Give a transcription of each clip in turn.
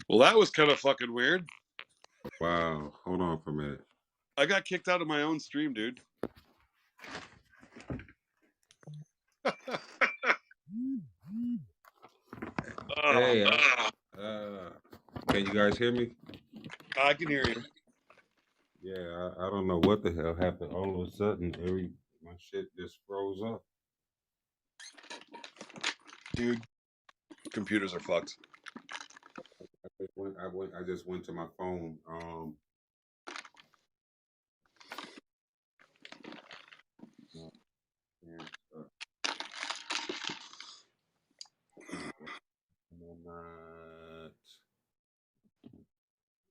Well, that was kind of fucking weird. Wow. Hold on for a minute. I got kicked out of my own stream, dude. Hey, can you guys hear me? I can hear you. Yeah, I don't know what the hell happened. All of a sudden, my shit just froze up. Dude, computers are fucked. I just went to my phone. And, not.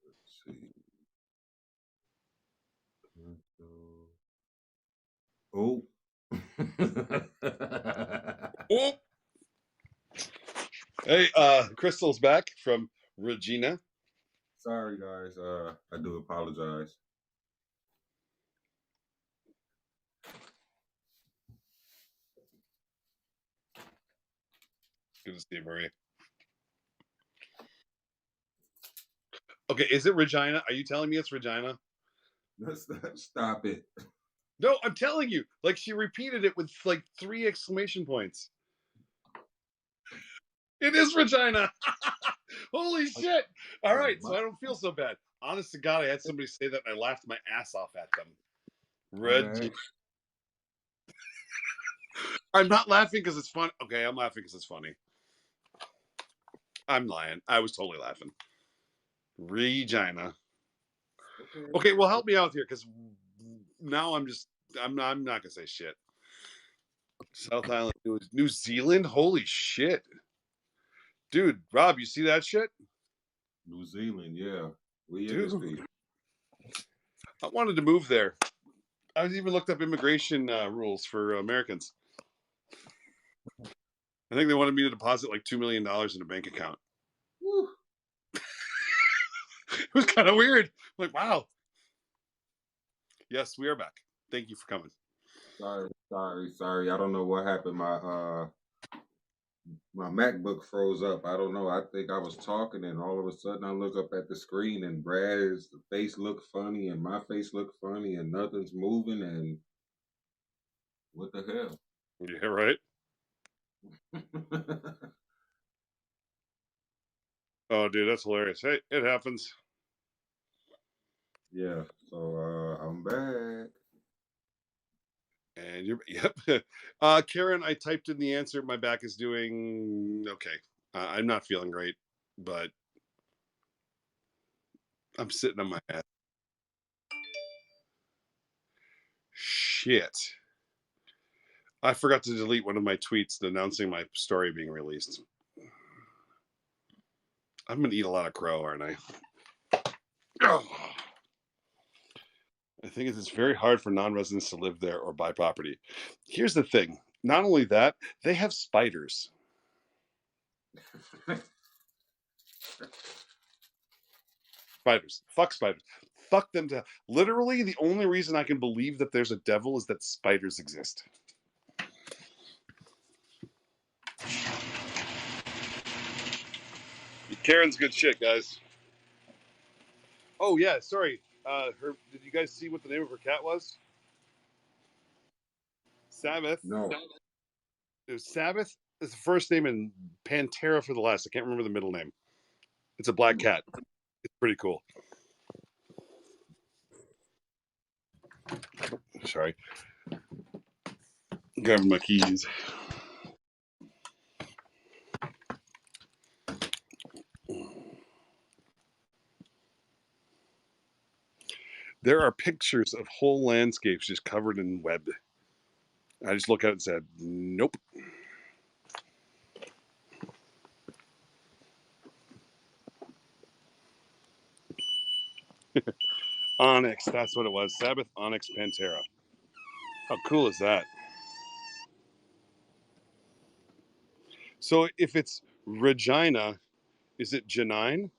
Let's see. Oh. Oh. Hey, Crystal's back from Regina. Sorry, guys. I do apologize. Good to see you, Marie. Okay, is it Regina? Are you telling me it's Regina? Stop it. No, I'm telling you. Like, she repeated it with like 3 exclamation points. It is Regina. Holy shit. All right, so I don't feel so bad. Honest to God, I had somebody say that and I laughed my ass off at them. Regina. I'm not laughing because it's fun. Okay, I'm laughing because it's funny. I'm lying. I was totally laughing. Regina. Okay, well, help me out here because now I'm not gonna say shit. South Island, New Zealand. Holy shit, dude, Rob, you see that shit? New Zealand, yeah. We Dude, industry. I wanted to move there. I even looked up immigration rules for Americans. I think they wanted me to deposit like $2 million in a bank account. It was kind of weird. I'm like, wow. Yes, we are back. Thank you for coming. Sorry. I don't know what happened. My MacBook froze up. I don't know. I think I was talking and all of a sudden I look up at the screen and Brad's face looked funny and my face looked funny and nothing's moving and what the hell? Yeah, right. Oh, dude, that's hilarious. Hey, it happens. Yeah, so I'm back. And you're, yep. Karen, I typed in the answer. My back is doing okay. I'm not feeling great, but I'm sitting on my ass. Shit. I forgot to delete one of my tweets announcing my story being released. I'm going to eat a lot of crow, aren't I? Oh. I think it's very hard for non-residents to live there or buy property. Here's the thing. Not only that, they have spiders. Spiders. Fuck spiders. Fuck them to. Literally, the only reason I can believe that there's a devil is that spiders exist. Karen's good shit, guys. Oh yeah, sorry. Did you guys see what the name of her cat was? Sabbath. No. It was Sabbath. It's the first name and Pantera for the last. I can't remember the middle name. It's a black cat. It's pretty cool. Sorry. Grabbing my keys. There are pictures of whole landscapes just covered in web. I just look at it and said, nope. Onyx, that's what it was. Sabbath, Onyx, Pantera. How cool is that? So if it's Regina, is it Janine?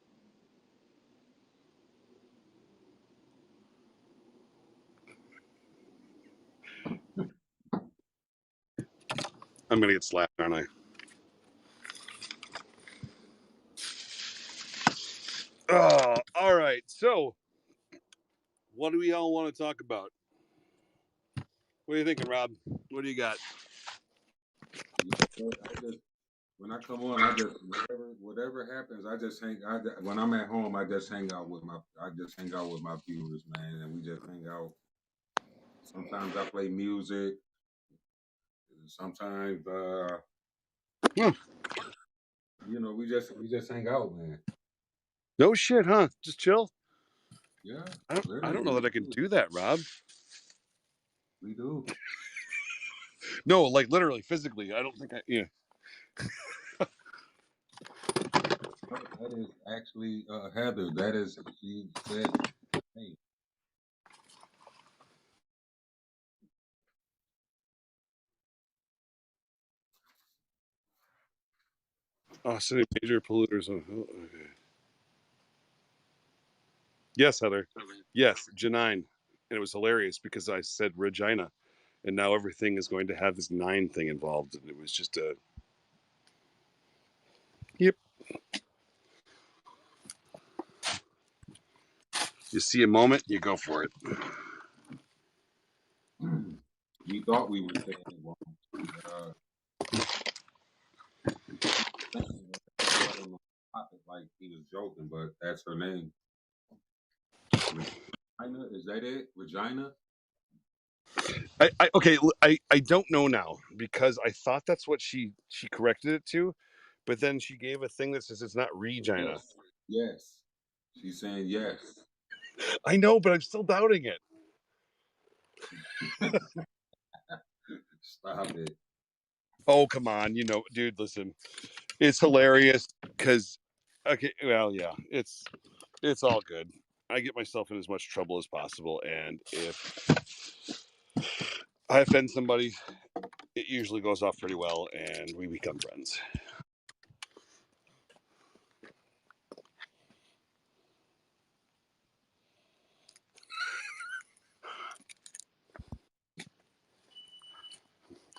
I'm going to get slapped, aren't I? all want to talk about. What are you thinking, Rob? What do you got? When I come on, I just whatever happens, I just hang. When I'm at home, I just hang out with my viewers, man, and we just hang out. Sometimes I play music. Sometimes, we just hang out, man. No shit, huh? Just chill. Yeah, I don't know that I can do that, Rob. We do. No, like literally, physically. I don't think I. Yeah. That is actually Heather. That is, she said, hey. Oh, city major polluters. Oh, okay. Yes, Heather. Yes, Janine. And it was hilarious because I said Regina, and now everything is going to have this 9 thing involved, and it was just a. Yep. You see a moment, you go for it. We thought we were saying it wrong. Like he was joking, but that's her name. Regina, is that it? Regina? I don't know now because I thought that's what she corrected it to, but then she gave a thing that says it's not Regina. Yes. She's saying yes. I know, but I'm still doubting it. Stop it. Oh, come on. Dude, listen. It's hilarious because, okay, well, yeah, it's all good. I get myself in as much trouble as possible, and if I offend somebody, it usually goes off pretty well, and we become friends.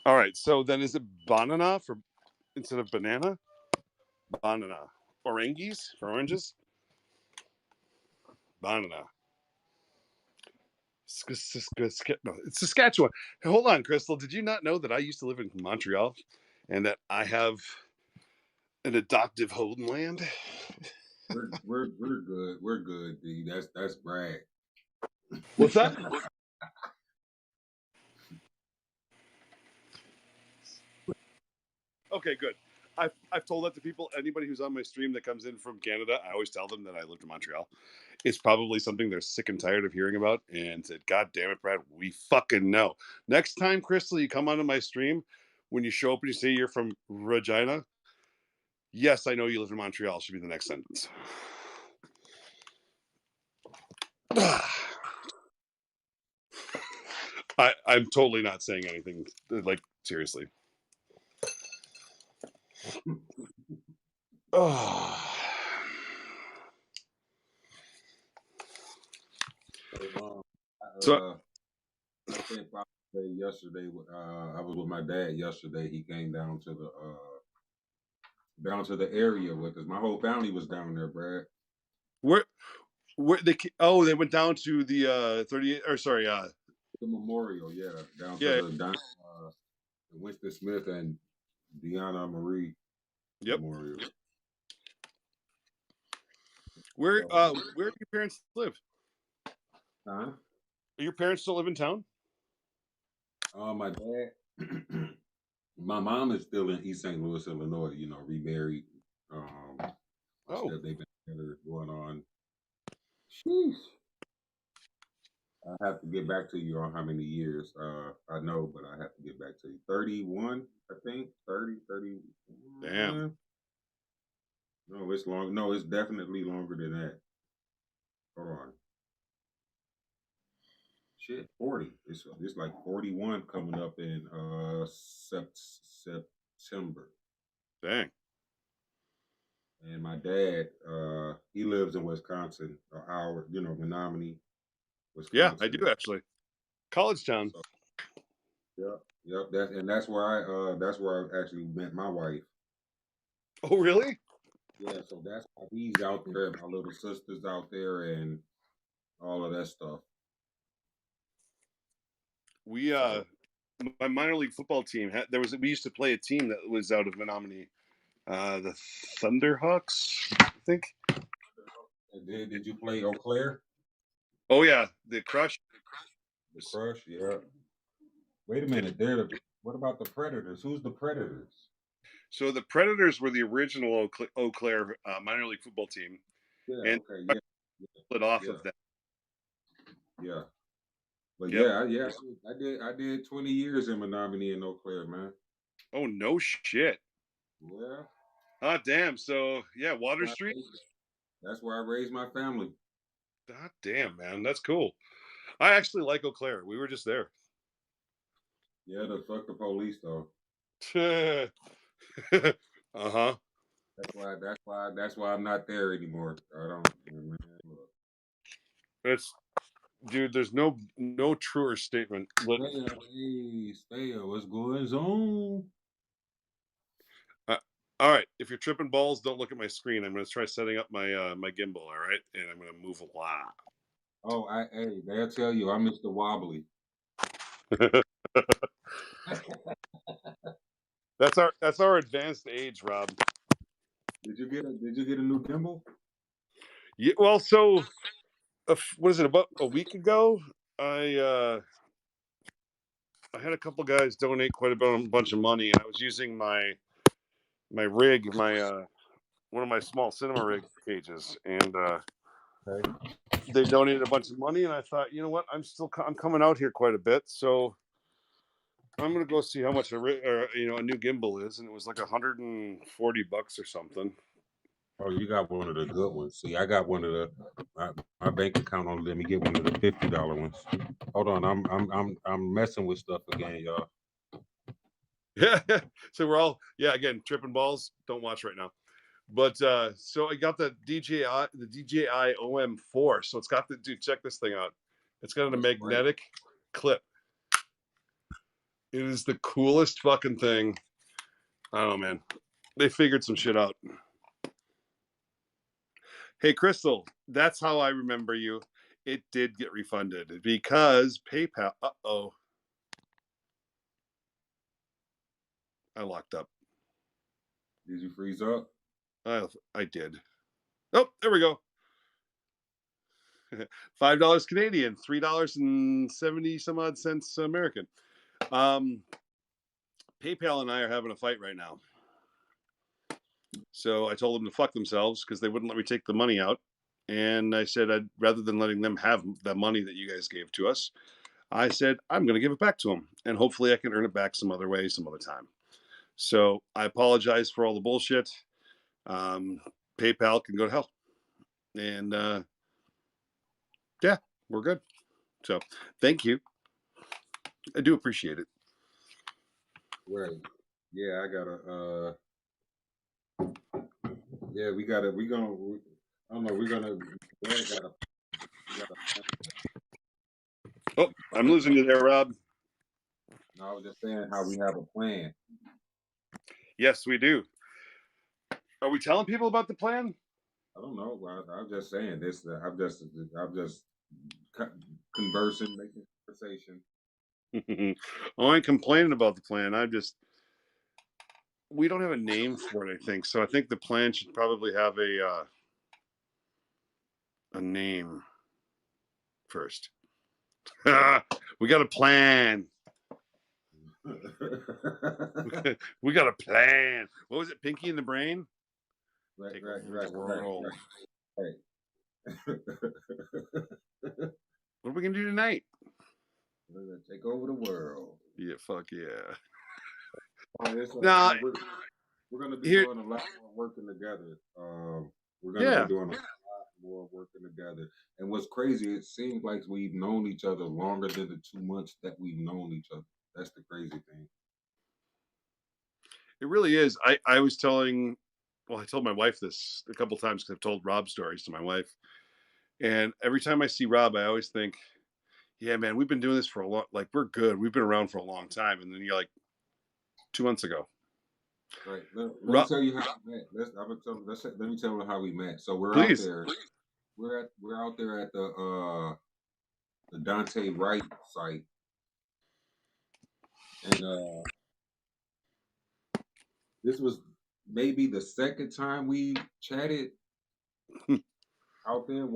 All right, so then is it banana instead of banana? Banana. Oranges for oranges? Banana. No, it's Saskatchewan. Hey, hold on, Crystal. Did you not know that I used to live in Montreal and that I have an adoptive homeland? We're good. We're good, D. That's brag. What's that? Okay, good. I've told that to people. Anybody who's on my stream that comes in from Canada, I always tell them that I lived in Montreal. It's probably something they're sick and tired of hearing about, and said, "God damn it, Brad, we fucking know." Next time, Crystal, you come onto my stream, when you show up and you say you're from Regina, yes, I know you live in Montreal. Should be the next sentence. I'm totally not saying anything. Like, seriously. Oh. So I think probably yesterday. I was with my dad yesterday. He came down to the area with us. My whole family was down there, Brad. where they went down to the 38 or sorry the memorial, yeah, down yeah. to the Winston Smith and Deanna Marie Memorial. Where do your parents live? Huh? Do your parents still live in town? My dad, my mom is still in East St. Louis, Illinois. Remarried. They've been together going on. Sheesh. I have to get back to you on how many years. I know, but I have to get back to you. 31, I think. 30. Damn. No, it's long. No, it's definitely longer than that. Hold on. Shit, 40. It's like 41 coming up in September. Dang. And my dad, he lives in Wisconsin, an hour, Menominee, Wisconsin. Yeah, I do actually. College town. So, yep. That's where I actually met my wife. Oh, really? Yeah, so that's why he's out there. My little sister's out there, and all of that stuff. We So my minor league football team had we used to play a team that was out of Menominee, the Thunderhawks, I think. did you play Eau Claire? Oh yeah, the Crush. The Crush, yeah. Wait a minute, what about the Predators? Who's the Predators? So the Predators were the original Eau Claire minor league football team, Yeah, and okay, yeah, split off yeah, of that. yeah. But Yep. yeah, I did 20 years in Menominee and Eau Claire, man. Oh no shit. Yeah. Ah damn. So yeah, Water Street. That's where I raised my family. God damn, man, that's cool. I actually like Eau Claire. We were just there. Yeah, the fuck the police though. Uh-huh. That's why I'm not there anymore. I don't, man, look. It's dude, there's no truer statement. But Stay, what's going on? uh, all right, if you're tripping balls, don't look at my screen. I'm gonna try setting up my gimbal, all right? And I'm gonna move a lot. Oh, they'll tell you I'm Mr. Wobbly. That's our advanced age, Rob. Did you get a new gimbal? Yeah, well, so what is it, about a week ago? I I had a couple guys donate quite a bunch of money, and I was using my rig, my one of my small cinema rig cages, and Okay. they donated a bunch of money, and I thought, you know what, I'm coming out here quite a bit, so I'm gonna go see how much a new gimbal is, and it was like $140 or something. Oh, you got one of the good ones. See, I got one of the my bank account only let me get one of the $50 ones. Hold on, I'm messing with stuff again, y'all. Yeah, so we're all again tripping balls. Don't watch right now. But so I got the DJI OM4. So it's got the dude. Check this thing out. It's got a magnetic clip. It is the coolest fucking thing. I don't know, man. They figured some shit out. Hey, Crystal, that's how I remember you. It did get refunded because PayPal. Uh-oh. I locked up. Did you freeze up? I did. Oh, there we go. $5 Canadian, $3.70 some odd cents American. PayPal and I are having a fight right now. So I told them to fuck themselves because they wouldn't let me take the money out. And I said, rather than letting them have the money that you guys gave to us, I said, I'm going to give it back to them. And hopefully I can earn it back some other way, some other time. So I apologize for all the bullshit. PayPal can go to hell. And yeah, we're good. So thank you. I do appreciate it. Right. Yeah, I gotta yeah, we gotta I don't know, we're gonna Oh, I'm losing you there, Rob. no, I was just saying how we have a plan. Yes, we do. Are we telling people about the plan? I don't know. I'm just saying this. I'm just conversing, making conversation. I ain't complaining about the plan. We don't have a name for it, I think. So I think the plan should probably have a name first. We got a plan. We got a plan. What was it? Pinky in the Brain? Right. What are we gonna do tonight? We're gonna take over the world. Yeah, fuck yeah. No, we're gonna be doing a lot more working together. We're gonna be doing a lot more working together. And what's crazy, it seems like we've known each other longer than the 2 months that we've known each other. That's the crazy thing. It really is. I was telling, well, I told my wife this a couple times because I've told Rob stories to my wife. And every time I see Rob, I always think, yeah, man, we've been doing this for a long, like, we're good. We've been around for a long time. And then you're like, 2 months ago. Right. Let me tell you how we met. Let me tell you how we met. So we're out there. We're out there at the Dante Wright site. and this was maybe the second time we chatted out there. It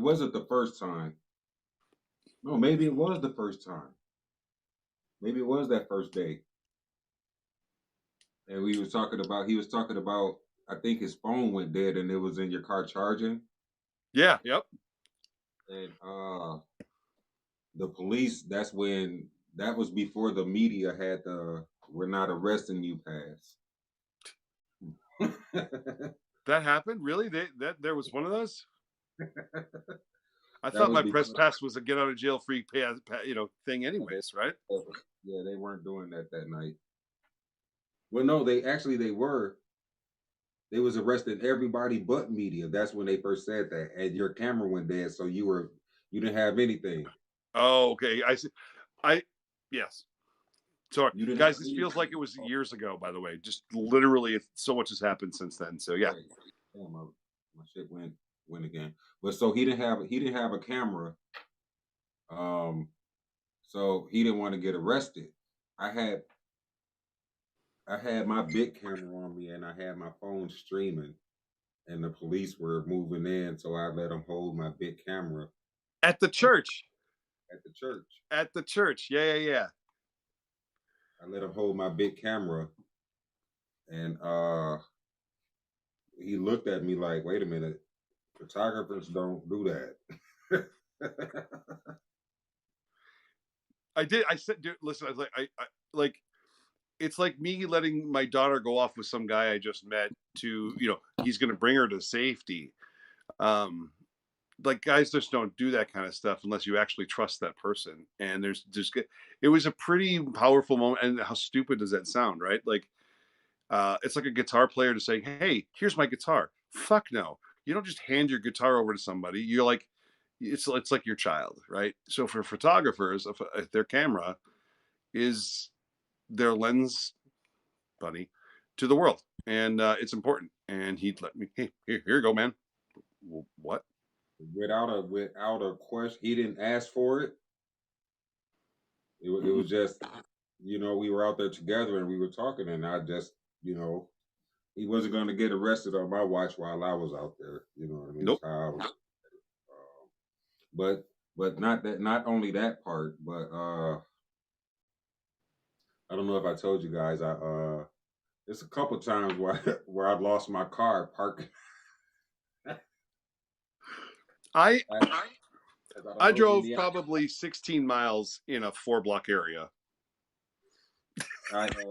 wasn't the first time. No, maybe it was the first time. Maybe it was that first day. And we was talking about, he was talking about, I think his phone went dead and it was in your car charging. Yeah, yep. And the police, that was before the media had the "we're not arresting you" pass. That happened? Really? That there was one of those? I That thought was my press before. pass was a get out of jail free thing anyways, right? Yeah, they weren't doing that that night. Well, no, they were. They was arresting everybody but media. That's when they first said that. And your camera went dead, so you didn't have anything. Oh, okay. I see. I Yes. Sorry, You didn't guys. have This feels like it anything. was years ago. By the way, just literally, so much has happened since then. So yeah. Right. Damn, my shit went again. But so he didn't have a camera. Um, so he didn't want to get arrested. I had I had my big camera on me and I had my phone streaming and the police were moving in, so I let them hold my big camera At the church. at the church. At the church. Yeah, yeah, yeah. I let him hold my big camera, and he looked at me like, "Wait a minute, photographers don't do that." I did. I said, dude, listen. I was like, like. It's like me letting my daughter go off with some guy I just met to, he's going to bring her to safety. Um, like guys just don't do that kind of stuff unless you actually trust that person. And it was a pretty powerful moment. And how stupid does that sound, right? Like, it's like a guitar player to say, "Hey, here's my guitar." Fuck no, you don't just hand your guitar over to somebody. You're like, it's like your child, right? So for photographers, if their camera is their lens buddy to the world, and it's important. And he'd let me, hey, here you go, man. What? Without a question, he didn't ask for it. It was just, we were out there together and we were talking, and I just, he wasn't going to get arrested on my watch while I was out there. You know what I mean? That's Nope. how I was. But not only that part, but I don't know if I told you guys, it's a couple times where where I've lost my car parking. I As I I rode in drove the probably 16 miles in a 4 block area. I I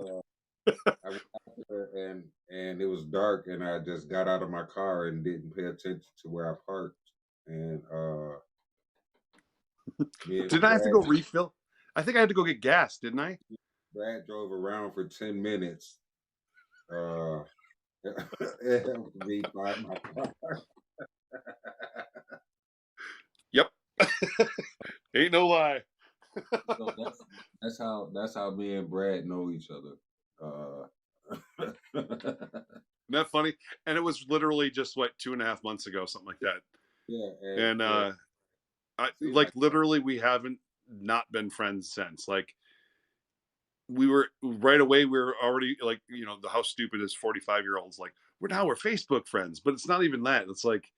went out there and it was dark and I just got out of my car and didn't pay attention to where I parked. And me and Did I have to Brad go refill? I think I had to go get gas, didn't I? Brad drove around for 10 minutes. Uh it helped me find my car. Yep. Ain't no lie. So that's how me and Brad know each other. Isn't that funny? And it was literally just what 2.5 months ago, something like that. Yeah, and And yeah, I seems like like literally we haven't not been friends since. Like we were right away. We were already like, the how stupid is 45-year-olds like we're Facebook friends, but it's not even that. It's like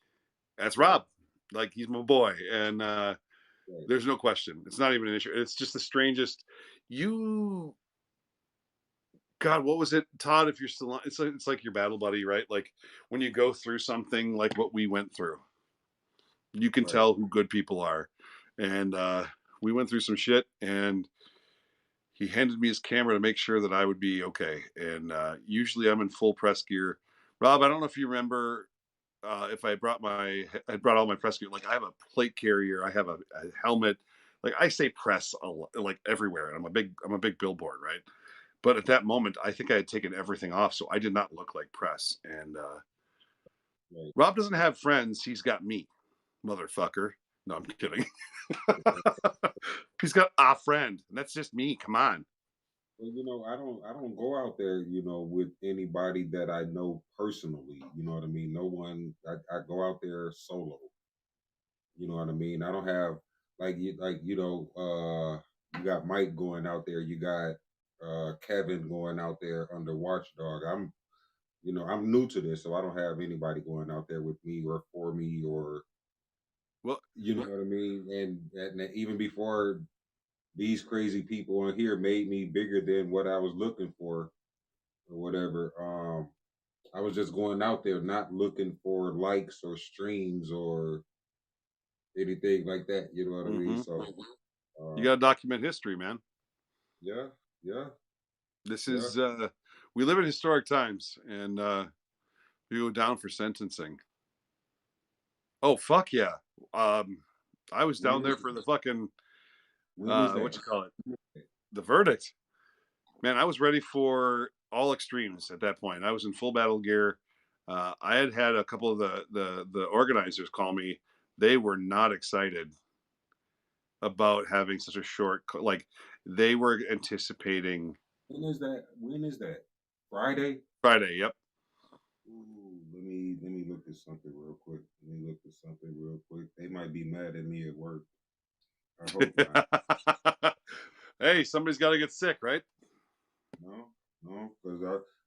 that's right, Rob, like he's my boy, and right. there's no question. It's not even an issue. It's just the strangest. You, God, what was it, Todd? If you're still on, it's like your battle buddy, right? Like when you go through something like what we went through, you can Right. tell who good people are, and we went through some shit, and he handed me his camera to make sure that I would be okay. And usually I'm in full press gear. Rob, I don't know if you remember if I brought all my press gear. Like I have a plate carrier, I have a helmet. Like I say press like everywhere. And I'm a big billboard, right? But at that moment, I think I had taken everything off, so I did not look like press. And Right. Rob doesn't have friends; he's got me, motherfucker. No, I'm kidding. He's got a friend, and that's just me. Come on. Well, I don't go out there, with anybody that I know personally. You know what I mean? No one. I go out there solo. You know what I mean? I don't have, you got Mike going out there. You got Kevin going out there under Watchdog. I'm new to this, so I don't have anybody going out there with me or for me, or Well, you know what I mean. And even before these crazy people on here made me bigger than what I was looking for or whatever. I was just going out there, not looking for likes or streams or anything like that. You know what I mean? hmm So, you uh, got to document history, man. yeah, yeah, This yeah. is we live in historic times, and we go down for sentencing. Oh fuck yeah! Um, I was When down there is for the fucking when is what that? you call it, the verdict. Man, I was ready for all extremes at that point. I was in full battle gear. I had had a couple of the organizers call me. They were not excited about having such a short like they were anticipating When is that? When is that? Friday? Friday. Yep. Ooh, let me look at something real quick. Let me look at something real quick. They might be mad at me at work. I hope not. Hey, somebody's got to get sick, right? No, no, because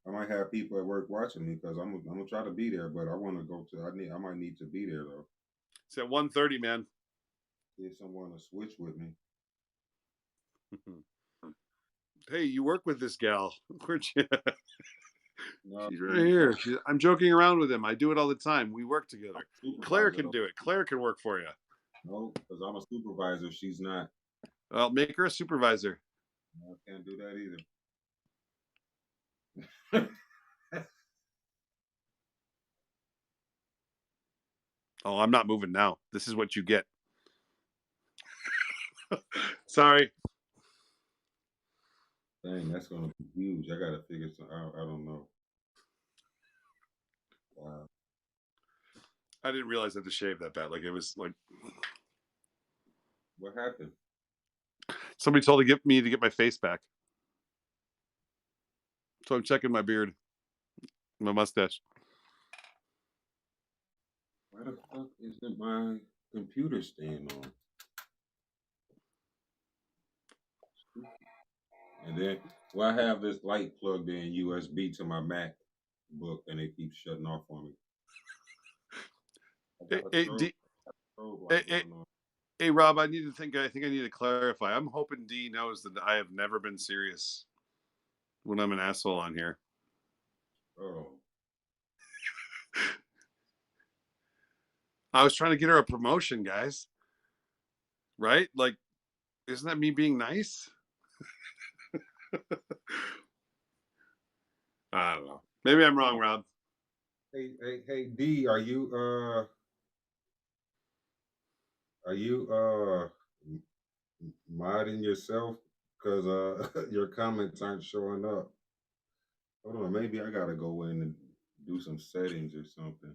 I might have people at work watching me because I'm gonna try to be there, but I want to go to. I might need to be there though. It's at 1:30, man. See if someone to switch with me. Hey, you work with this gal. Where'd you? No, She's right here. I'm joking around with him. I do it all the time. We work together. Claire supervisor can though. do it. Claire can work for you. No, because I'm a supervisor. She's not. Well, make her a supervisor. No, I can't do that either. Oh, I'm not moving now. This is what you get. Sorry. Dang, that's gonna be huge. I gotta figure some. I don't know. Wow. I didn't realize I had to shave that bad. Like it was like What happened? somebody told to get me to get my face back. So I'm checking my beard, my mustache. Why the fuck isn't my computer staying on? And then, well, I have this light plugged in USB to my MacBook, and it keeps shutting off on me. I Hey, got a hey, strobe hey, light hey, going on. hey, Rob, I think I need to clarify. I'm hoping D knows that I have never been serious when I'm an asshole on here. Oh, I was trying to get her a promotion, guys. Right? Like, isn't that me being nice? I don't know. Maybe I'm wrong, Rob. hey, D, are you modding yourself? Cause your comments aren't showing up. Hold on, maybe I gotta go in and do some settings or something.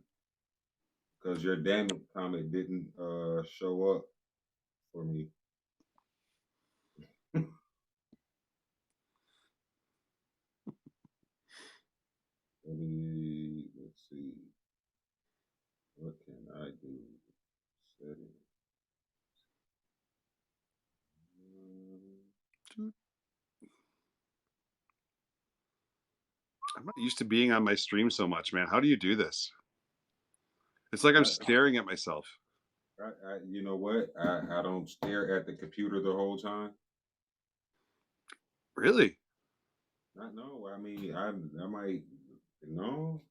Cause your damn it comment didn't show up for me. Let's see. What can I do? Settings. I'm not used to being on my stream so much, man. How do you do this? It's like I'm I, staring at myself. you know what? I don't stare at the computer the whole time. Really? Not no. I mean, I might no.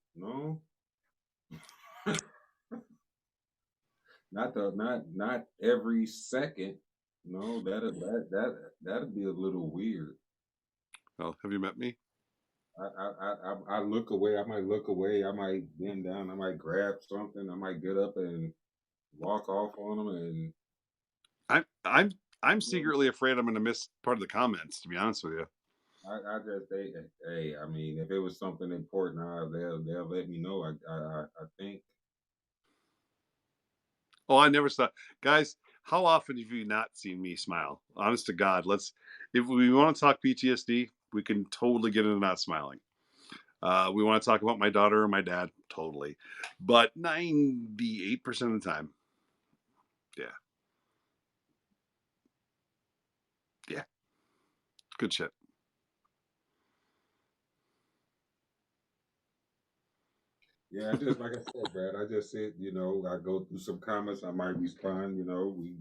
Not every second. No, that'd be a little weird. Well, have you met me? I look away. I might look away. I might bend down. I might grab something. I might get up and walk off on them. And I'm I'm I'm you know, secretly afraid I'm going to miss part of the comments. To be honest with you. I just hey. I mean, if it was something important, they'll let me know. I think. Oh, I never saw. Guys, how often have you not seen me smile? Honest to God, let's. If we want to talk PTSD, we can totally get into not smiling. We want to talk about my daughter or my dad, totally. But 98% of the time, yeah, yeah, good shit. Yeah, I just like I said, Brad. I just said, I go through some comments. I might respond. We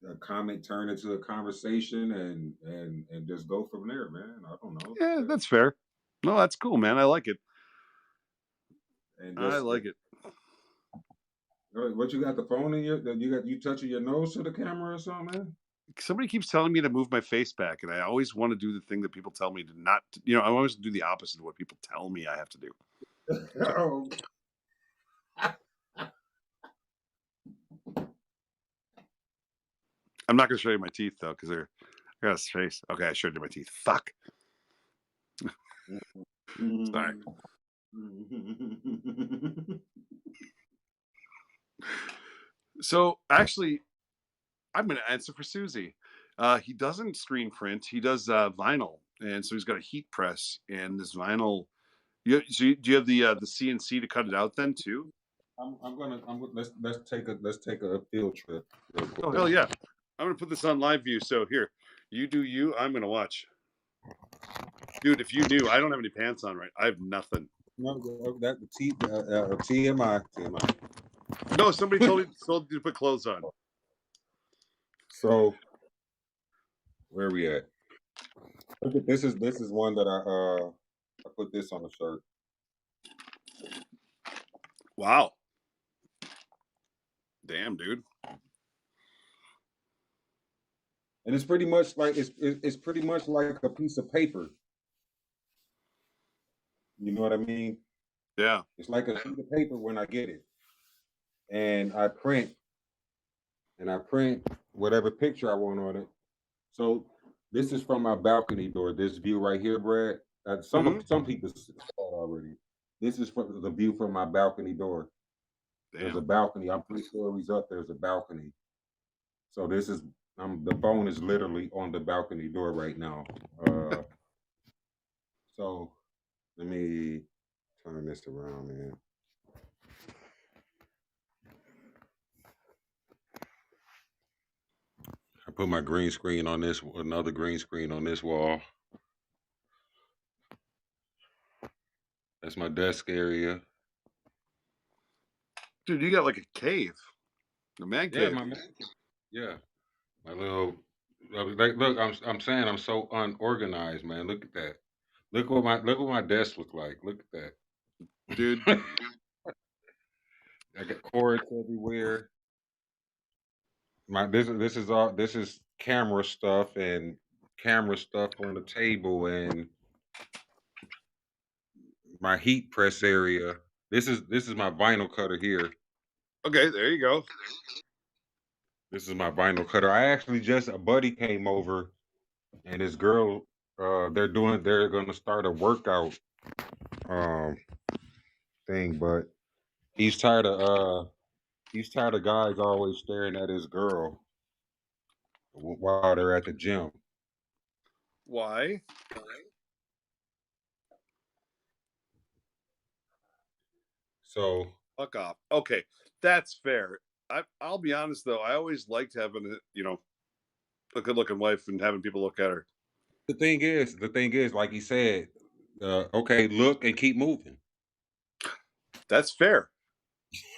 a comment turn into a conversation, and just go from there, man. I don't know. Yeah, that's fair. No, that's cool, man. I like it. And I just like it. what you got the phone in you touching your nose to the camera or something, man? Somebody keeps telling me to move my face back, and I always want to do the thing that people tell me to not. I always do the opposite of what people tell me I have to do. So, Oh, I'm not going to show you my teeth though, because I got a face. Okay, I showed you my teeth. Fuck. Sorry. So actually, I'm going to answer for Susie. He doesn't screen print. He does vinyl, and so he's got a heat press and this vinyl. Do you have the CNC to cut it out then too? Let's take a field trip real Oh quick. hell yeah! I'm gonna put this on live view. So here, you do you. I'm gonna watch. Dude, if you knew, I don't have any pants on right. I have nothing. No, that TMI. No, somebody told you to put clothes on. So where are we at? Look at this is one that I put this on the shirt. Wow. Damn, dude. And it's pretty much like it's pretty much like a piece of paper. You know what I mean? Yeah. It's like a sheet of paper when I get it. And I print whatever picture I want on it. So this is from my balcony door. This view right here, Brad. Some people saw it already. This is from the view from my balcony door. Damn. There's a balcony. I'm 3 stories up. There's a balcony. So this is the phone is literally on the balcony door right now. So let me turn this around, man. I put my green screen on this, another green screen on this wall. That's my desk area. Dude, you got like a cave. A man cave. Yeah, my man. Yeah. My little look, I'm saying I'm so unorganized, man. Look at that. Look what my desk look like. Look at that. Dude. I got cords everywhere. This is camera stuff and camera stuff on the table and my heat press area. This is my vinyl cutter here. Okay, there you go. This is my vinyl cutter. I actually just a buddy came over and this girl they're gonna start a workout thing, but he's tired of guys always staring at his girl while they're at the gym. Why? So fuck off. Okay, that's fair. I'll be honest though. I always liked having a good-looking wife and having people look at her. The thing is, like he said, okay, look and keep moving. That's fair.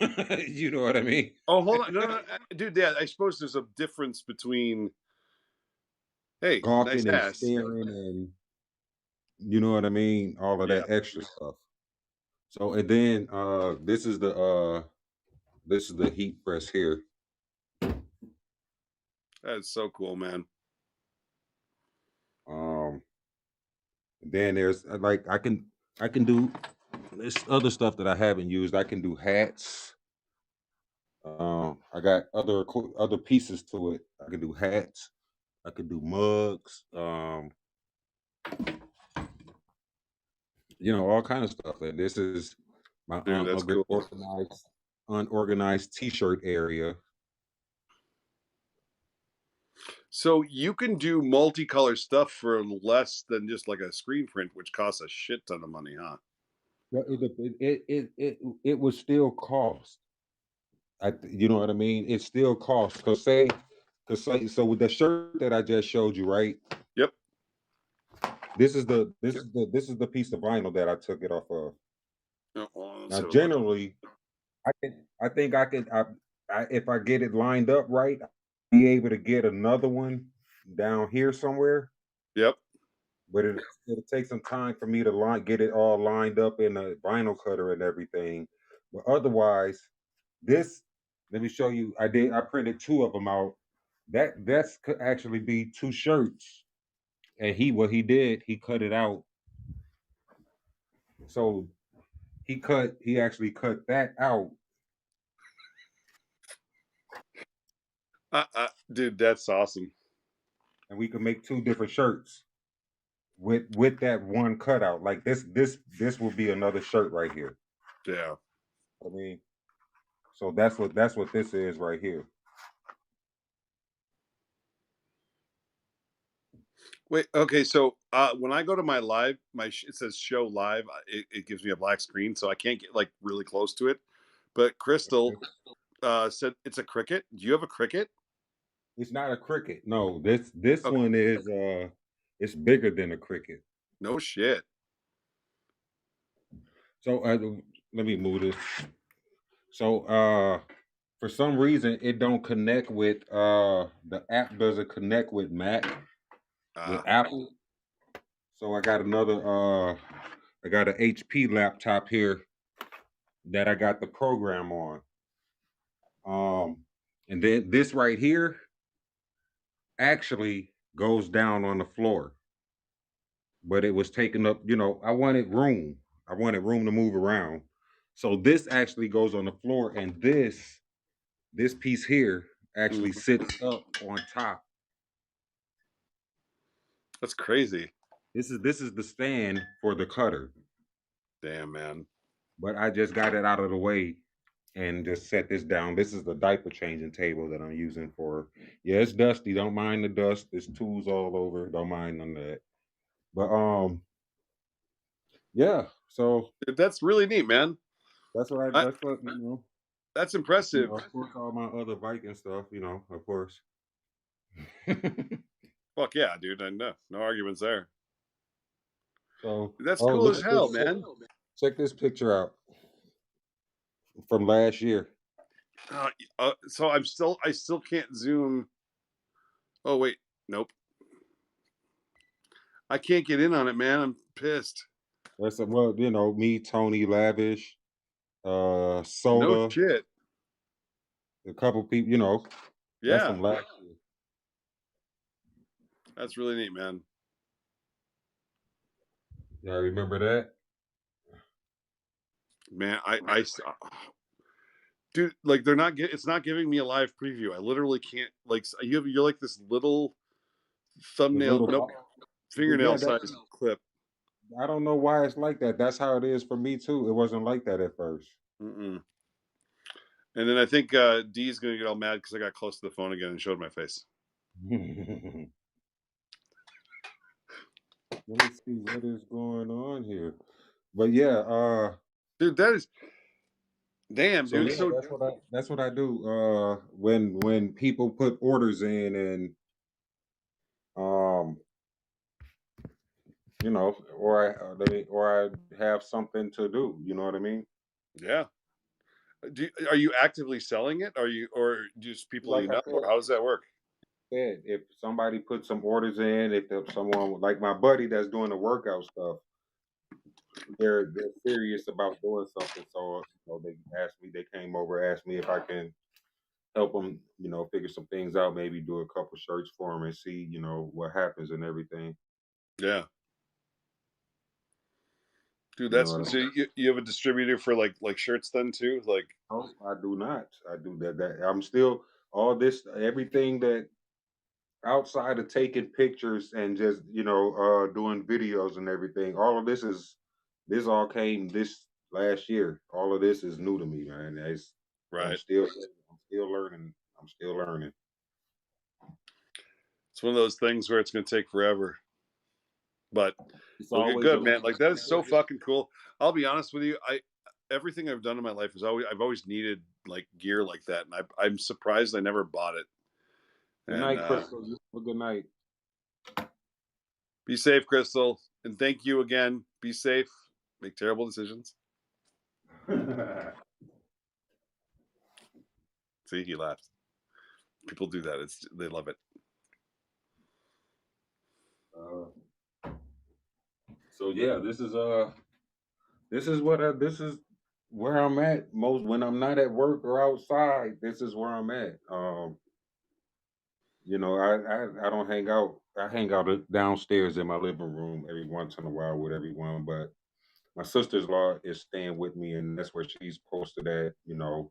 You know what I mean? Oh, hold on, no, dude. Yeah, I suppose there's a difference between hey, Gawking nice and ass. staring and you know what I mean, all of that extra stuff. So and then this is the heat press here. That's so cool, man. Then there's like I can do this other stuff that I haven't used. I can do hats. I got other pieces to it. I can do hats. I could do mugs. All kind of stuff. And this is my Dude, that's cool. unorganized t-shirt area. So you can do multicolor stuff for less than just like a screen print, which costs a shit ton of money, huh? It would still cost. You know what I mean? It still costs. So with the shirt that I just showed you, right? Yep. This is the piece of vinyl that I took it off of. Oh, Now, So generally, I think I could. If I get it lined up right, I'll be able to get another one down here somewhere. yep. But it'll take some time for me to get it all lined up in a vinyl cutter and everything. But otherwise, this let me show you. I printed two of them out. That's could actually be two shirts. And what he did, he cut it out. So he actually cut that out. Dude, that's awesome. And we could make two different shirts with that one cutout. Like this will be another shirt right here. Yeah. I mean, so that's what this is right here. Wait. Okay. So when I go to my live, it says show live. It gives me a black screen, so I can't get like really close to it. But Crystal said it's a cricket. Do you have a cricket? It's not a cricket. No, this Okay. one is it's bigger than a cricket. No shit. So let me move this. So for some reason it don't connect with the app doesn't connect with Mac with Apple. So I got an HP laptop here that I got the program on. And then this right here actually goes down on the floor. But it was taking up, I wanted room. I wanted room to move around. So this actually goes on the floor, and this piece here actually Mhm. sits up on top. That's crazy. This is the stand for the cutter. Damn, man. But I just got it out of the way and just set this down. This is the diaper changing table that I'm using for. Yeah, it's dusty. Don't mind the dust. There's tools all over. Don't mind none of that. But yeah. So Dude, that's really neat, man. that's what I, that's what you know. that's impressive. Of course, all my other Viking stuff. Of course. Fuck yeah, dude. I know. No arguments there. So That's oh, cool look as at hell, this. man. Check this picture out from last year. So I still can't zoom. Oh wait, nope. I can't get in on it, man. I'm pissed. That's me, Tony Lavish, No Soda, shit. a couple people. That's Yeah, from last year. that's really neat, man. Yeah, remember that? Man, dude, like it's not giving me a live preview. I literally can't like you're like this little The thumbnail, little, nope, yeah. fingernail size clip. I don't know why it's like that. That's how it is for me too. It wasn't like that at first. Mm-mm. And then I think D's gonna get all mad because I got close to the phone again and showed my face. Let me see what is going on here. But yeah, Dude, that is damn, so dude. yeah, So that's what I do. When people put orders in and um, or I have something to do. You know what I mean? yeah. Are you actively selling it? Are you or just people Like you I know? Or how does that work? said, if somebody puts some orders in, if someone like my buddy that's doing the workout stuff, they're serious about doing something. So they asked me. They came over, asked me if I can help them, figure some things out. Maybe do a couple shirts for them and see, what happens and everything. Yeah. Dude, You know that's what I so mean? you have a distributor for like shirts then too? Like No, I do not. I do that. I'm still all this, everything that outside of taking pictures and just doing videos and everything. All of this all came this last year. All of this is new to me, man. I'm right. still learning. I'm still learning. It's one of those things where it's gonna take forever. But It's it'll get always a good, man. Like that is so fucking cool. I'll be honest with you. Everything I've done in my life is I've always needed like gear like that, and I'm surprised I never bought it. good And night, Crystal. You have a good night. be safe, Crystal, and thank you again. Be safe. Make terrible decisions. See, he laughed. People do that. They love it. So yeah, this is where I'm at most when I'm not at work or outside. This is where I'm at. I don't hang out. I hang out downstairs in my living room every once in a while with everyone, but my sister's law is staying with me, and that's where she's posted at. Down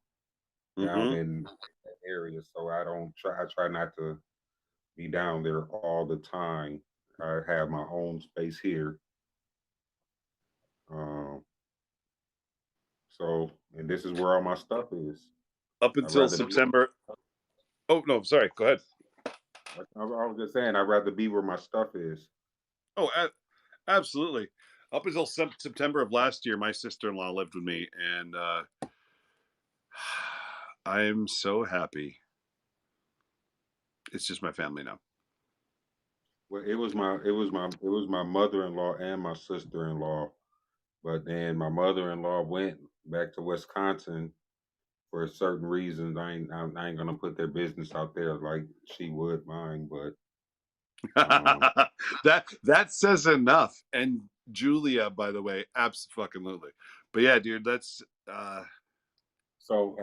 Mm-hmm. in that area. So I don't try. I try not to be down there all the time. I have my own space here. Um, and this is where all my stuff is. Up I'd until rather be. September. Oh no, sorry. Go ahead. I was just saying, I'd rather be where my stuff is. Oh, absolutely. Up until September of last year, my sister-in-law lived with me, and I am so happy. It's just my family now. Well, it was my mother-in-law and my sister-in-law, but then my mother-in-law went back to Wisconsin for certain reasons. I ain't gonna put their business out there like she would mine, but that says enough. And Julia, by the way, absolutely. But yeah, dude, that's so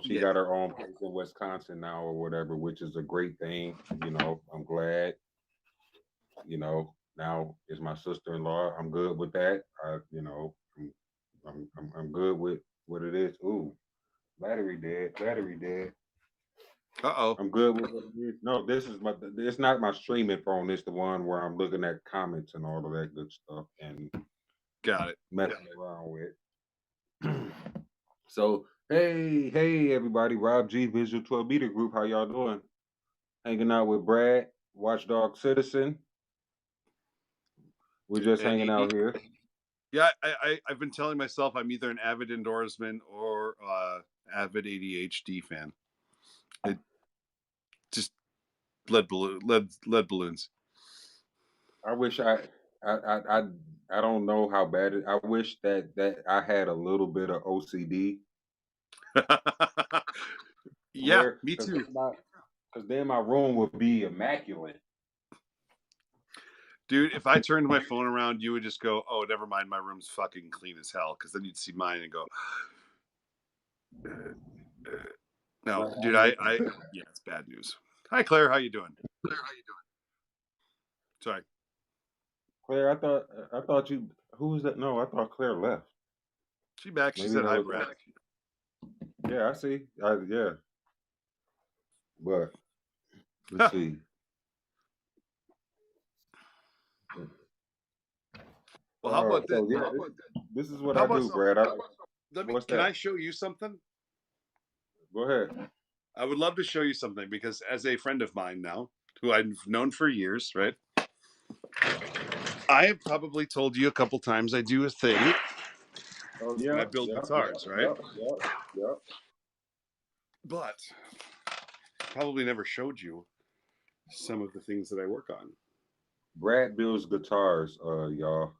she yeah. got her own place in Wisconsin now or whatever, which is a great thing. I'm glad. Now is my sister-in-law. I'm good with that. I'm good with what it is. Ooh, battery dead. Battery dead. Uh-oh. I'm good with what it is. No, this is my. It's not my streaming phone. It's the one where I'm looking at comments and all of that good stuff and Got it. messing around with. So hey everybody, Rob G Visual 12 Meter Group. How y'all doing? Hanging out with Brad, Watchdog Citizen. We're just hanging out here. Yeah, I've been telling myself I'm either an avid indoorsman or avid ADHD fan. It just lead balloons. I wish I don't know how bad it. I wish that I had a little bit of OCD. Yeah, me too. Because then my room would be immaculate. Dude, if I turned my phone around, you would just go, "Oh, never mind, my room's fucking clean as hell." Because then you'd see mine and go, "No, dude, yeah, it's bad news." Hi, Claire, how you doing? Sorry, Claire, I thought you. Who was that? No, I thought Claire left. she back. She Maybe said that hi, was. Brad. Yeah, I see. Yeah, but let's see. Well, how about So this? yeah, this is what How I about do, Brad. What's can that? I show you something? Go ahead. I would love to show you something because as a friend of mine now, who I've known for years, right? I have probably told you a couple times I do a thing. Oh And yeah, I build yeah, guitars, yeah, right? yeah. But probably never showed you some of the things that I work on. Brad builds guitars, y'all.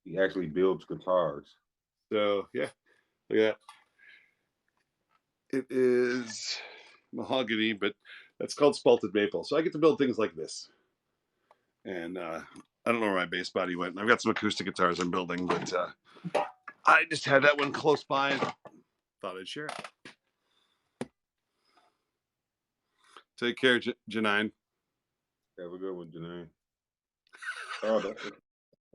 He actually builds guitars. So yeah, look at that. It is mahogany, but that's called spalted maple. So I get to build things like this. And I don't know where my bass body went. I've got some acoustic guitars I'm building, but I just had that one close by and thought I'd share it. Take care, Janine. Have a good one, Janine. Oh, that's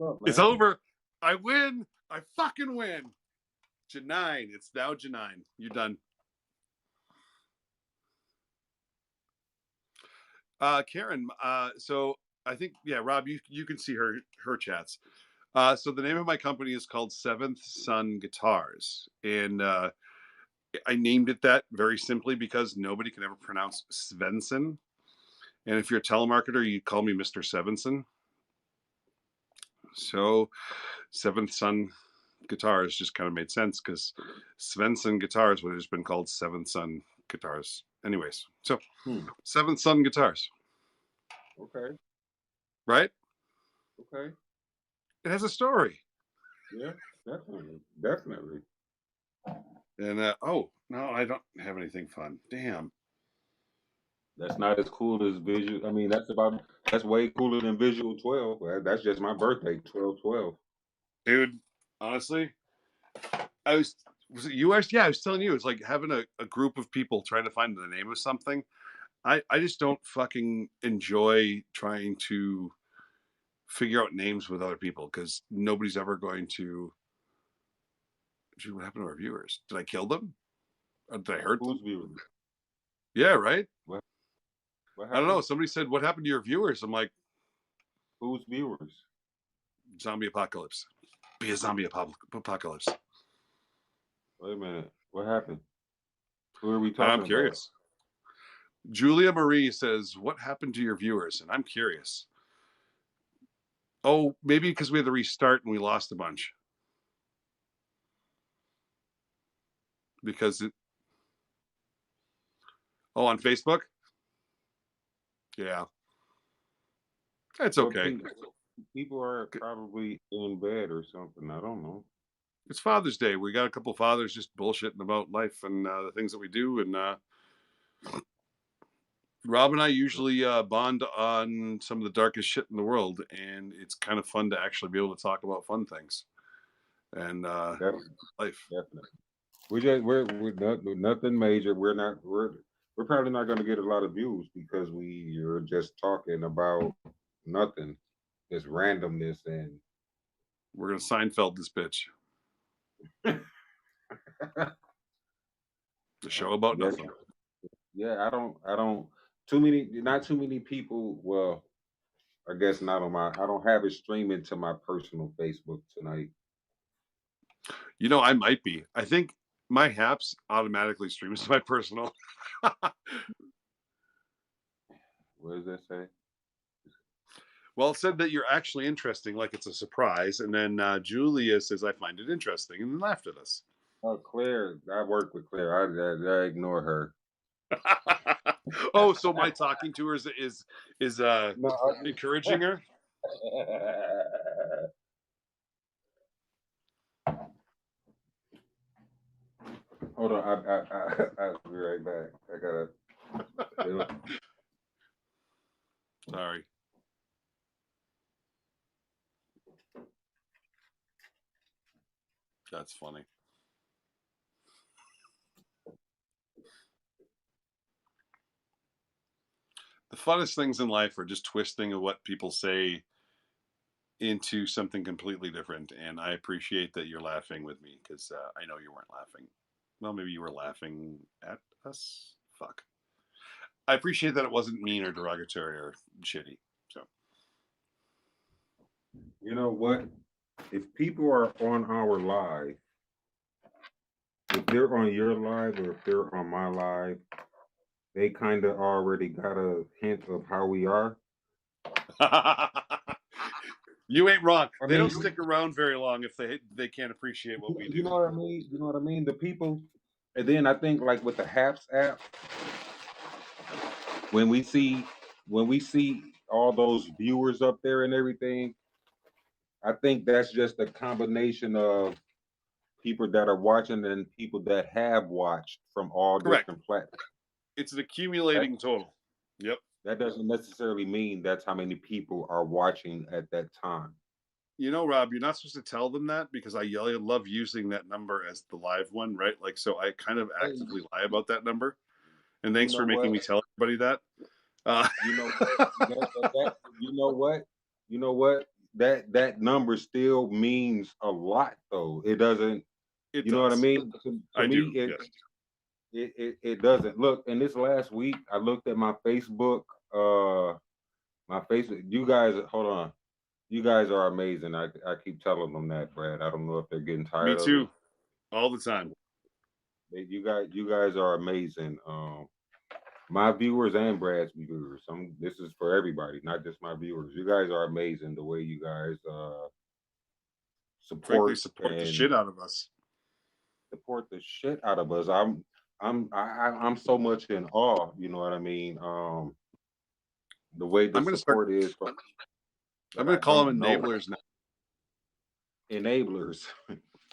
up, It's over. I win. I fucking win. Janine. It's now Janine. You're done. Karen, so I think, yeah, Rob, you can see her chats. So the name of my company is called Seventh Son Guitars. And I named it that very simply because nobody can ever pronounce Svensson. And if you're a telemarketer, you call me Mr. Svensson. So Seventh Son Guitars just kind of made sense because Svensson Guitars would have just been called Seventh Son Guitars. Anyways, so Seventh Son Guitars. Okay. Right? Okay. It has a story. Yeah. Definitely. And oh no, I don't have anything fun. Damn, That's not as cool as visual. I mean, that's way cooler than Visual 12. That's just my birthday, 12/12. dude. Honestly, I was it you? Yeah, I was telling you, it's like having a group of people trying to find the name of something. I just don't fucking enjoy trying to figure out names with other people because nobody's ever going to. Gee, what happened to our viewers? Did I kill them? Or did I hurt Who's them? viewers? Yeah, right. What what I don't know. happened? Somebody said, "What happened to your viewers?" I'm like, Who's viewers? "Zombie apocalypse. Be a zombie apocalypse." Wait a minute. What happened? Who are we I'm talking about? curious. Julia Marie says, "What happened to your viewers?" And I'm curious. Oh, maybe because we had to restart and we lost a bunch. Because it. Oh, on Facebook. Yeah, it's Well, okay. people are probably in bed or something. I don't know. It's Father's Day. We got a couple fathers just bullshitting about life and the things that we do. And Rob and I usually bond on some of the darkest shit in the world, and it's kind of fun to actually be able to talk about fun things and Definitely, life. definitely. We're nothing major. We're probably not going to get a lot of views because we are just talking about nothing, just randomness and We're gonna Seinfeld this bitch. The show about yes, nothing. yeah. I don't. Too many, not too many people. Well, I guess not on my. I don't have it streaming to my personal Facebook tonight. You know, I might be. I think my Haps automatically streams to my personal. What does that say? Well, it said that you're actually interesting, like it's a surprise, and then Julia says I find it interesting, and then laughed at us. Oh, Claire. I work with Claire. I ignore her. Oh, so my talking to her is No. encouraging her. Hold on. I'll be right back. I gotta. Sorry. That's funny. The funnest things in life are just twisting of what people say into something completely different. And I appreciate that you're laughing with me because I know you weren't laughing. Well, maybe you were laughing at us. Fuck. I appreciate that it wasn't mean or derogatory or shitty. So You know what? If people are on our live, if they're on your live or if they're on my live, they kind of already got a hint of how we are. you ain't wrong. I They mean, don't stick around very long if they can't appreciate what we you do. know what I mean? You know what I mean? The people, and then I think like with the Haps app, when we see when we see all those viewers up there and everything, I think that's just a combination of people that are watching and people that have watched from all Correct. different platforms. It's an accumulating total. Yep. That doesn't necessarily mean that's how many people are watching at that time. You know, Rob, you're not supposed to tell them that because I love using that number as the live one, right? Like, so I kind of Hey, actively lie about that number. And you thanks know for making what? me tell everybody that. Uh, You know what? You know what? You know what? That number still means a lot, though. It doesn't. it You know what I does. mean? To I me, do. Yes. it doesn't. Look, in this last week, I looked at my Facebook. My Facebook. You guys, hold on. You guys are amazing. I keep telling them that, Brad. I don't know if they're getting Me tired of it. too. All the time. You guys are amazing. My viewers and Brad's viewers. This is for everybody, not just my viewers. You guys are amazing. The way you guys Frankly, support support the and shit out of us. support the shit out of us. I'm so much in awe. You know what I mean? The way the I'm going to start, support is I'm that going I to call don't them know enablers now. enablers.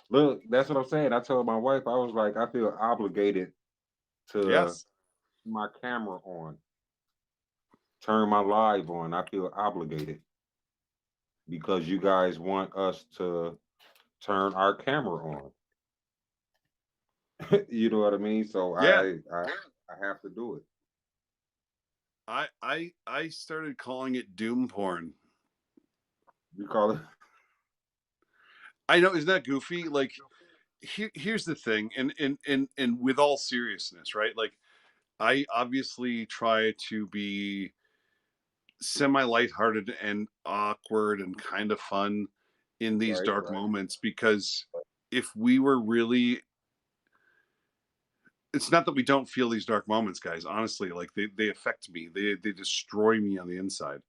Look, that's what I'm saying. I told my wife, I was like, I feel obligated to Yes. my camera on, turn my live on. I feel obligated because you guys want us to turn our camera on. You know what I mean? So Yeah. I have to do it. I started calling it doom porn. You call it I know, isn't that goofy? Like here's the thing, and with all seriousness, right? Like I obviously try to be semi lighthearted and awkward and kind of fun in these right, dark right, moments because if we were really, it's not that we don't feel these dark moments, guys. Honestly, like they affect me. They destroy me on the inside.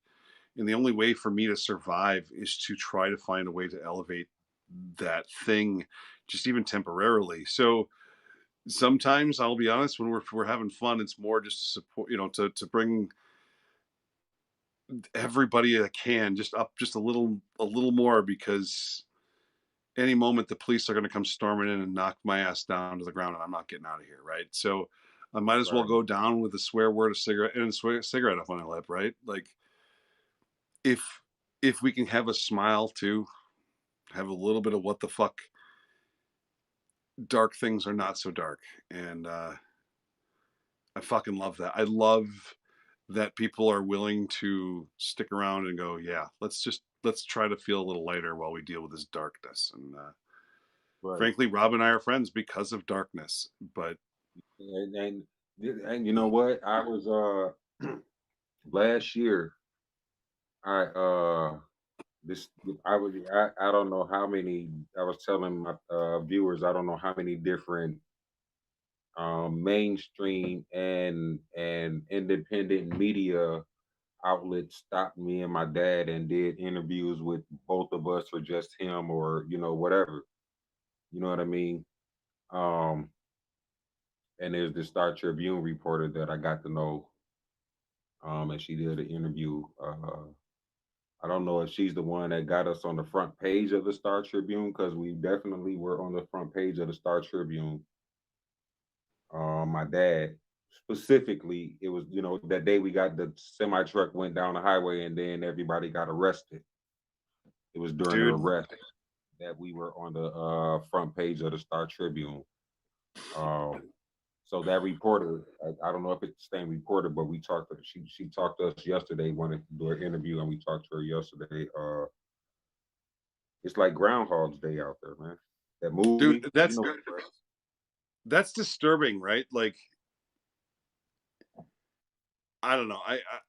And the only way for me to survive is to try to find a way to elevate that thing just even temporarily. So sometimes I'll be honest, when we're having fun, it's more just to support, to bring everybody that can just up just a little more because any moment the police are going to come storming in and knock my ass down to the ground and I'm not getting out of here, right? So I might as well right. go down with a swear word, a cigarette, and a cigarette up on my lip, right? Like if if we can have a smile too, have a little bit of what the fuck, dark things are not so dark, and I fucking love that. I love that people are willing to stick around and go, yeah, let's try to feel a little lighter while we deal with this darkness. And Right. frankly, Rob and I are friends because of darkness. But And and you know what? I was last year I this I don't know how many I was telling my viewers I don't know how many different mainstream and independent media outlets stopped me and my dad and did interviews with both of us or just him or whatever. You know what I mean? Um and there's this Star Tribune reporter that I got to know, and she did an interview. I don't know if she's the one that got us on the front page of the Star Tribune because we definitely were on the front page of the Star Tribune. My dad specifically, it was that day we got the semi truck went down the highway and then everybody got arrested. It was during the dude, arrest that we were on the front page of the Star Tribune. Um, so that reporter, I don't know if it's the same reporter, but we talked. She talked to us yesterday, wanted to do an interview, and we talked to her yesterday. It's like Groundhog's Day out there, man. That dude, movie, that's disturbing, right? Like I don't know.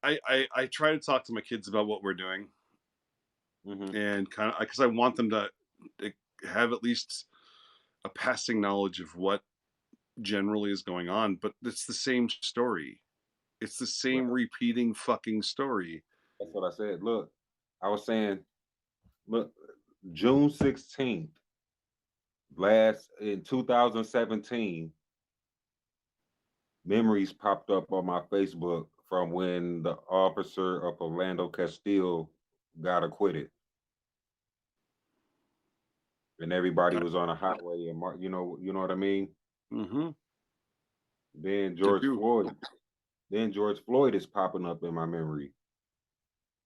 I try to talk to my kids about what we're doing hmm and kind of because I want them to have at least a passing knowledge of what generally is going on, but it's the same story. It's the same right. repeating fucking story. That's what I said. Look, I was saying, look, June 16th, last in 2017, memories popped up on my Facebook from when the officer of Orlando Castile got acquitted, and everybody was on a highway and you know what I mean. Mm-hmm. Then To George do. Floyd, then George Floyd is popping up in my memory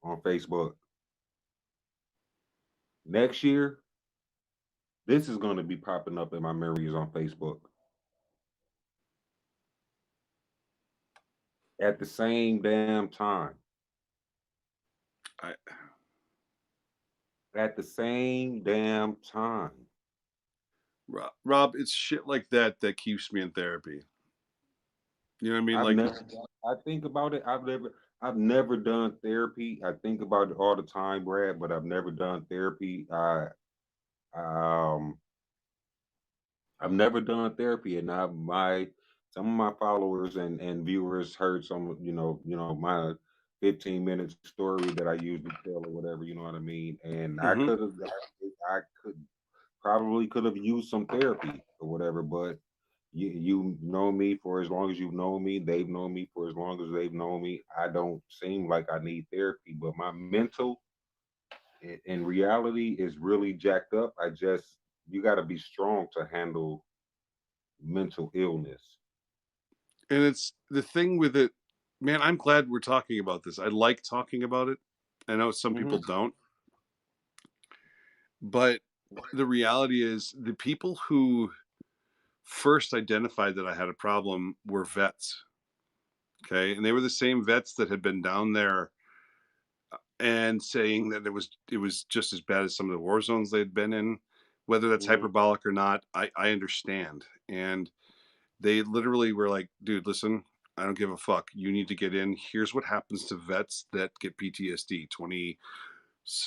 on Facebook. Next year, this is going to be popping up in my memories on Facebook at the same damn time. I, At the same damn time. Rob, it's shit like that that keeps me in therapy. You know what I mean? I've Like, never. I think about it. I've never done therapy. I think about it all the time, Brad. But I've never done therapy. Um, I've never done therapy, and my some of my followers and viewers heard some, my 15-minute story that I usually tell or whatever. You know what I mean? And hmm I could probably could have used some therapy or whatever, but you know me for as long as you've known me. They've known me for as long as they've known me. I don't seem like I need therapy, but my mental in reality is really jacked up. I just you got to be strong to handle mental illness. And it's the thing with it, man. I'm glad we're talking about this. I like talking about it. I know some Hmm. people don't, but the reality is the people who first identified that I had a problem were vets. Okay. And they were the same vets that had been down there and saying that it was just as bad as some of the war zones they'd been in. Whether that's Hmm. hyperbolic or not, I understand. And they literally were like, dude, listen, I don't give a fuck. You need to get in. Here's what happens to vets that get PTSD. 20,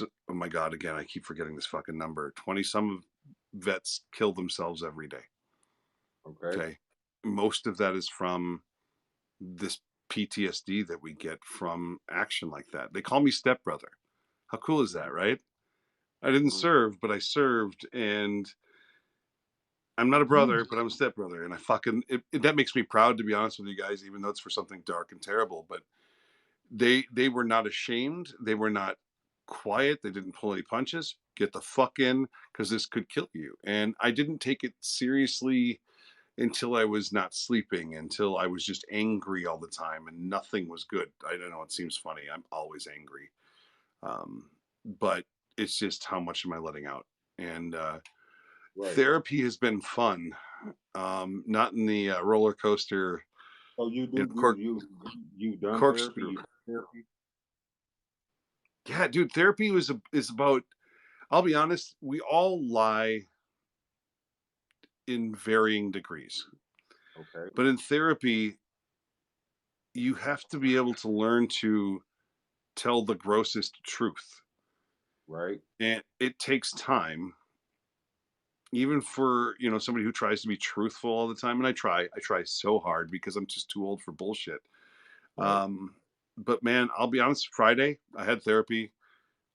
oh my God, again, I keep forgetting this fucking number. 20 some vets kill themselves every day. Okay. Okay. Most of that is from this PTSD that we get from action like that. They call me stepbrother. How cool is that, right? I didn't Hmm. serve, but I served, and I'm not a brother, but I'm a stepbrother, and I fucking that makes me proud to be honest with you guys, even though it's for something dark and terrible. But they were not ashamed. They were not quiet. They didn't pull any punches. Get the fuck in, because this could kill you. And I didn't take it seriously until I was not sleeping, until I was just angry all the time, and nothing was good. I don't know. It seems funny. I'm always angry, um, but it's just how much am I letting out? And Right. therapy has been fun. Not in the roller coaster, So you you know, do you done therapy? corkscrew. You therapy? Yeah, dude, therapy is about. I'll be honest. We all lie in varying degrees, Okay. but in therapy, you have to be able to learn to tell the grossest truth, Right. and it takes time. Even for somebody who tries to be truthful all the time, and I try so hard because I'm just too old for bullshit. Right. Um, but man, I'll be honest. Friday, I had therapy.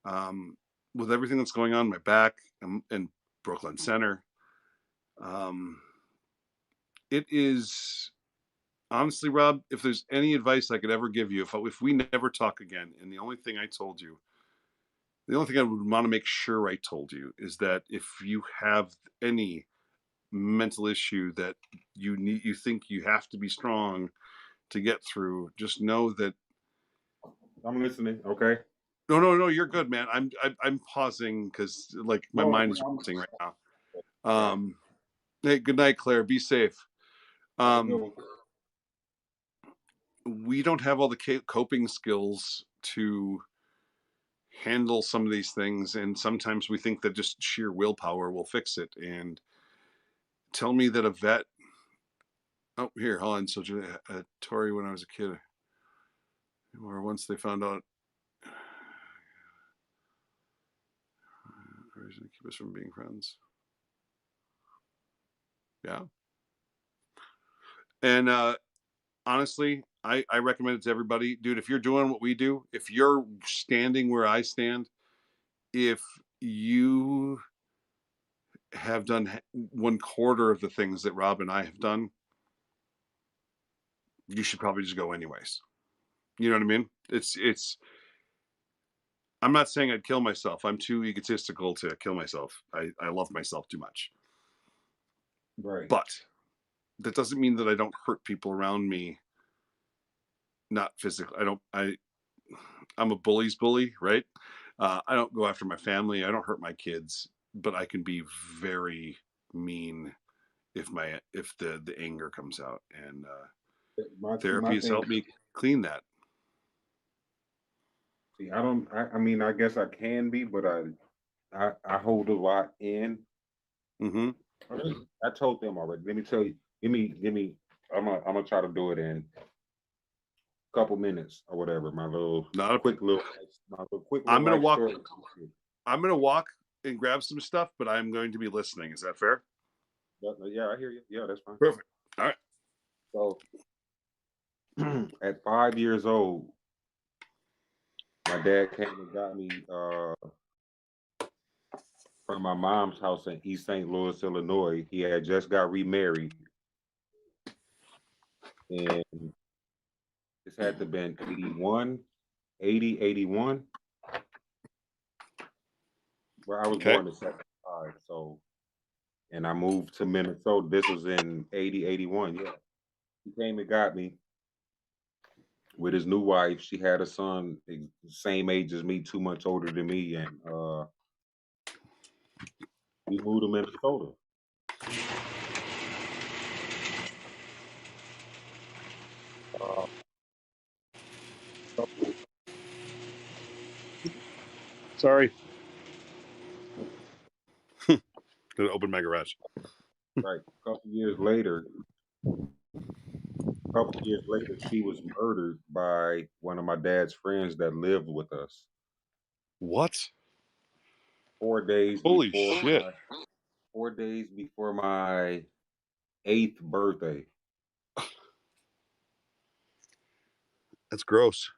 Um, with everything that's going on in my back and Brooklyn Center, um, it is honestly, Rob. If there's any advice I could ever give you, if we never talk again, and the only thing I would want to make sure I told you is that if you have any mental issue that you think you have to be strong to get through, just know that. I'm listening. Okay. No, no, no, you're good, man. I'm pausing because like my No, mind is I'm racing right now. right. um Hey, good night, Claire. Be safe. Have a good um one. we don't have all the coping skills to handle some of these things, and sometimes we think that just sheer willpower will fix it. And tell me that a vet. Oh, here, hold on. So Tori, when I was a kid, or once they found out reason to keep us from being friends. Yeah. And honestly, I recommend it to everybody. Dude, if you're doing what we do, if you're standing where I stand, if you have done one quarter of the things that Rob and I have done, you should probably just go anyways. You know what I mean? I'm not saying I'd kill myself. I'm too egotistical to kill myself. I love myself too much. Right. But that doesn't mean that I don't hurt people around me. Not physically. I'm a bully's bully, right? I don't go after my family. I don't hurt my kids, but I can be very mean if the anger comes out. And My therapy has thing. helped me clean that. See, I don't. I mean, I guess I can be, but I hold a lot in. Hmm. I told them already. Let me tell you. Give me. I'm gonna try to do it in a couple minutes or whatever. Not a. My little quick little I'm gonna life walk. story. I'm gonna walk and grab some stuff, but I'm going to be listening. Is that fair? Yeah, I hear you. Yeah, that's fine. Perfect. All right. So at 5 years old, my dad came and got me from my mom's house in East St. Louis, Illinois. He had just got remarried, and this had to have been 81, 80, 81. Where I was Okay. born in 75. So and I moved to Minnesota. This was in 80, 81. Yeah. He came and got me with his new wife. She had a son, same age as me, 2 months older than me, and we moved to Minnesota. Uh, Sorry. Gonna open my garage. right, a couple years later, she was murdered by one of my dad's friends that lived with us. What? 4 days Holy before shit. my 4 days before my 8th birthday. That's gross.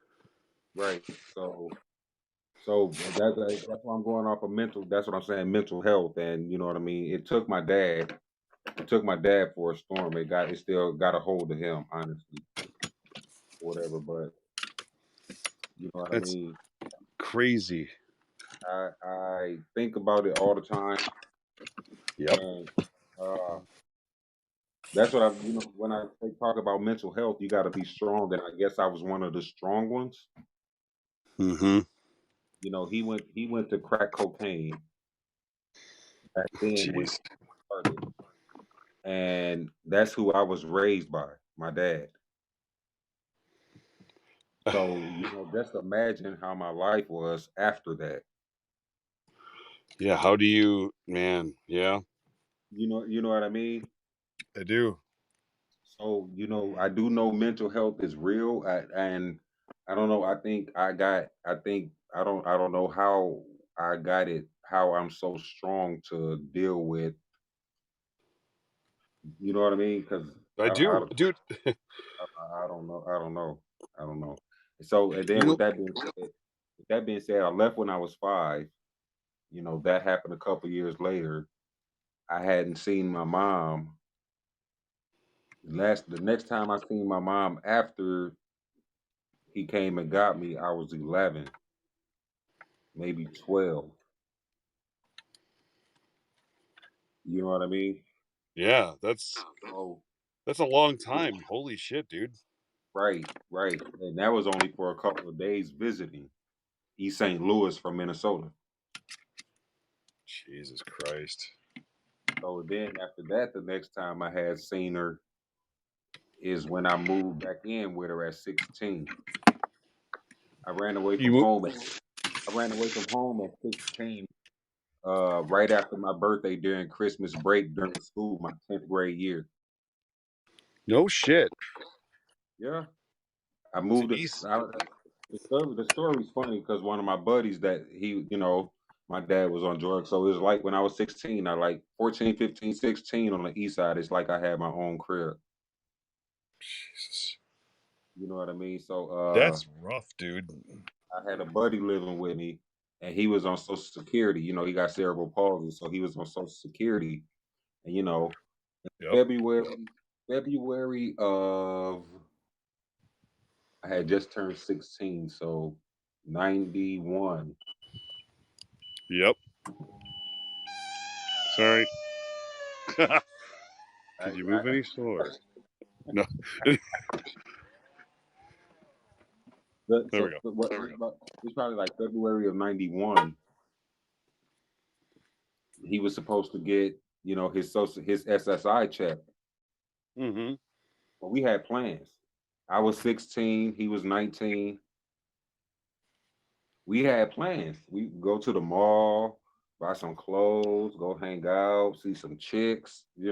Right. So that's why I'm going off of mental. That's what I'm saying, mental health, and you know what I mean. It took my dad. It took my dad for a storm. It still got a hold of him, honestly, whatever. But you know what I That's mean. crazy. I think about it all the time, Yep. and that's what I when I talk about mental health, you got to be strong, and I guess I was one of the strong ones. Mm-hmm. He went to crack cocaine back then when he Jeez. started, and that's who I was raised by, my dad. So just imagine how my life was after that. Yeah. How do you, man? Yeah, You know what I mean. I do. So I do know mental health is real, and I don't know. I don't know how I got it. How I'm so strong to deal with. You know what I mean? Because I I, I do, dude. I don't know. I don't know. I don't know. So and You then know. with that being said, I left when I was 5. That happened a couple years later. I hadn't seen my mom. The next time I seen my mom after he came and got me, I was 11, maybe 12. You know what I mean? Yeah, that's So that's a long time. Holy shit, dude. right, right, and that was only for a couple of days visiting East St. Louis from Minnesota. Jesus Christ. So then after that, the next time I had seen her is when I moved back in with her at 16. I ran away You from mo- home. I ran away from home at 16. Right after my birthday during Christmas break during school, my 10th grade year. no shit. Yeah, I To moved. East. The story's funny because one of my buddies that my dad was on drugs. So it was like when I was 16, I like 14, 15, 16 on the east side. It's like I had my own crib. Jesus. You know what I mean? So That's rough, dude. I had a buddy living with me, and he was on Social Security. He got cerebral palsy, so he was on Social Security. And Yep. February of I had just turned 16, so 91. Yep. Sorry. I, Could you move I, any slower? No. There we so go. what? It's probably like February of 91. He was supposed to get his SSI check. Mm-hmm. But we had plans. I was 16. He was 19. We had plans. We go to the mall, buy some clothes, go hang out, see some chicks. We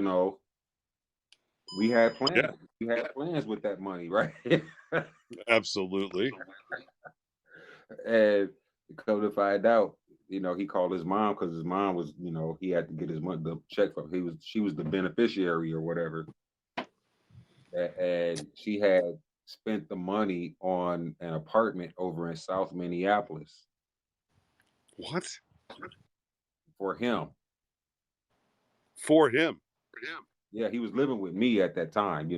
had Yeah, plans. We had plans with that money, right? absolutely. And come to find out, he called his mom because his mom was, he had to get his money, the check from. She was the beneficiary or whatever, and she had spent the money on an apartment over in South Minneapolis What? for him. For him. Yeah, he was living with me at that time. He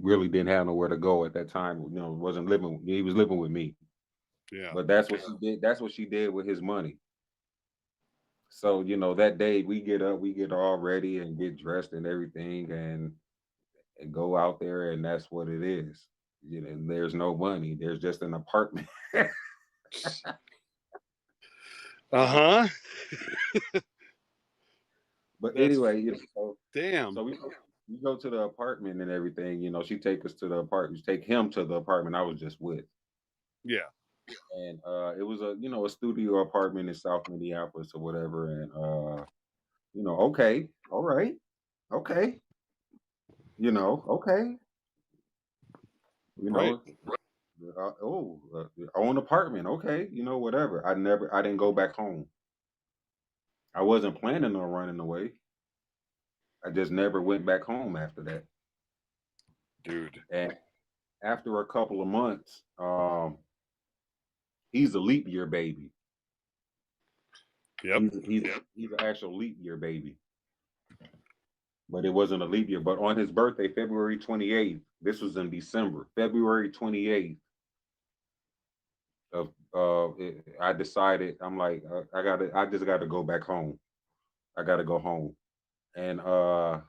really didn't have nowhere to go at that time. Wasn't living. He was living with me. Yeah. But that's what she did. That's what she did with his money. So, that day we get up, we get all ready and get dressed and everything and go out there, and that's what it is. And there's no money. There's just an apartment. Uh-huh. But That's anyway, damn. so we go to the apartment and everything. She take us to the apartment. She take him to the apartment I was just with. Yeah. And it was a studio apartment in South Minneapolis or whatever. And okay, all right, okay, okay, you Right. know, own apartment, okay, whatever. I didn't go back home. I wasn't planning on running away. I just never went back home after that. Dude. And after a couple of months, he's a leap year baby. Yep. He's an actual leap year baby. But it wasn't a leap year. But on his birthday, February 28th, this was in December, February 28th of I decided, I'm like, I just gotta go back home. I gotta go home. And I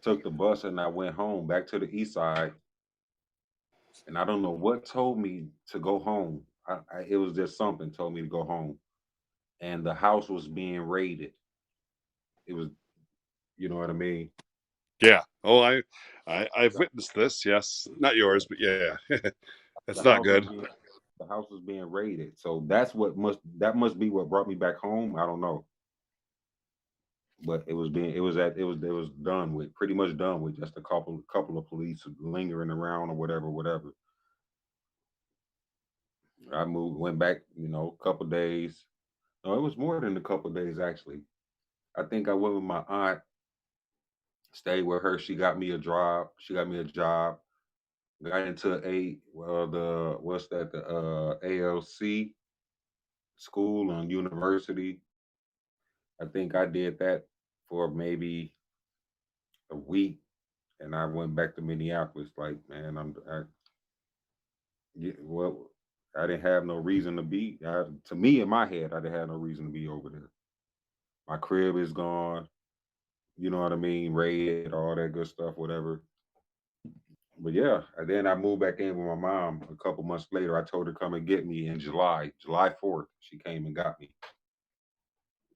took the bus and I went home back to the east side. And I don't know what told me to go home. It was just something told me to go home. And the house was being raided. It was, you know what I mean? Yeah. Oh, I've witnessed this. Yes. Not yours, but yeah. That's The not house was good. being the house was being raided. So that must be what brought me back home. I don't know. But it was done with, pretty much done with, just a couple of police lingering around or whatever. I went back, a couple days. No, it was more than a couple days actually. I think I went with my aunt, stayed with her. She got me a job. Got into the what's that, the ALC school and university. I think I did that for maybe a week, and I went back to Minneapolis. Like, man, well, I didn't have no reason to be. To me, in my head, I didn't have no reason to be over there. My crib is gone. You know what I mean? Raid, all that good stuff, whatever. But yeah, and then I moved back in with my mom a couple months later. I told her to come and get me in July 4th. She came and got me.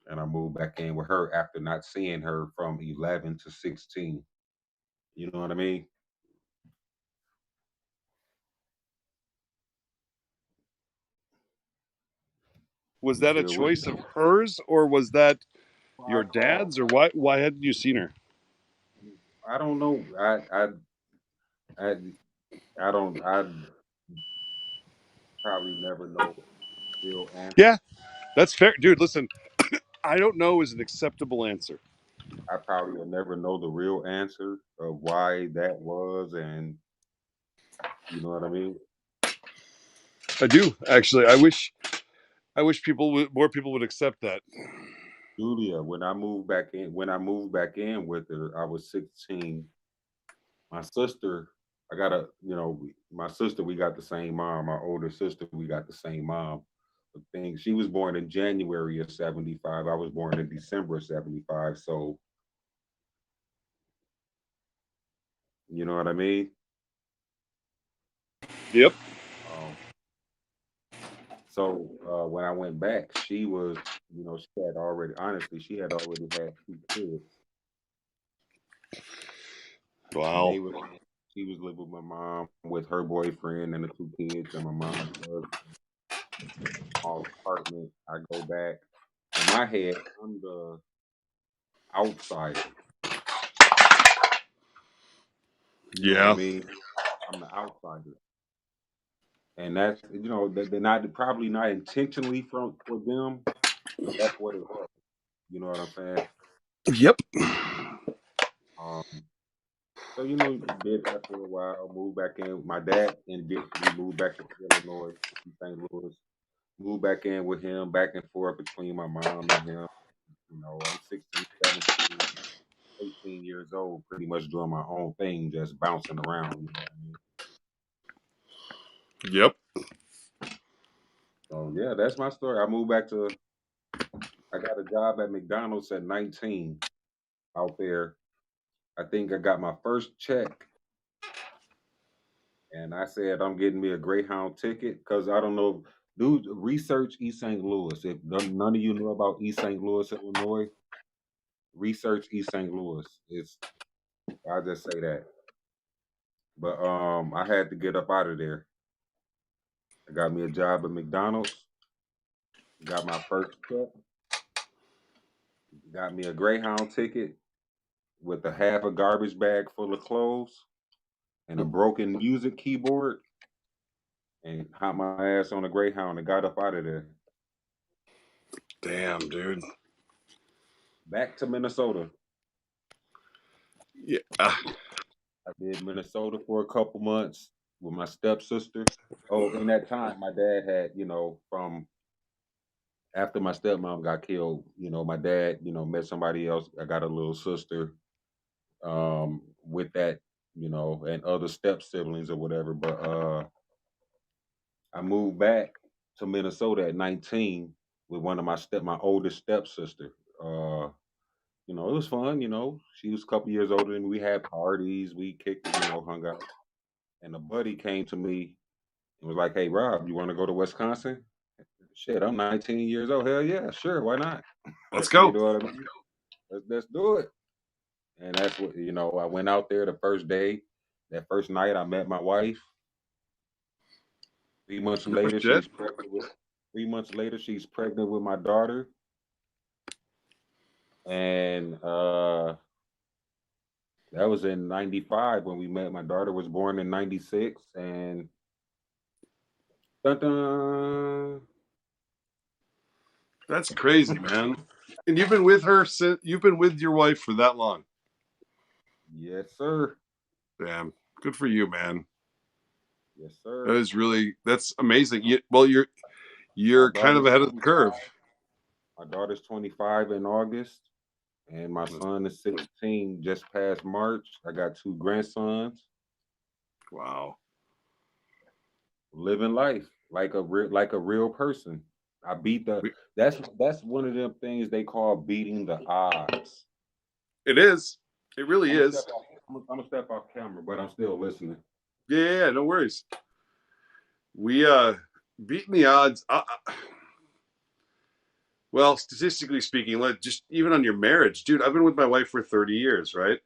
And I moved back in with her after not seeing her from 11 to 16. You know what I mean? Was You that a still with choice me? of hers, or was that I your called. dad's, or why hadn't you seen her? I don't know. I, I don't. I probably never know the real Yeah, answer. that's fair. Dude, listen, I don't know is an acceptable answer. I probably will never know the real answer of why that was, and you know what I mean. I do, actually. I wish more people would accept that. Julia, when I moved back in with her, I was 16. My sister, I got my sister, we got the same mom. My older sister, we got the same mom. The thing, she was born in January of 75. I was born in December of 75. So, you know what I mean? Yep. Um, so when I went back, she was, she had already, honestly, she had already had two kids. And Wow. she was living with my mom with her boyfriend and the two kids and my mom's small apartment. I go back. In my head, I'm the outsider. You know what I Yeah. mean? I'm the outsider. And that's, they're not, probably not intentionally for them, but that's what it was. You know what I'm saying? Yep. Um, so did that for a while. Moved back in. My dad we moved back to Illinois, St. Louis. Moved back in with him, back and forth between my mom and him. I'm 16, 17, 18 years old, pretty much doing my own thing, just bouncing around. You know what I mean? Yep. So yeah, that's my story. I moved back to I got a job at McDonald's at 19 out there. I think I got my first check, and I said I'm getting me a Greyhound ticket because I don't know. Dude, research East St. Louis. If none of you know about East St. Louis, Illinois, research East St. Louis. It's I just say that. But I had to get up out of there. I got me a job at McDonald's. Got my first check. Got me a Greyhound ticket with a half a garbage bag full of clothes and a broken music keyboard, and hopped my ass on a Greyhound and got up out of there. Damn, dude. Back to Minnesota. Yeah. I did Minnesota for a couple months with my stepsister. Oh, in that time, my dad had, from after my stepmom got killed, my dad, met somebody else. I got a little sister with that, and other step siblings or whatever. But I moved back to Minnesota at 19 with one of my oldest stepsister. It was fun, She was a couple years older than me. We had parties, we kicked, hung out. And a buddy came to me and was like, "Hey, Rob, you want to go to Wisconsin?" Shit, I'm 19 years old. Hell yeah, sure, why not? Let's You go. know what I mean? Let's do it. And that's what I went out there the first day. That first night, I met my wife. 3 months No later, shit. she's pregnant with. 3 months later, she's pregnant with my daughter, and that was in '95 when we met. My daughter was born in '96, and dun, dun, That's crazy, man. And you've been with her since you've been with your wife for that long. yes, sir. Damn. Good for you, man. Yes, sir. That's amazing. My You're kind of daughter's ahead of the 25. curve. My daughter's 25 in August, and my son is 16. Just past March, I got two grandsons. Wow. Living life like a real person. I beat the. That's one of them things they call beating the odds. It is. It really I'm gonna is. step off. I'm gonna step off camera, but I'm still listening. Yeah, no worries. We beating the odds. Well, statistically speaking, like just even on your marriage, dude. I've been with my wife for 30 years, right?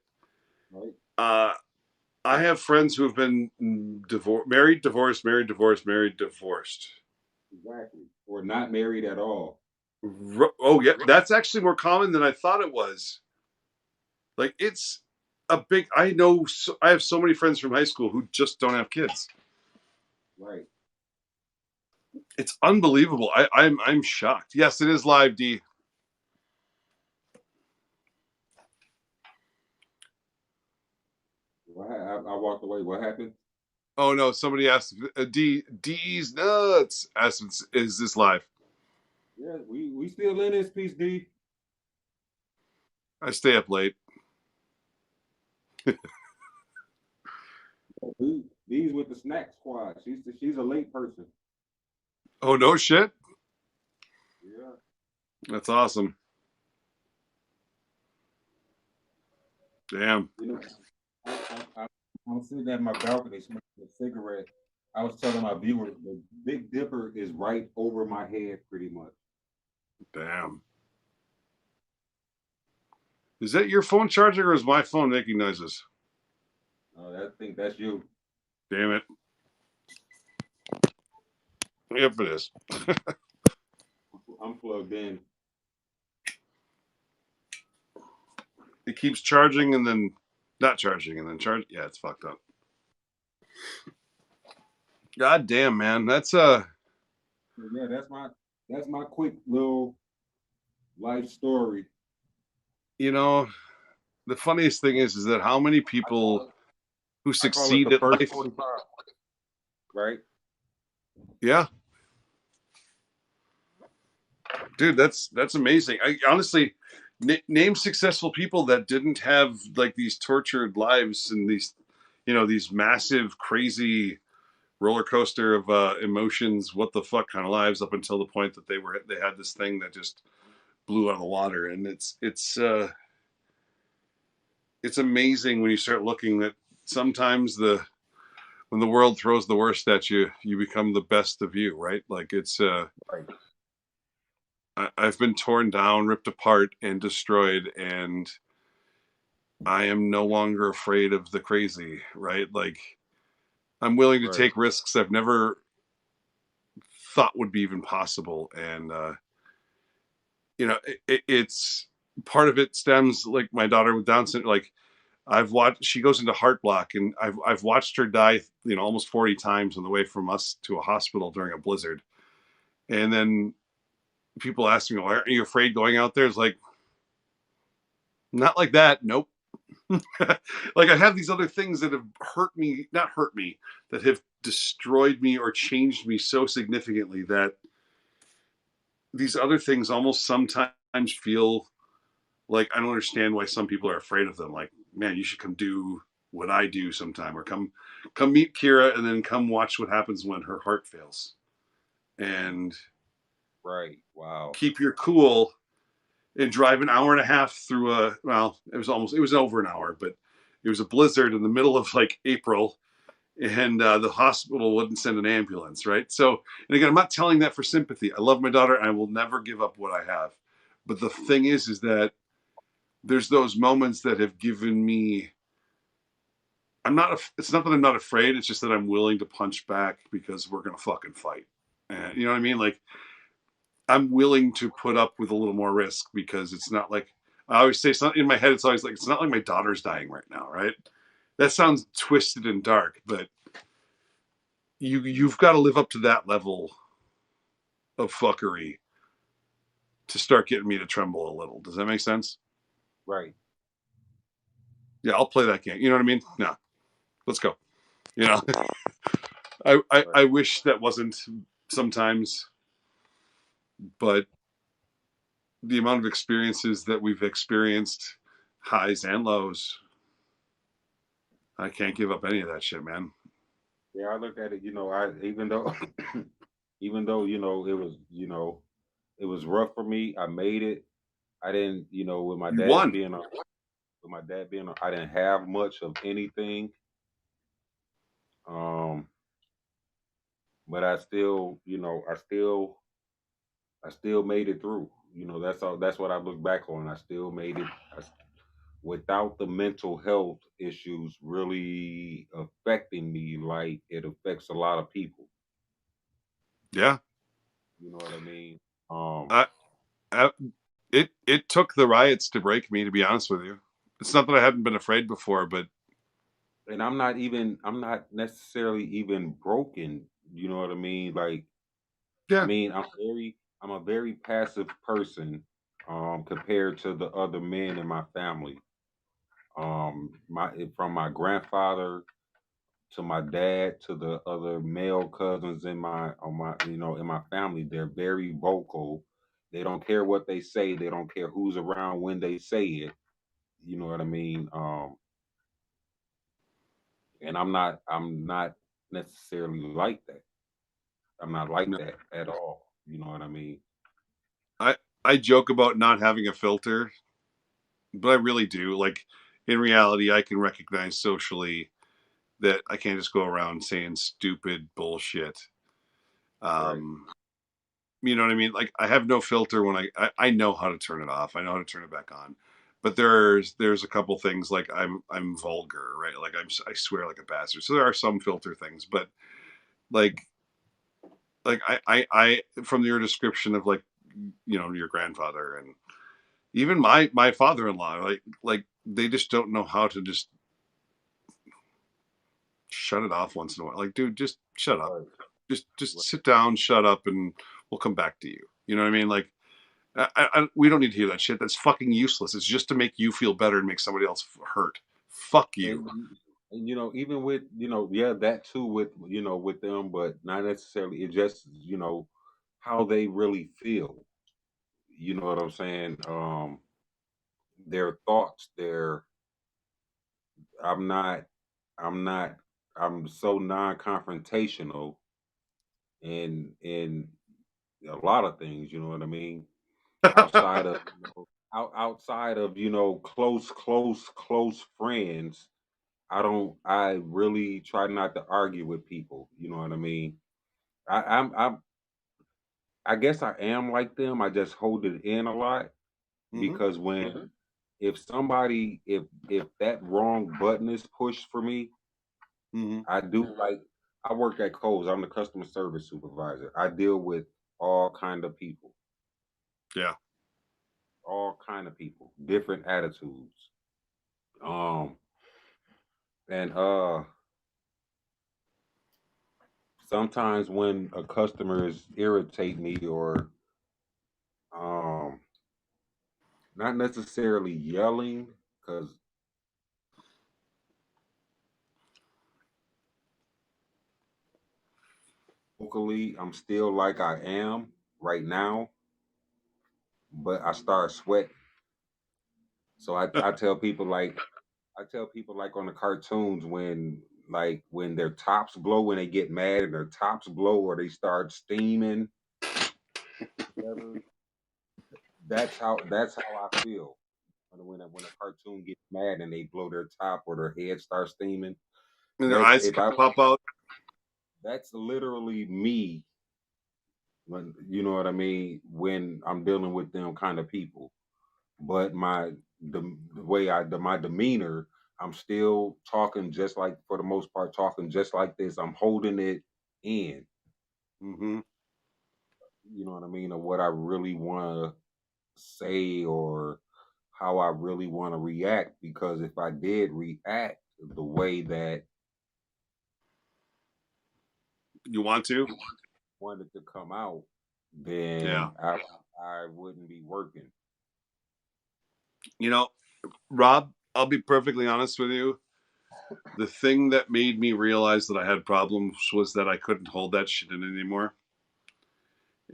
Right? Uh, I have friends who have been married, divorced, married, divorced, married, divorced. Exactly. Or not married at all. Oh yeah, that's actually more common than I thought it was. Like it's a big. I have so many friends from high school who just don't have kids. Right. It's unbelievable. I'm shocked. Yes, it is live, D. I walked away. What happened? Oh no, somebody asked D's nuts. Asked, is this live? Yeah, we still in this piece, D. I stay up late. These with the snack squad. She's a late person. Oh no shit. Yeah. That's awesome. Damn. I'm sitting at my balcony smoking a cigarette. I was telling my viewers the Big Dipper is right over my head, pretty much. Damn. Is that your phone charging or is my phone making noises? I think that's you. Damn it. Yep, it is. I'm plugged in. It keeps charging and then not charging and then charge. Yeah, it's fucked up. God damn, man. That's Yeah, that's my quick little life story. The funniest thing is that how many people who succeed at life. 45. Right? Yeah. Dude, that's amazing. I honestly name successful people that didn't have like these tortured lives and these massive, crazy roller coaster of emotions, what the fuck kind of lives up until the point that they had this thing that just blew out of the water. And it's amazing when you start looking that sometimes when the world throws the worst at you, you become the best of you, right? Like Right. I've been torn down, ripped apart, and destroyed, and I am no longer afraid of the crazy, right? Like I'm willing to Right. take risks I've never thought would be even possible, and it's part of it stems like my daughter with Down syndrome. Like I've watched, she goes into heart block, and I've watched her die, almost 40 times on the way from us to a hospital during a blizzard, and then people ask me, "Why aren't you afraid going out there?" It's like not like that. Nope. Like I have these other things that have hurt me, not hurt me, that have destroyed me or changed me so significantly that these other things almost sometimes feel like I don't understand why some people are afraid of them. Like, man, you should come do what I do sometime, or come meet Kira, and then come watch what happens when her heart fails, and Right. Wow. keep your cool and drive an hour and a half through it was over an hour, but it was a blizzard in the middle of like April, and the hospital wouldn't send an ambulance, right? So, and again, I'm not telling that for sympathy. I love my daughter, and I will never give up what I have. But the thing is that there's those moments that have given me. I'm not. It's not that I'm not afraid. It's just that I'm willing to punch back because we're gonna fucking fight. And you know what I mean? Like I'm willing to put up with a little more risk because it's not like I always say something in my head. It's always like it's not like my daughter's dying right now, right? That sounds twisted and dark, but you've got to live up to that level of fuckery to start getting me to tremble a little. Does that make sense? Right. Yeah, I'll play that game. You know what I mean? No, let's go. You know, I Right. wish that wasn't sometimes, but the amount of experiences that we've experienced, highs and lows, I can't give up any of that shit, man. Yeah, I look at it, I even though even though, it was rough for me, I made it. I didn't, with my You dad won. being on I didn't have much of anything. Um, but I still, I still made it through. That's all. That's what I look back on. I still made it. Without the mental health issues really affecting me like it affects a lot of people. Yeah. You know what I mean? Um, I, I it took the riots to break me, to be honest with you. It's not that I hadn't been afraid before, but and I'm not necessarily even broken. You know what I mean? Like, I yeah. mean, I'm a very passive person compared to the other men in my family. From my grandfather to my dad to the other male cousins in my family, they're very vocal. They don't care what they say. They don't care who's around when they say it. You know what I mean? And I'm not necessarily like that. I'm not like No. that at all. You know what I mean? I I joke about not having a filter, but I really do. Like in reality, I can recognize socially that I can't just go around saying stupid bullshit. Right. Um, you know what I mean? Like I have no filter when I know how to turn it off. I know how to turn it back on. But there's a couple things like I'm vulgar, right? Like I swear like a bastard. So there are some filter things, but like I from your description of like your grandfather and even my father-in-law, like they just don't know how to just shut it off once in a while. Like, dude, just shut up. Right. Just Right. sit down, shut up, and we'll come back to you. You know what I mean? Like, we don't need to hear that shit. That's fucking useless. It's just to make you feel better and make somebody else hurt. Fuck you. And even with yeah, that too, with with them, but not necessarily. It just how they really feel. You know what I'm saying? Their thoughts, their I'm not I'm not I'm so non-confrontational in a lot of things, you know what I mean? outside of outside of close friends. I really try not to argue with people. You know what I mean? I'm I guess I am like them. I just hold it in a lot Hmm. because when if somebody if that wrong button is pushed for me, Hmm. I do like I work at Kohl's. I'm the customer service supervisor. I deal with all kind of people, Yeah. all kind of people, different attitudes. Um and sometimes when a customer is irritate me or um not necessarily yelling because vocally I'm still like I am right now, but I start sweating. So I tell people like on the cartoons when their tops blow when they get mad and their tops blow or they start steaming, whatever. That's how I feel when a cartoon gets mad and they blow their top or their head starts steaming. And their That's eyes if I pop out. that's literally me when you know what I mean when I'm dealing with them kind of people. But the way my demeanor, I'm still talking just like for the most part talking just like this. I'm holding it in. Hmm. You know what I mean, of what I really want to say or how I really want to react. Because if I did react the way that You want to? wanted to come out, Yeah. then I wouldn't be working. You know, Rob, I'll be perfectly honest with you. The thing that made me realize that I had problems was that I couldn't hold that shit in anymore.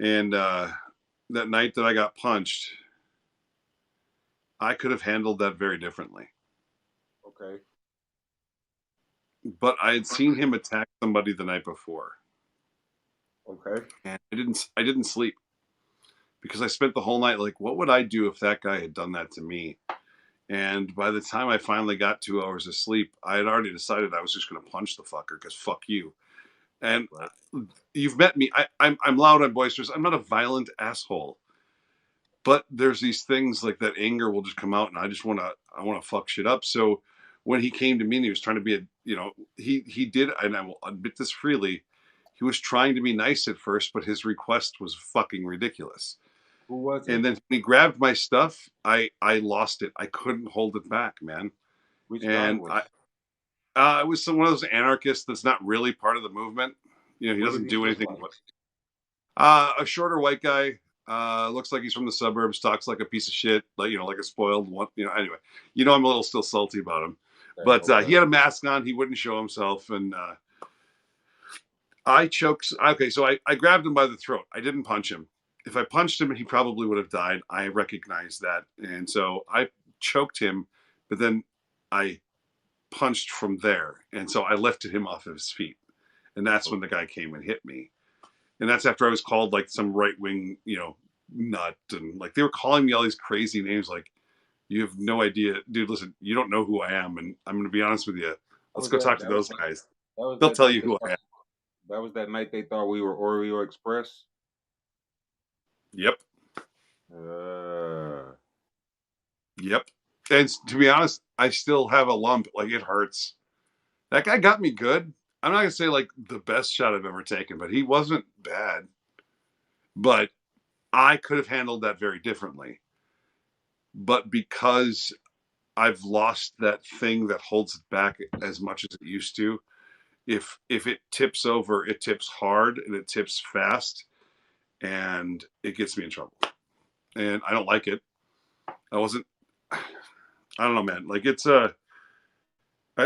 And that night that I got punched, I could have handled that very differently. Okay. But I had seen him attack somebody the night before, Okay. and I didn't sleep because I spent the whole night like, what would I do if that guy had done that to me? And by the time I finally got 2 hours of sleep, I had already decided I was just going to punch the fucker because fuck you. And Right. you've met me. I'm loud and boisterous. I'm not a violent asshole. But there's these things like that anger will just come out, and I want to fuck shit up. So when he came to me and he was trying to be he did, and I will admit this freely, he was trying to be nice at first, but his request was fucking ridiculous. Who was And it? then when he grabbed my stuff, I lost it. I couldn't hold it back, man. Which guy And was it? it was one of those anarchists that's not really part of the movement. He What did doesn't he do look anything. like? A shorter white guy. Looks like he's from the suburbs. Talks like a piece of shit. Like a spoiled one. Anyway, I'm a little still salty about him. Okay. But he Okay. had a mask on. He wouldn't show himself, and I choked. Okay, so I grabbed him by the throat. I didn't punch him. If I punched him, he probably would have died. I recognized that, and so I choked him. But then I punched from there, and so I lifted him off of his feet, and that's when the Okay. guy came and hit me. And that's after I was called like some right wing, nut, and like they were calling me all these crazy names. Like, you have no idea, dude. Listen, you don't know who I am, and I'm going to be honest with you. That Let's was go that. talk to those guys. That was They'll that tell night you who I am. that was that night they thought we were Oreo Express. Yep, Uh, yep. And to be honest, I still have a lump. Like, it hurts. That guy got me good. I'm not gonna say like the best shot I've ever taken, but he wasn't bad. But I could have handled that very differently. But because I've lost that thing that holds it back as much as it used to, if it tips over, it tips hard and it tips fast, and it gets me in trouble. And I don't like it. I wasn't. I don't know, man. Like it's a.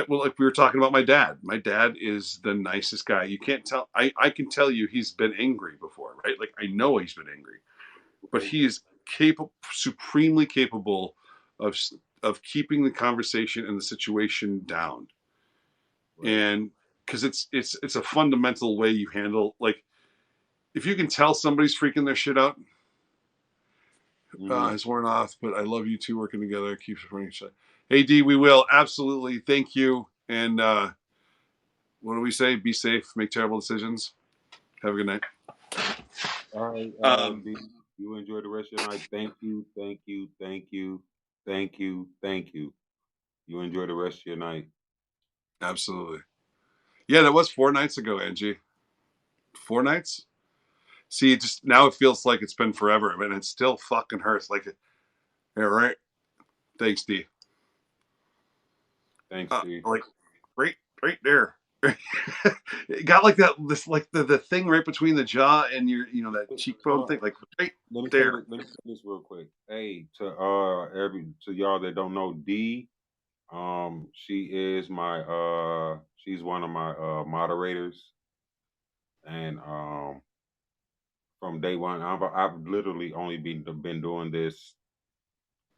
Well, like we were talking about my dad. My dad is the nicest guy. You can't tell. I can tell you he's been angry before, right? Like I know he's been angry, but okay. he is capable, supremely capable of of keeping the conversation and the situation down. Right. And because it's a fundamental way you handle, like, if you can tell somebody's freaking their shit out, Has worn off, but I love you two working together. Keep supporting each other. Hey D, we will absolutely. Thank you. And what do we say? Be safe. Make terrible decisions. Have a good night. All right, Um, D, you enjoy the rest of your night. Thank you, thank you, thank you, thank you, thank you. You enjoy the rest of your night. Absolutely. Yeah, that was 4 nights ago, Angie. 4 nights. See, just now it feels like it's been forever, and it still fucking hurts. Like, yeah, right. Thanks, D. Thanks, D. Like, right there. It got like that. This like the thing right between the jaw and your, that cheekbone thing, like right there. Let me say this real quick. Hey, to y'all that don't know, D, she is she's one of my moderators, and from day one, I've literally only been doing this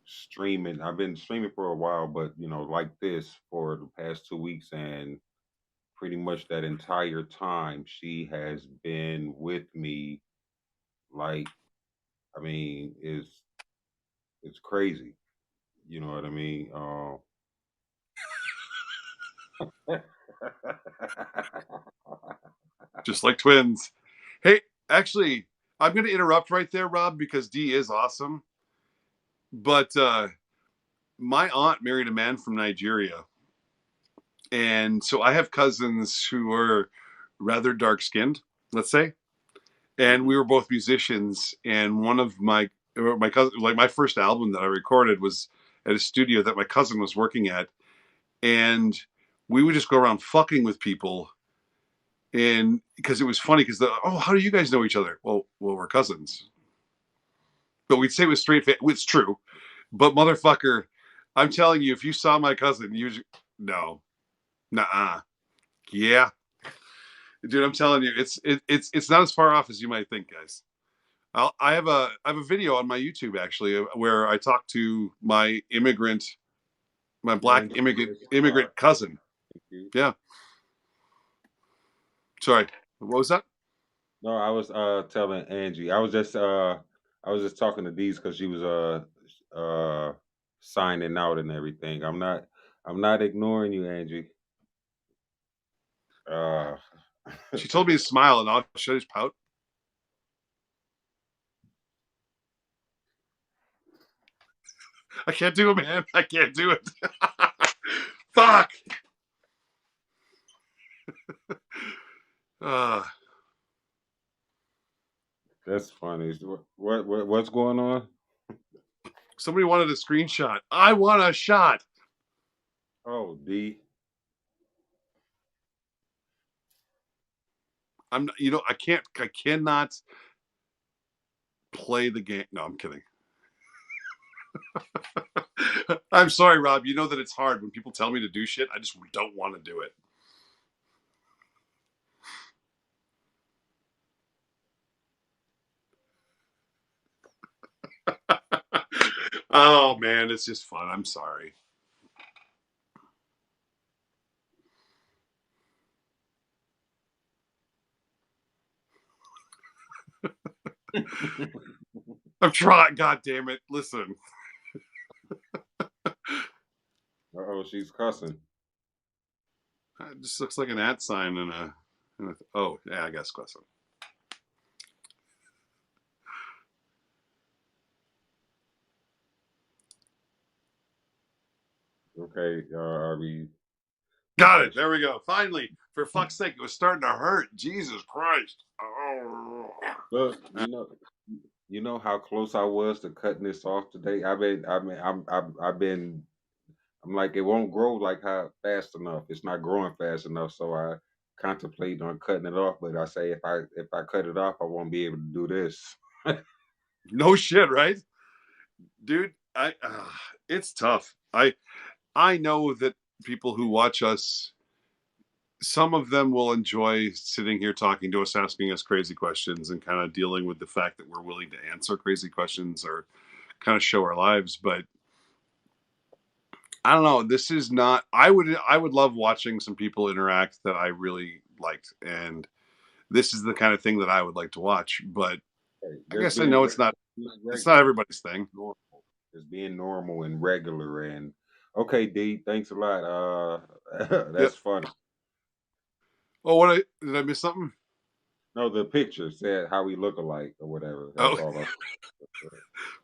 streaming. I've been streaming for a while, but like this for the past 2 weeks, and pretty much that entire time she has been with me. Like, I mean, it's crazy. You know what I mean? Just like twins. Hey, actually, I'm going to interrupt right there, Rob, because D is awesome. But my aunt married a man from Nigeria. And so I have cousins who are rather dark skinned, let's say. And we were both musicians. And one of my cousin, like my first album that I recorded was at a studio that my cousin was working at. And we would just go around fucking with people. And because it was funny, because how do you guys know each other? Well, we're cousins. But we'd say it was straight face. It's true. But motherfucker, I'm telling you, if you saw my cousin, no, nah, yeah, dude, I'm telling you, it's not as far off as you might think, guys. I have a video on my YouTube actually where I talk to my black immigrant cousin. Yeah. Sorry, what was that? No, I was telling Angie. I was just talking to Dee's because she was signing out and everything. I'm not ignoring you, Angie. She told me to smile, and I'll show his pout. I can't do it, man. I can't do it. Fuck. That's funny. What's going on? Somebody wanted a screenshot. I want a shot. Oh, D. I cannot play the game. No, I'm kidding. I'm sorry, Rob. You know that it's hard when people tell me to do shit. I just don't want to do it. Oh man, it's just fun. I'm sorry. I'm trying. God damn it! Listen. Oh, she's cussing. It just looks like an @ sign and a. Oh yeah, I guess cussing. Okay, are we? Got it. There we go. Finally, for fuck's sake, it was starting to hurt. Jesus Christ. Oh. Look, you know how close I was to cutting this off today. I'm like, it won't grow like how fast enough. It's not growing fast enough, so I contemplate on cutting it off. But I say if I cut it off, I won't be able to do this. No shit, right, dude? It's tough. I know that people who watch us, some of them will enjoy sitting here talking to us, asking us crazy questions, and kind of dealing with the fact that we're willing to answer crazy questions or kind of show our lives. But I don't know. This is not. I would love watching some people interact that I really liked, and this is the kind of thing that I would like to watch. But I guess I know it's not it's not everybody's thing. Normal. Just being normal and regular. And okay, D, thanks a lot. Yep. That's funny. Oh, did I miss something? No, the picture said how we look alike or whatever. That's Oh, all.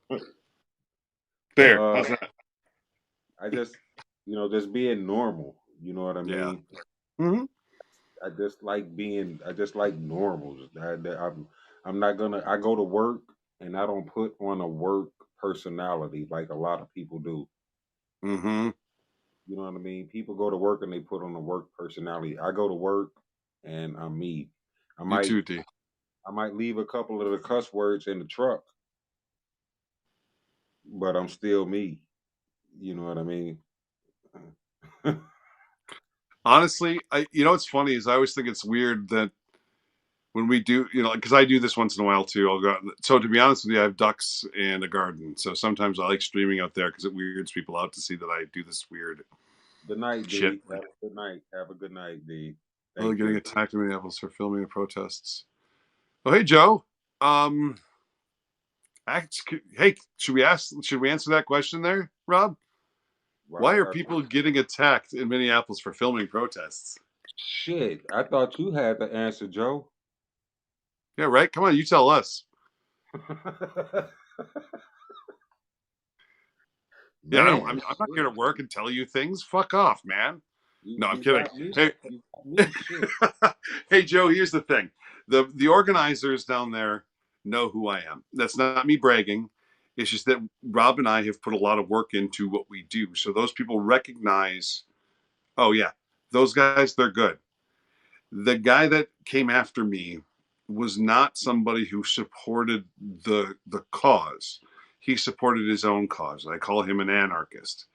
But there. How's that? I just, just being normal. You know what I Yeah. mean? Mm-hmm. I just like normal. I'm not gonna. I go to work and I don't put on a work personality like a lot of people do. Mm-hmm. You know what I mean? People go to work and they put on a work personality. I go to work and I'm me. I Me might too, D. I might leave a couple of the cuss words in the truck, but I'm still me. You know what I mean? Honestly, what's funny is I always think it's weird that when we do, because I do this once in a while too. I'll go out. So to be honest with you, I have ducks and a garden. So sometimes I like streaming out there because it weirds people out to see that I do this weird Good night, shit. D. Have a good night. Have a good night, D. Oh, Thank getting you. attacked in Minneapolis for filming the protests. Oh, hey Joe. Um, hey, Should we answer that question there, Rob? Why Why are are people getting attacked in Minneapolis for filming protests? shit? I thought you had the answer, Joe. Yeah, right. Come on, you tell us. Yeah, Man, I'm not here to work and tell you things. Fuck off, man. No, I'm you kidding. got me. Hey, You got me. Shit. hey, Joe. Here's the thing: the organizers down there know who I am. That's not me bragging. It's just that Rob and I have put a lot of work into what we do, so those people recognize. Oh yeah, those guys, they're good. The guy that came after me was not somebody who supported the cause. He supported his own cause. I call him an anarchist.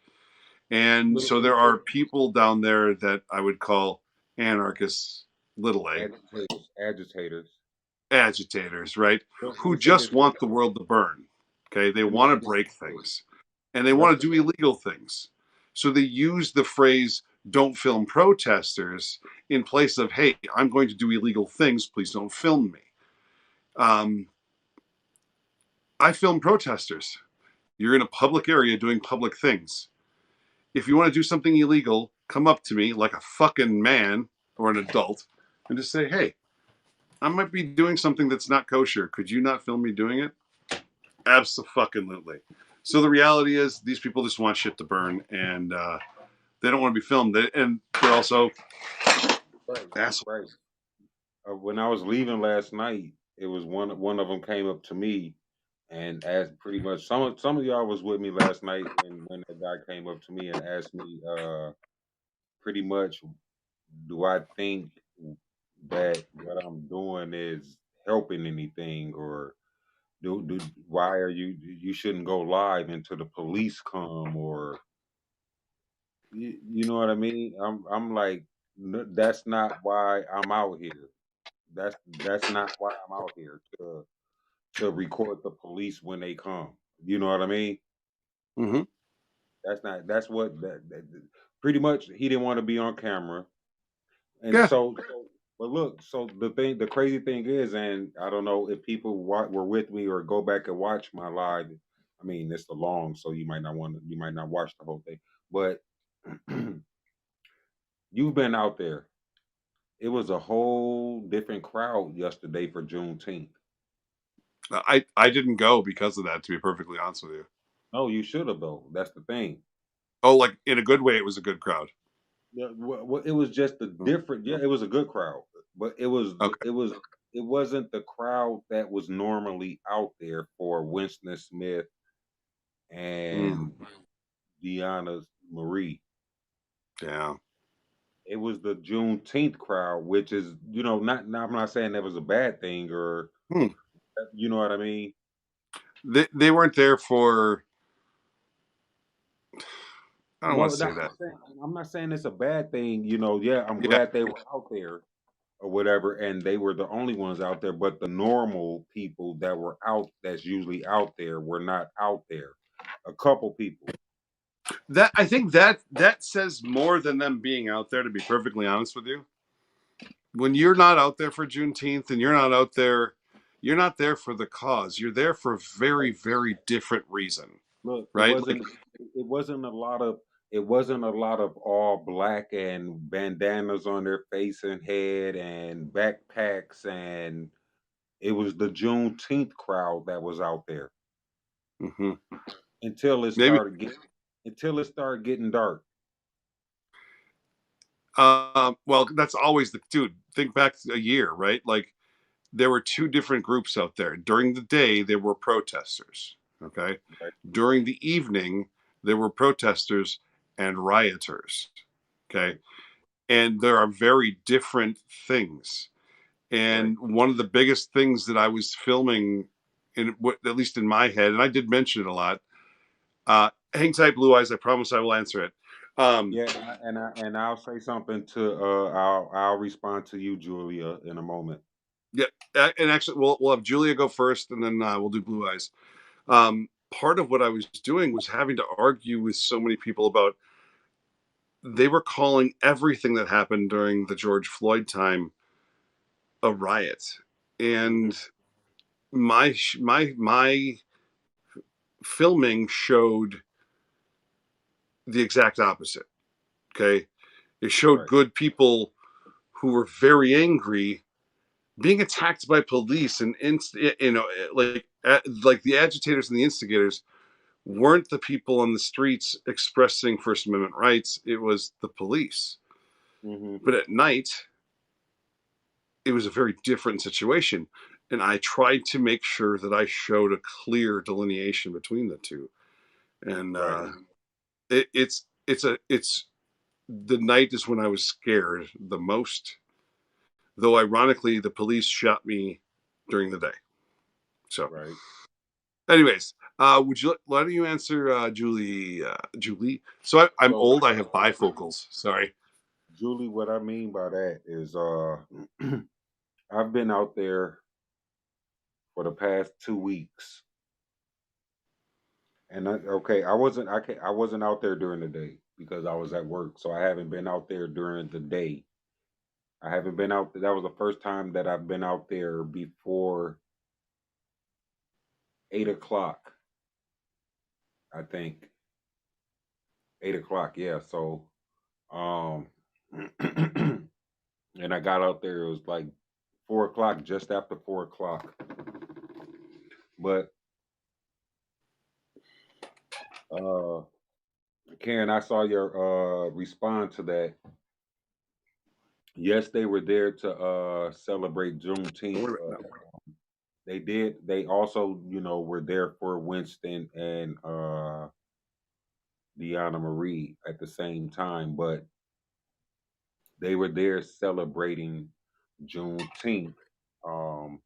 And so there are people down there that I would call anarchists, little a, Agitators. agitators, right? Let Who me say this. just want the world to burn. Okay. They Let me want say to this. break things and they What's want the to do illegal things. So they use the phrase, don't film protesters, in place of, hey, I'm going to do illegal things. Please don't film me. Um, I film protesters. You're in a public area doing public things. If you want to do something illegal, come up to me like a fucking man or an adult and just say, hey, I might be doing something that's not kosher. Could you not film me doing it? Absolutely. So the reality is, these people just want shit to burn, and they don't want to be filmed. And they're also right? assholes. Right. When I was leaving last night, it was one of them came up to me and asked pretty much some of y'all was with me last night when that guy came up to me and asked me pretty much, do I think that what I'm doing is helping anything, or do why are you shouldn't go live until the police come, or you know what I mean? I'm like, That's not why I'm out here. That's not why I'm out here to record the police when they come. You know what I mean? Mm-hmm. That's not. That's what pretty much he didn't want to be on camera, and Yeah. so. But look, so the crazy thing is, and I don't know if people were with me or go back and watch my live. I mean, it's the long, so you might not watch the whole thing. But you've been out there. It was a whole different crowd yesterday for Juneteenth. I didn't go because of that, to be perfectly honest with you. No, you should have though. That's the thing. Oh, like in a good way, it was a good crowd. Yeah, well, it was just a different. Yeah, it was a good crowd, but Okay. it wasn't the crowd that was normally out there for Winston Smith Mm, and Deanna Marie. yeah. It was the Juneteenth crowd, which is not. I'm not saying that was a bad thing, or Hmm. you know what I mean. They weren't there for. I don't want No, to say that. I'm not saying it's a bad thing. Yeah, I'm Yeah. glad they were out there or whatever, and they were the only ones out there. But the normal people that were out, that's usually out there, were not out there. A couple people. That I think that says more than them being out there. To be perfectly honest with you, when you're not out there for Juneteenth and you're not out there, you're not there for the cause. You're there for a very, very different reason, Look, right? Like, it wasn't a lot of it wasn't a lot of all black and bandanas on their face and head and backpacks, and it was the Juneteenth crowd that was out there mhm. until it Maybe. started getting dark. Well, that's always the dude. Think back a year, right? Like, there were two different groups out there. During the day, there were protesters. Okay. Right. During the evening, there were protesters and rioters. Okay. And there are very different things. Right. And one of the biggest things that I was filming, in what, at least in my head, and I did mention it a lot. Hang tight, Blue Eyes. I promise I will answer it. Um, Yeah, and I'll say something to I'll respond to you, Julia, in a moment. yeah, and actually, we'll have Julia go first, and then we'll do Blue Eyes. Part of what I was doing was having to argue with so many people about, they were calling everything that happened during the George Floyd time a riot, Hmm. and my filming showed the exact opposite. Okay, it showed Right. good people who were very angry being attacked by police, and like the agitators and the instigators weren't the people on the streets expressing First Amendment rights. It was the police. Hmm. But at night, it was a very different situation. And I tried to make sure that I showed a clear delineation between the two. And Right. it's the night is when I was scared the most. Though ironically, the police shot me during the day. So, Right. anyways, why don't you answer, Julie? Julie. So I'm So, old. I have bifocals. Sorry. Julie, what I mean by that is I've been out there for the past 2 weeks. And I wasn't out there during the day because I was at work. So I haven't been out there during the day. I haven't been out that was the first time that I've been out there before 8 o'clock, I think. 8 o'clock, yeah. So um and I got out there, it was like 4 o'clock, just after 4 o'clock. But uh Karen, I saw your respond to that. Yes, they were there to celebrate Don't Juneteenth, worry but about it. they also, were there for Winston and Deanna Marie at the same time, but they were there celebrating Juneteenth. Um,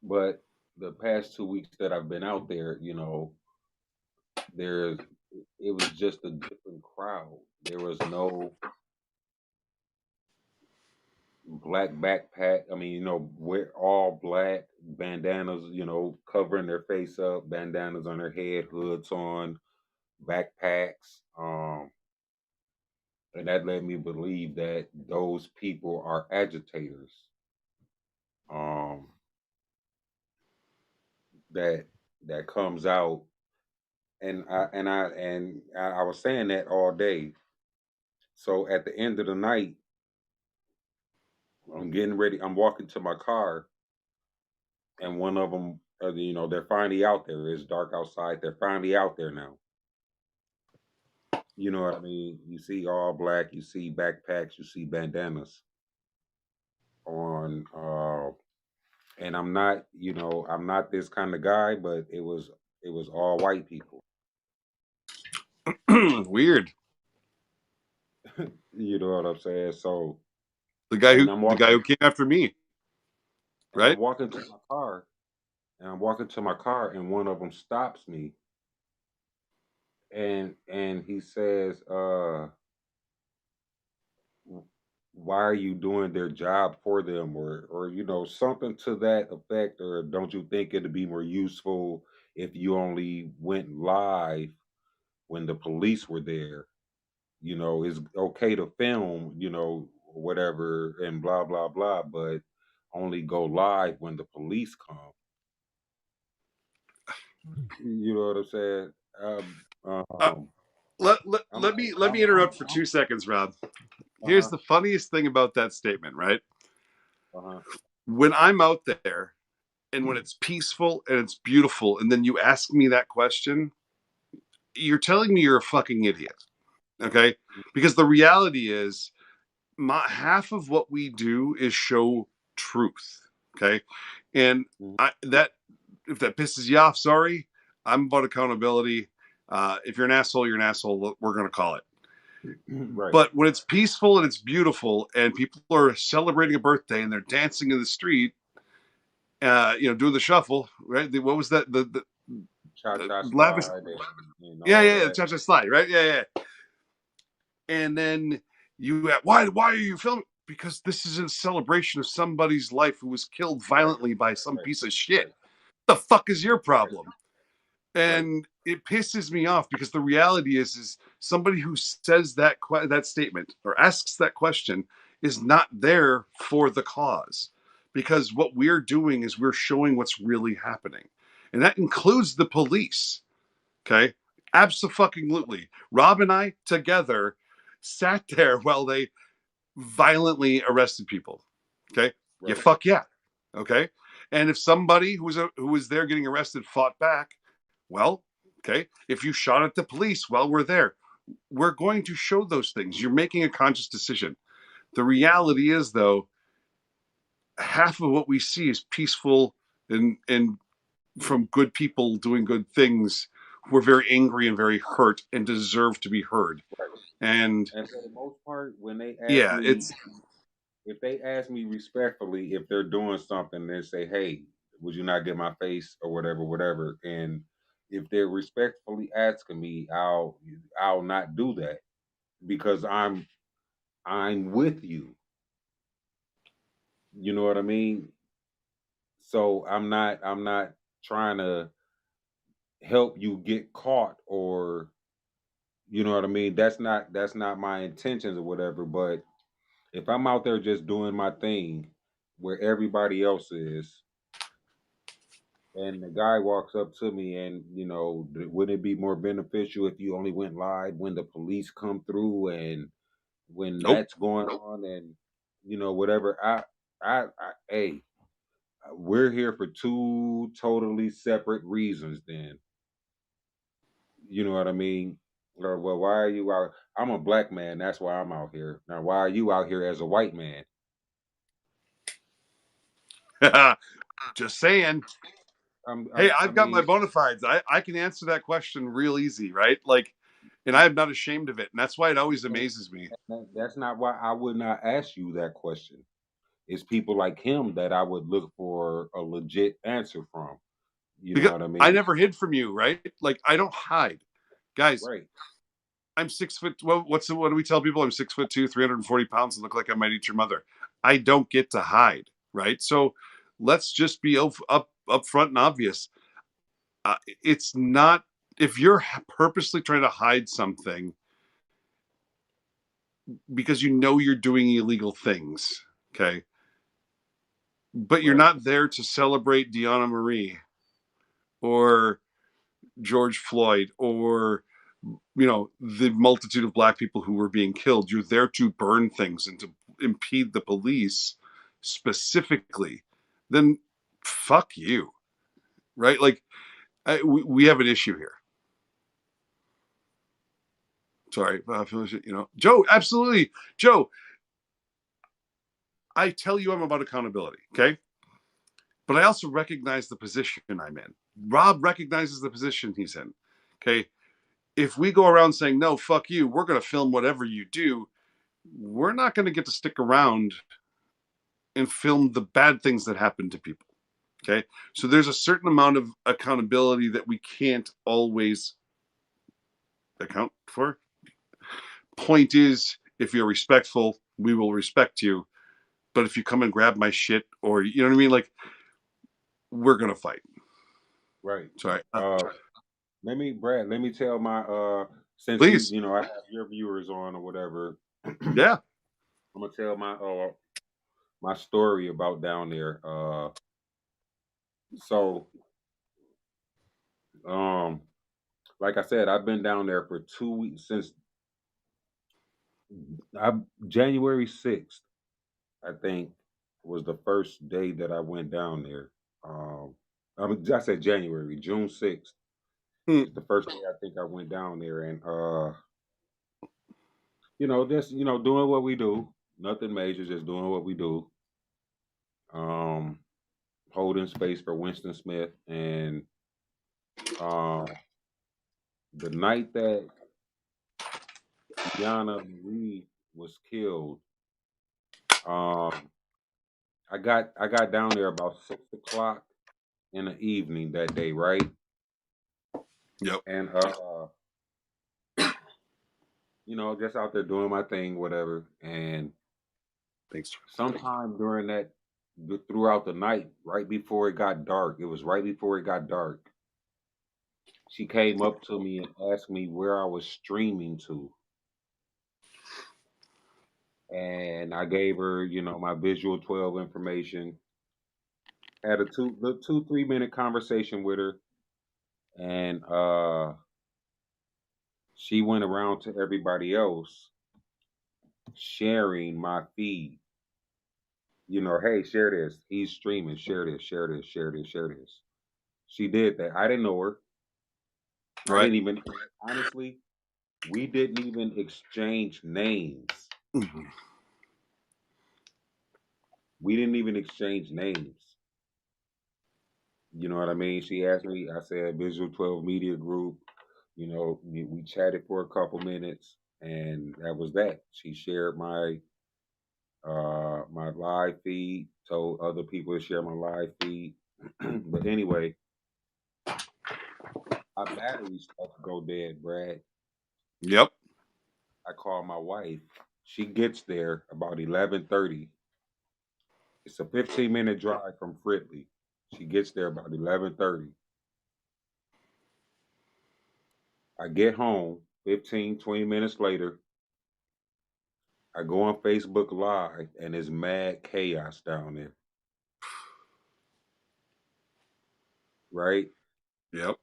but the past 2 weeks that I've been out there, there's it was just a different crowd. There was no black backpack. I mean, we're all black bandanas, covering their face up, bandanas on their head, hoods on, backpacks. And that led me believe that those people are agitators. Um, that that comes out, and I was saying that all day. So at the end of the night, I'm getting ready. I'm walking to my car, and one of them, they're finally out there. It's dark outside. They're finally out there now. You know what I mean? You see all black. You see backpacks. You see bandanas on. And I'm not this kind of guy, but it was all white people. Weird. You know what I'm saying? So, The guy and who I'm the walking guy who came after me, and I'm right? walking to my car, and one of them stops me, and he says, why are you doing their job for them, or something to that effect, or don't you think it'd be more useful if you only went live when the police were there? It's okay to film, whatever, and blah blah blah, but only go live when the police come. You know what I'm saying? Uh, Um, let me interrupt for 2 seconds, Rob. Here's uh-huh, the funniest thing about that statement, right? uh-huh. When I'm out there and when it's peaceful and it's beautiful, and then you ask me that question, you're telling me you're a fucking idiot. Okay? Because the reality is, half of what we do is show truth. Okay? And that if that pisses you off, sorry. I'm about accountability. If you're an asshole, you're an asshole. We're gonna call it. Right. But when it's peaceful and it's beautiful, and people are celebrating a birthday and they're dancing in the street, doing the shuffle, right? What was that? The Cha-cha lavish, slide and yeah, all yeah, that. cha-cha slide, right? Yeah, yeah. And then why are you filming? Because this is a celebration of somebody's life who was killed Right, violently by some right, piece of shit. right, The fuck is your right, problem? right, And it pisses me off because the reality is somebody who says that statement or asks that question is not there for the cause, because what we're doing is we're showing what's really happening, and that includes the police. Okay, absolutely. Rob and I together sat there while they violently arrested people. Okay, yeah, right. fuck yeah. Okay, and if somebody who was there getting arrested fought back, well, okay, if you shot at the police while we're there, we're going to show those things. You're making a conscious decision. The reality is, though, half of what we see is peaceful and from good people doing good things who are very angry and very hurt and deserve to be heard. Right. And And for the most part, when they ask yeah, me, it's if they ask me respectfully, if they're doing something, they say, "Hey, would you not get my face or whatever, whatever?" And if they're respectfully asking me, I'll not do that because I'm with you. You know what I mean? So I'm not trying to help you get caught or you know what I mean? That's not my intentions or whatever. But if I'm out there just doing my thing where everybody else is, and the guy walks up to me and would it be more beneficial if you only went live when the police come through and when nope. that's going on and whatever hey, we're here for two totally separate reasons then. You know what I mean? Or, well, why are you out? I'm a black man. That's why I'm out here. Now, why are you out here as a white man? Just saying. Hey, I I've got my mean, bona fides. I can answer that question real easy, right? Like, and I'm not ashamed of it. And that's why it always and amazes me. that's not why I would not ask you that question. It's people like him that I would look for a legit answer from. You know Because what I I mean? never hid from you, right? Like, I don't hide. Guys, Right. I'm 6 foot. Well, what do we tell people? I'm 6'2", 340 pounds, and look like I might eat your mother. I don't get to hide, right? So let's just be up front and obvious. It's not, if you're purposely trying to hide something because you know you're doing illegal things, okay, but you're Right. not there to celebrate Deanna Marie or George Floyd or the multitude of black people who were being killed. You're there to burn things and to impede the police specifically. Then fuck you, right? Like we have an issue here. Sorry, Joe. Absolutely, Joe. I tell you, I'm about accountability, okay? But I also recognize the position I'm in. Rob recognizes the position he's in, okay? If we go around saying no, fuck you, we're going to film whatever you do, we're not going to get to stick around and film the bad things that happen to people. Okay. So there's a certain amount of accountability that we can't always account for. Point is, if you're respectful, we will respect you. But if you come and grab my shit or, you know what I mean? Like, we're going to fight. Right. Sorry. Let me tell my since Please. I have your viewers on or whatever. Yeah. I'm gonna tell my my story about down there. So um, like I said, I've been down there for 2 weeks since I January 6th. I think was the first day that I went down there. I said January, June 6th Hmm. is the first day I think I went down there, and just doing what we do, nothing major, just doing what we do. Um, Holding space for Winston Smith, and um, the night that Yana Marie was killed, um, I got down there about 6 o'clock in the evening that day, right? Yep. And just out there doing my thing, whatever. And Thanks. sometime during throughout the night, right before it got dark, it was right before it got dark, she came up to me and asked me where I was streaming to. And I gave her, my Visual 12 information, had a 3 minute conversation with her. And she went around to everybody else sharing my feed. Hey, share this. He's streaming. Share this, share this, share this, share this. She did that. I didn't know her. I Right. didn't even, honestly, we didn't even exchange names. Mhm. We didn't even exchange names. You know what I mean? She asked me, I said, Visual 12 Media Group. We chatted for a couple minutes, and that was that. She shared my live feed, told other people to share my live feed. But anyway, our batteries start to go dead, Brad. Yep. I call my wife. She gets there about 11:30. It's a 15-minute drive from Fritley. She gets there about 11:30. I get home 15, 20 minutes later. I go on Facebook Live and it's mad chaos down there. Right? Yep.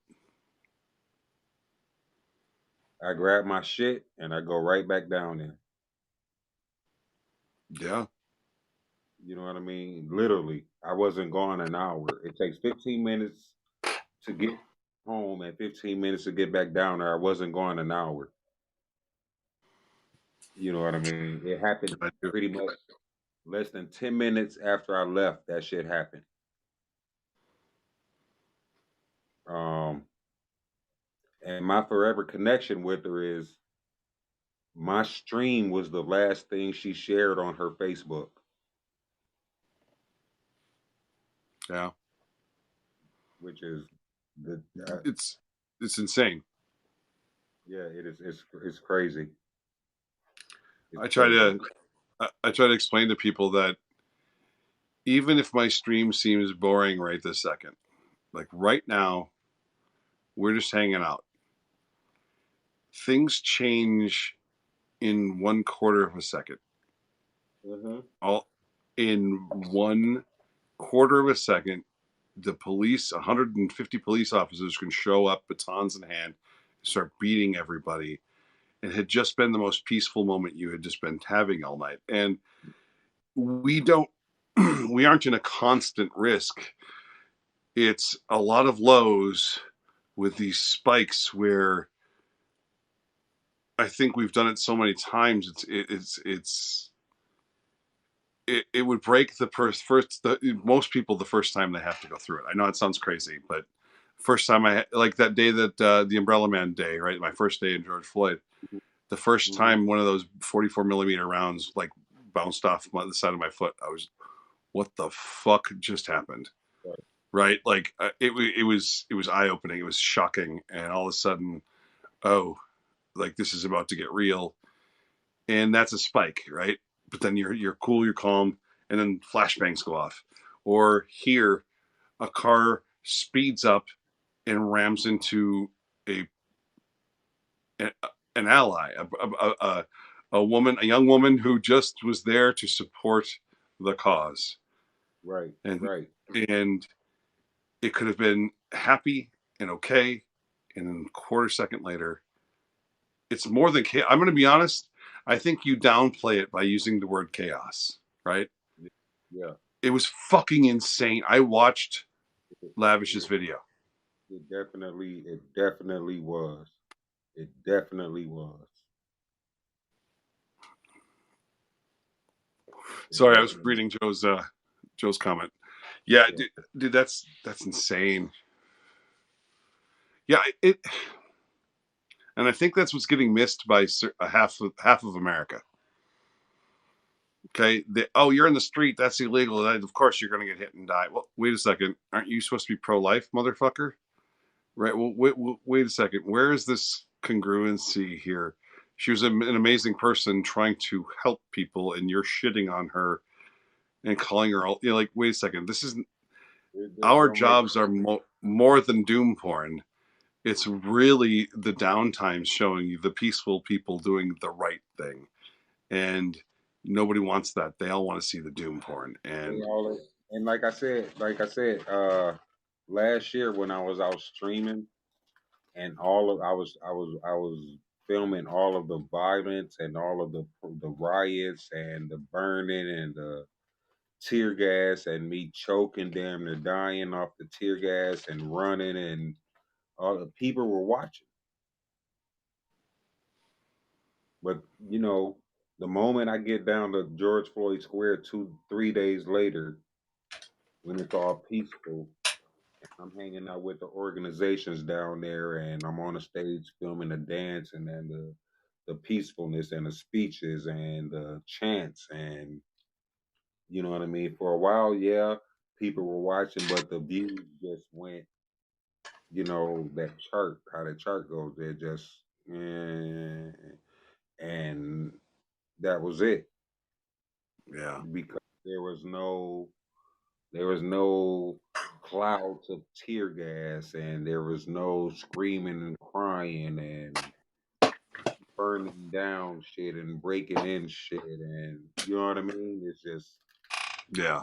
I grab my shit and I go right back down there. Yeah. You know what I mean? Literally, I wasn't gone an hour. It takes 15 minutes to get home and 15 minutes to get back down there. I wasn't gone an hour. You know what I mean? It happened I do. pretty much less than 10 minutes after I left. That shit happened. Um, and my forever connection with her is my stream was the last thing she shared on her Facebook, Yeah. which is the It's insane. yeah, it is. It's crazy. It's I try crazy. to I try to explain to people that even if my stream seems boring right this second, like right now, we're just hanging out. Things change in 1/4 of a second. Hmm. All in 1/4 of a second, the police, 150 police officers can show up, batons in hand, and start beating everybody. It had just been the most peaceful moment you had just been having all night. And we don't, we aren't in a constant risk. It's a lot of lows with these spikes where I think we've done it so many times. It would break the most people the first time they have to go through it. I know it sounds crazy, but first time like that day that the Umbrella Man day, right? My first day in George Floyd. The first Hmm. time one of those 44 millimeter rounds like bounced off the side of my foot, I was, what the fuck just happened? Right? Like it was eye opening. It was shocking, and all of a sudden, oh, like this is about to get real, and that's a spike, right? But then you're cool, you're calm, and then flashbangs go off. Or here, a car speeds up and rams into a an ally, a woman, a young woman who just was there to support the cause. Right. And Right. and it could have been happy and okay, and then a quarter second later, it's more than chaos. I'm going to be honest. I think you downplay it by using the word chaos, right? Yeah. It was fucking insane. I watched It, Lavish's it, video. it definitely was. It definitely was. It Sorry, I was definitely. reading Joe's comment. Yeah, Yeah. dude, that's insane. Yeah, it, and I think that's what's getting missed by half of America. Okay, oh, you're in the street, that's illegal. Of course, you're going to get hit and die. Well, wait a second, aren't you supposed to be pro-life, motherfucker? Right. Well, wait a second. Where is this congruency here? She was an amazing person trying to help people, and you're shitting on her and calling her all. Like, wait a second. This is It our don't make jobs are more than doom porn. It's really the downtimes showing you the peaceful people doing the right thing, and nobody wants that. They all want to see the doom porn, they and all. And last year when I was out streaming and I was filming all of the violence and all of the riots and the burning and the tear gas and me choking, damn near dying off the tear gas and running, and all the people were watching. But the moment I get down to George Floyd Square 3 days later, when it's all peaceful, I'm hanging out with the organizations down there, and I'm on the stage filming the dance and then the peacefulness and the speeches and the chants, and you know what I mean. For a while, yeah, people were watching, but the views just went. That chart, how the chart goes, they just, eh, and that was it, yeah, because there was no clouds of tear gas, and there was no screaming and crying and burning down shit and breaking in shit, and you know what I mean. It's just yeah.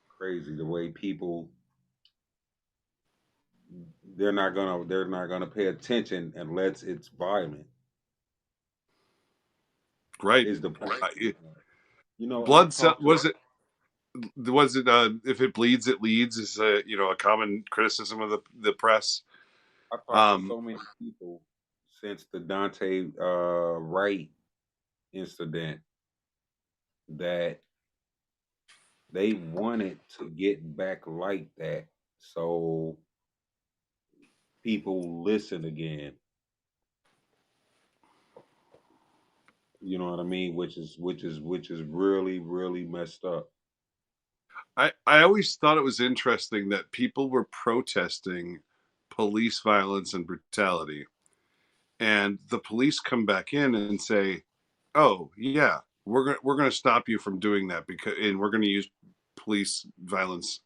crazy the way people, they're not gonna pay attention unless it's violent. Right. Is the point? I Blood cell talked to. was it? Was it if it bleeds it leads is a common criticism of the press. I've talked to um so many people since the Dante Wright incident that they wanted to get back like that, so people listen again. You know what I mean? Which is really really messed up. I always thought it was interesting that people were protesting police violence and brutality, and the police come back in and say, oh yeah, we're gonna stop you from doing that, because and we're gonna use police violence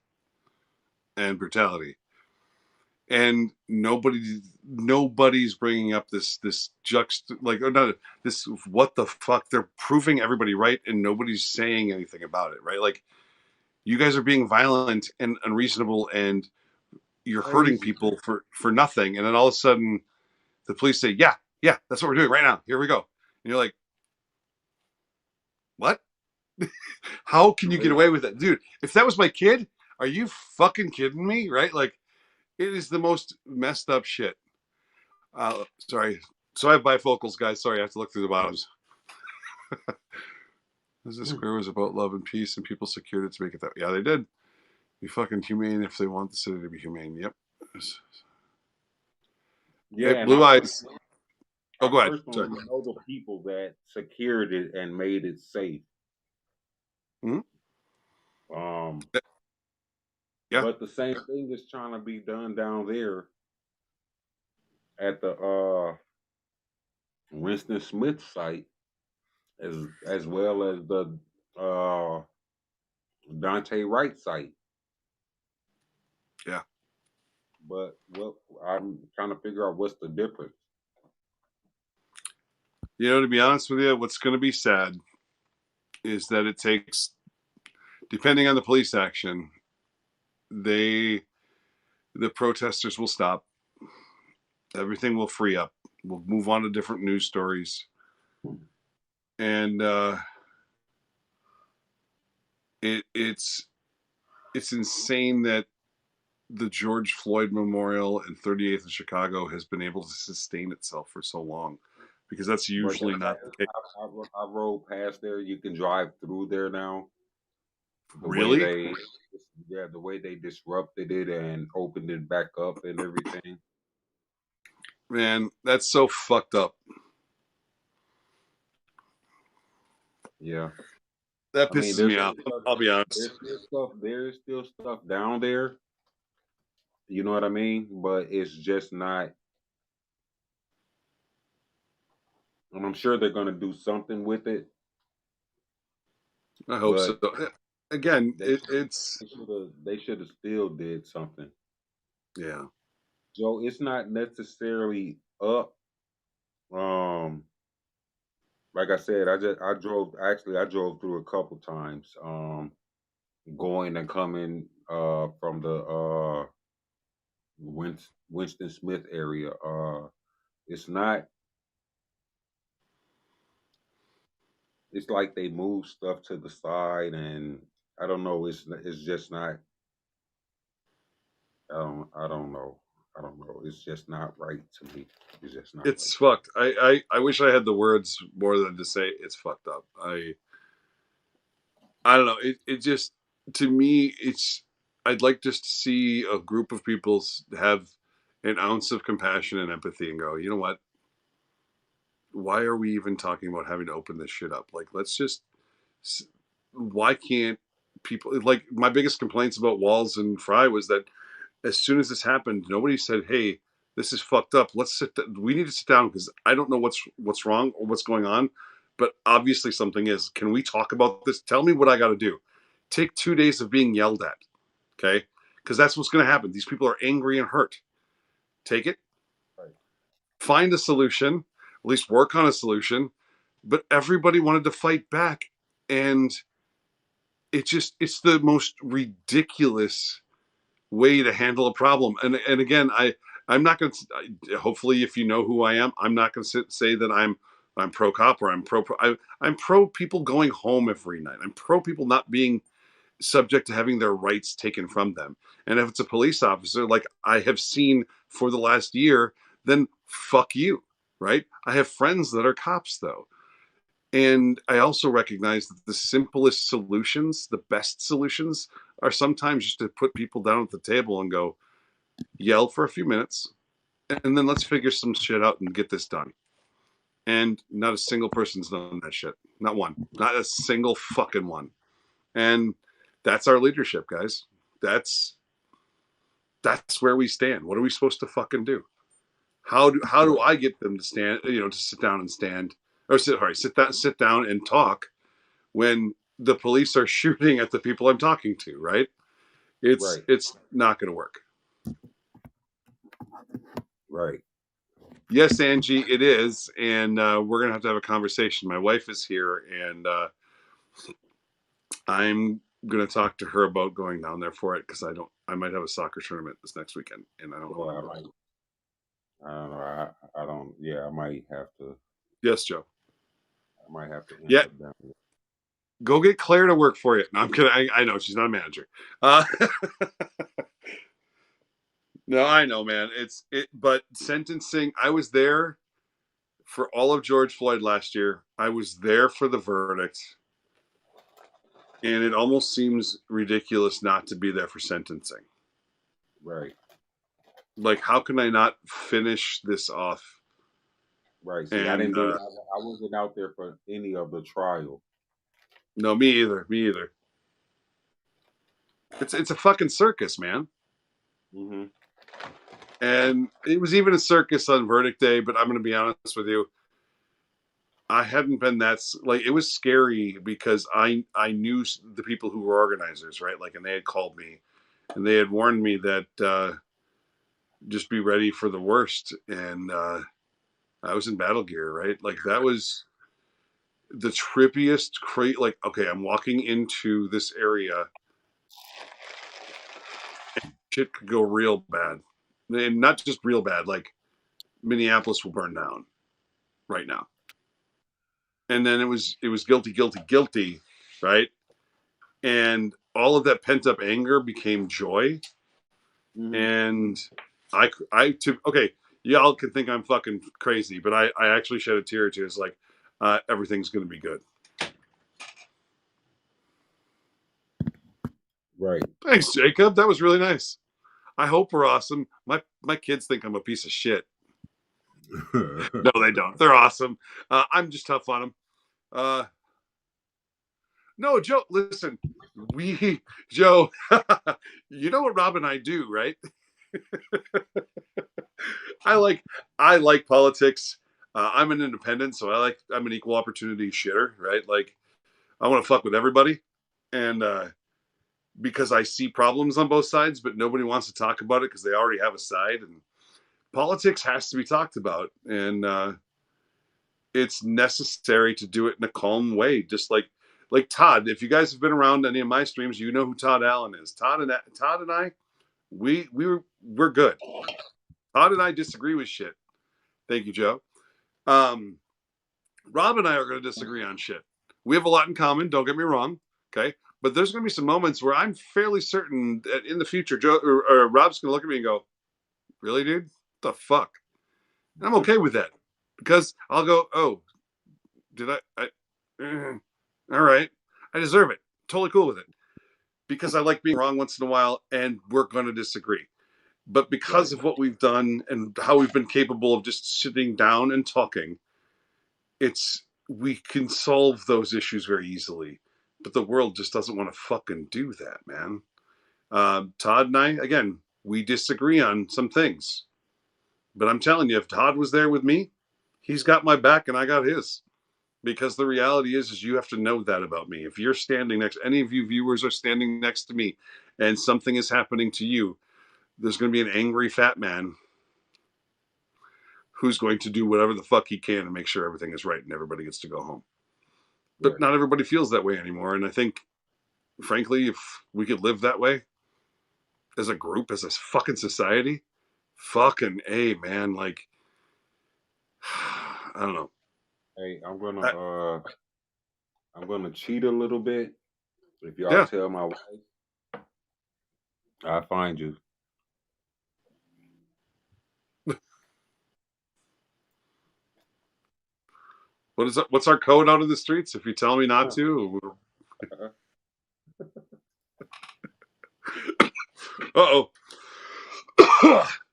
and brutality. And nobody's bringing up this like, or not this, what the fuck, they're proving everybody right and nobody's saying anything about it, right? Like, you guys are being violent and unreasonable, and you're hurting Crazy. people for nothing, and then all of a sudden the police say, yeah, yeah, that's what we're doing right now, here we go. And you're like, what? How can you get Crazy. away with that, dude? If that was my kid, are you fucking kidding me, right? Like, it is the most messed up shit. Sorry. So I have bifocals, guys. Sorry, I have to look through the bottoms. This square was about love and peace, and people secured it to make it that. Yeah, they did. Be fucking humane if they want the city to be humane. Yep. Yeah, Hey, and Blue Eyes. Oh, I go ahead. personally Sorry. know the people that secured it and made it safe. Hmm. Um, Yeah. but the same thing is trying to be done down there at the Winston Smith site, as well as the uh, Dante Wright site. Yeah. But what I'm trying to figure out, what's the difference? To be honest with you, what's going to be sad is that it takes, depending on the police action, the protesters will stop. Everything will free up. We'll move on to different news stories. And it's insane that the George Floyd Memorial and 38th in Chicago has been able to sustain itself for so long, because that's usually not the case. I rode past there. You can drive through there now. Really? The way they disrupted it and opened it back up and everything. Man, that's so fucked up. Yeah. That pisses me off. I'll be honest. There's still stuff down there. You know what I mean? But it's just not. And I'm sure they're gonna do something with it. I hope so. Again, it's they should have still did something. Yeah. Joe, it's not necessarily up. Like I said, I drove through a couple times. Going and coming from the Winston Smith area. It's not. It's like they move stuff to the side, and I don't know. It's just not. I don't know. I don't know. It's just not right to me. It's just not. It's right. Fucked. I wish I had the words more than to say it's fucked up. I don't know. It just, to me, it's. I'd like just to see a group of people have an ounce of compassion and empathy and go, you know what? Why are we even talking about having to open this shit up? Like, let's just. Why can't people, like, my biggest complaints about Walls and Fry was that as soon as this happened, nobody said, "Hey, this is fucked up. Let's sit. We need to sit down because I don't know what's wrong or what's going on, but obviously something is. Can we talk about this? Tell me what I got to do. Take 2 days of being yelled at, okay? Because that's what's going to happen. These people are angry and hurt. Take it. Right. Find a solution. At least work on a solution. But everybody wanted to fight back, and it's the most ridiculous way to handle a problem. And again, I'm not going to. Hopefully, if you know who I am, I'm not going to say that I'm pro cop or I'm I'm pro people going home every night. I'm pro people not being subject to having their rights taken from them. And if it's a police officer, like I have seen for the last year, then fuck you, right? I have friends that are cops though. And I also recognize that the simplest solutions, the best solutions, are sometimes just to put people down at the table and go, yell for a few minutes, and then let's figure some shit out and get this done. And not a single person's done that shit. Not one. Not a single fucking one. And that's our leadership, guys. That's where we stand. What are we supposed to fucking do? How do I get them to stand, to sit down and stand, or sit down and talk when the police are shooting at the people I'm talking to, right? It's not going to work. Right. Yes, Angie, it is, and we're going to have a conversation. My wife is here, and I'm going to talk to her about going down there for it because I might have a soccer tournament this next weekend, and I don't know. I don't know. I don't. Yeah, I might have to. Yes, Joe. I might have to. Yeah. Go get Claire to work for you. No, I'm kidding. I know she's not a manager. No, I know, man. But sentencing. I was there for all of George Floyd last year. I was there for the verdict, and it almost seems ridiculous not to be there for sentencing. Right. Like, how can I not finish this off? Right. See, I didn't do. I wasn't out there for any of the trial. No, me either. It's a fucking circus, man. Mm-hmm. And it was even a circus on verdict day, but I'm going to be honest with you. I hadn't been it was scary because I knew the people who were organizers, right? Like, and they had called me and they had warned me that just be ready for the worst. And I was in battle gear, right? Like, that was, the trippiest, like, okay, I'm walking into this area, and shit could go real bad, and not just real bad, like Minneapolis will burn down right now. And then it was guilty, guilty, guilty, right? And all of that pent up anger became joy. And okay, y'all can think I'm fucking crazy, but I actually shed a tear or two. It's like, everything's gonna be good. Right. Thanks, Jacob. That was really nice. I hope we're awesome. My kids think I'm a piece of shit. No, they don't. They're awesome. I'm just tough on them. No, Joe, listen, Joe, you know what Rob and I do, right? I like politics. I'm an independent, so I'm an equal opportunity shitter, right? Like, I want to fuck with everybody, and because I see problems on both sides, but nobody wants to talk about it because they already have a side, and politics has to be talked about, and it's necessary to do it in a calm way, just like Todd. If you guys have been around any of my streams, you know who Todd Allen is. Todd and I, we're good. Todd and I disagree with shit. Thank you, Joe. Rob and I are going to disagree on shit. We have a lot in common. Don't get me wrong. Okay, but there's going to be some moments where I'm fairly certain that in the future, Joe or Rob's going to look at me and go, "Really, dude? What the fuck?" And I'm okay with that because I'll go, "Oh, did all right, I deserve it. Totally cool with it because I like being wrong once in a while, and we're going to disagree." But because of what we've done and how we've been capable of just sitting down and talking, we can solve those issues very easily. But the world just doesn't want to fucking do that, man. Todd and I, again, we disagree on some things. But I'm telling you, if Todd was there with me, he's got my back and I got his. Because the reality is you have to know that about me. If you're standing next, any of you viewers are standing next to me and something is happening to you, there's going to be an angry fat man who's going to do whatever the fuck he can to make sure everything is right and everybody gets to go home. But not everybody feels that way anymore. And I think, frankly, if we could live that way as a group, as a fucking society, fucking A, man. Like, I don't know. Hey, I'm gonna cheat a little bit. If y'all tell my wife, I'll find you. What's our code out of the streets? If you tell me not to. Uh-oh.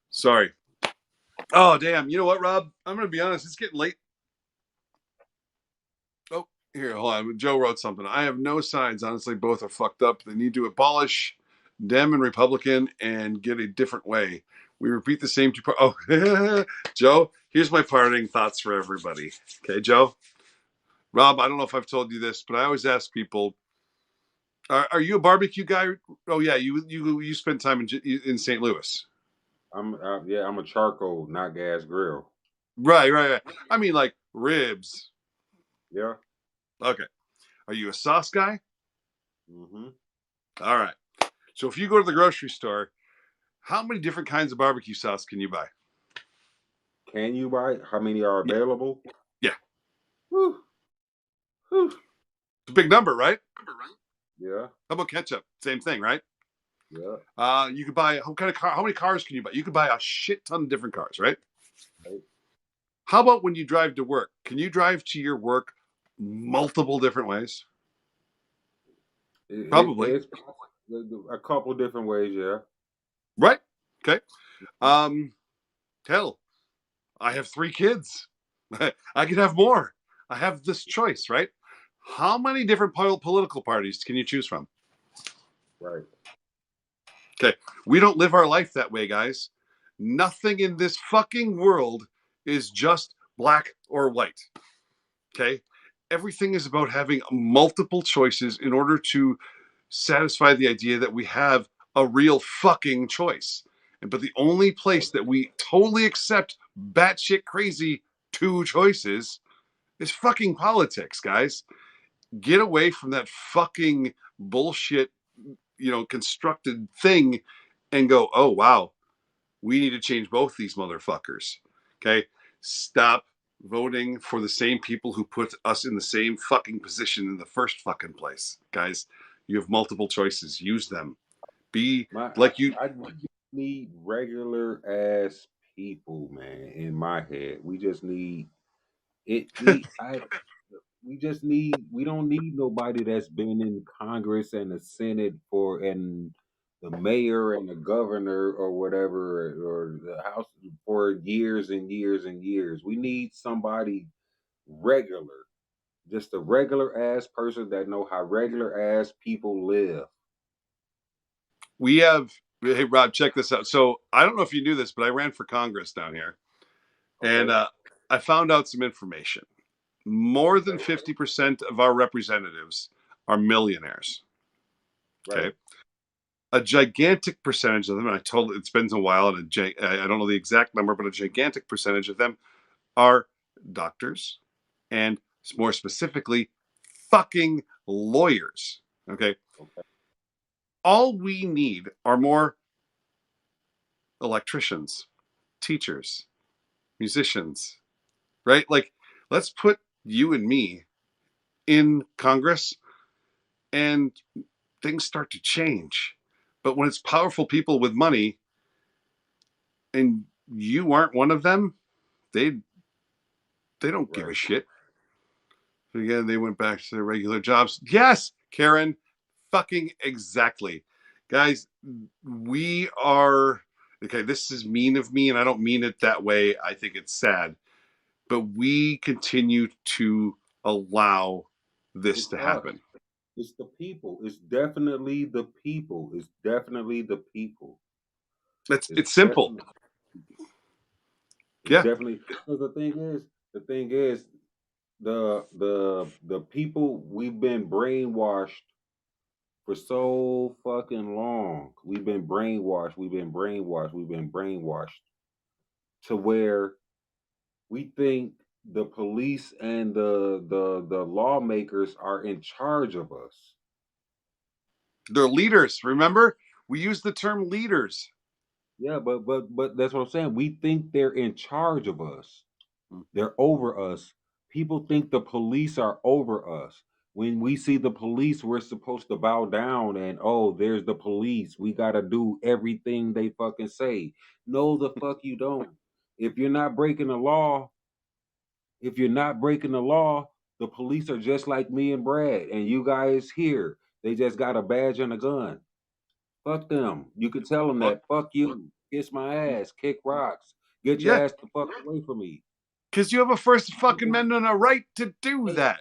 Sorry. Oh, damn. You know what, Rob? I'm going to be honest. It's getting late. Oh, here, hold on. Joe wrote something. I have no sides. Honestly, both are fucked up. They need to abolish Dem and Republican and get a different way. We repeat the same two. Oh, Joe, here's my parting thoughts for everybody. Okay, Joe? Rob, I don't know if I've told you this, but I always ask people, are you a barbecue guy? Oh, yeah, you spent time in St. Louis. I'm a charcoal, not gas grill. Right. I mean, like ribs. Yeah. Okay. Are you a sauce guy? Mm-hmm. All right. So if you go to the grocery store, how many different kinds of barbecue sauce can you buy? Can you buy? How many are available? Yeah. Whew. It's a big number, right? Yeah. How about ketchup? Same thing, right? Yeah. You could buy how many cars can you buy? You could buy a shit ton of different cars, right? Right. How about when you drive to work? Can you drive to your work multiple different ways? Probably. It's a couple different ways, yeah. Right. Okay. Hell, I have 3 kids. I could have more. I have this choice, right? How many different political parties can you choose from? Right. Okay. We don't live our life that way, guys. Nothing in this fucking world is just black or white. Okay. Everything is about having multiple choices in order to satisfy the idea that we have a real fucking choice. But the only place that we totally accept batshit crazy 2 choices It's fucking politics, guys. Get away from that fucking bullshit, constructed thing and go, oh, wow, we need to change both these motherfuckers. Okay? Stop voting for the same people who put us in the same fucking position in the first fucking place. Guys, you have multiple choices. Use them. Be My like you. I just need regular ass people, man. In my head, we just need it. We just need. We don't need nobody that's been in Congress and the Senate and the mayor and the governor or whatever or the House for years and years and years. We need somebody regular, just a regular ass person that know how regular ass people live. We have. Hey, Rob, check this out. So I don't know if you knew this, but I ran for Congress down here, and Okay. I found out some information. More than Okay. 50% of our representatives are millionaires. Right. Okay. A gigantic percentage of them, and I told it's been a while, and I don't know the exact number, but a gigantic percentage of them are doctors and more specifically, fucking lawyers. Okay. Okay. All we need are more electricians, teachers, musicians, right? Like, let's put you and me in Congress and things start to change. But when it's powerful people with money and you aren't one of them, they they don't give a Right. shit. Again, they went back to their regular jobs. Yes, Karen, fucking exactly. Guys, we are okay. This is mean of me, and I don't mean it that way. I think it's sad, but we continue to allow this It's to us. happen. It's the people. It's definitely the people. It's definitely the people. It's It's simple. definitely it's Yeah, definitely because the thing is the people we've been brainwashed for so fucking long. We've been brainwashed. We've been brainwashed. We've been brainwashed to where we think the police and the lawmakers are in charge of us. they're leaders. Remember, we use the term leaders. Yeah, but that's what I'm saying. We think they're in charge of us. They're over us. People think the police are over us. When we see the police, we're supposed to bow down and oh, there's the police. We gotta do everything they fucking say. No, the fuck you don't. If you're not breaking the law, if you're not breaking the law, the police are just like me and Brad and you guys here. They just got a badge and a gun. Fuck them. You can tell them Well, that. Fuck you. Kiss my ass. Kick rocks. Get your yeah, ass the fuck away from me. because you have a First fucking People, Amendment a right to do that.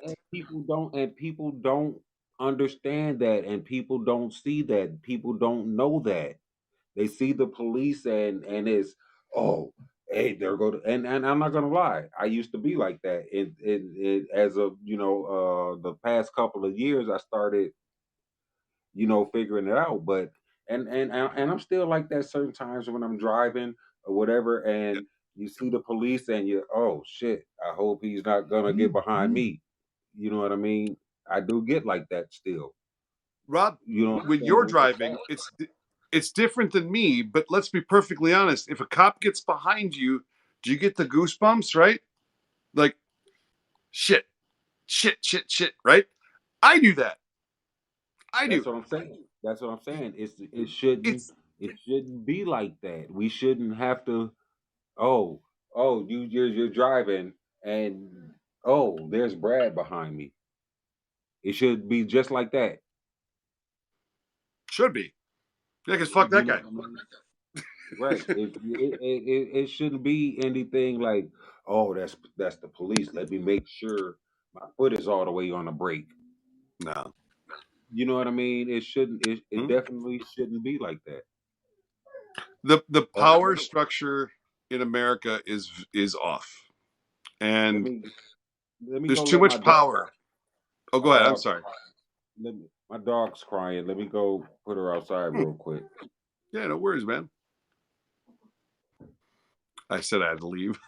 and people don't understand that, and people don't see that. People don't know that. They see the police and it's oh hey there go to, and I'm not gonna lie. I used to be like that. It as of the past couple of years I started figuring it out. But and I'm still like that certain times when I'm driving or whatever, Yeah. and you see the police and you oh shit, I hope he's not gonna get behind me. You know what I mean? I do get like that still. Rob, You know what I'm when saying? you're Which is driving, sad. it's different than me. But let's be perfectly honest. If a cop gets behind you, do you get the goosebumps? Right? Like shit, shit, shit, shit. Right? I do that. I That's do. what I'm saying. That's what I'm saying. It shouldn't be like that. We shouldn't have to. Oh, oh, you're driving and oh, there's Brad behind me. It should be just like that. Should be. Yeah, because fuck You that know guy. what I mean? Right. It shouldn't be anything like, oh, that's the police. Let me make sure my foot is all the way on the brake. No. You know what I mean? It shouldn't. It Hmm? definitely shouldn't be like that. The Oh, power structure in America is off, let and me let me there's go too let my much dog power. out. Oh, My go ahead. I'm dog. sorry. My dog's crying. Let me go put her outside Hmm. real quick. Yeah, no worries, man. I said I had to leave.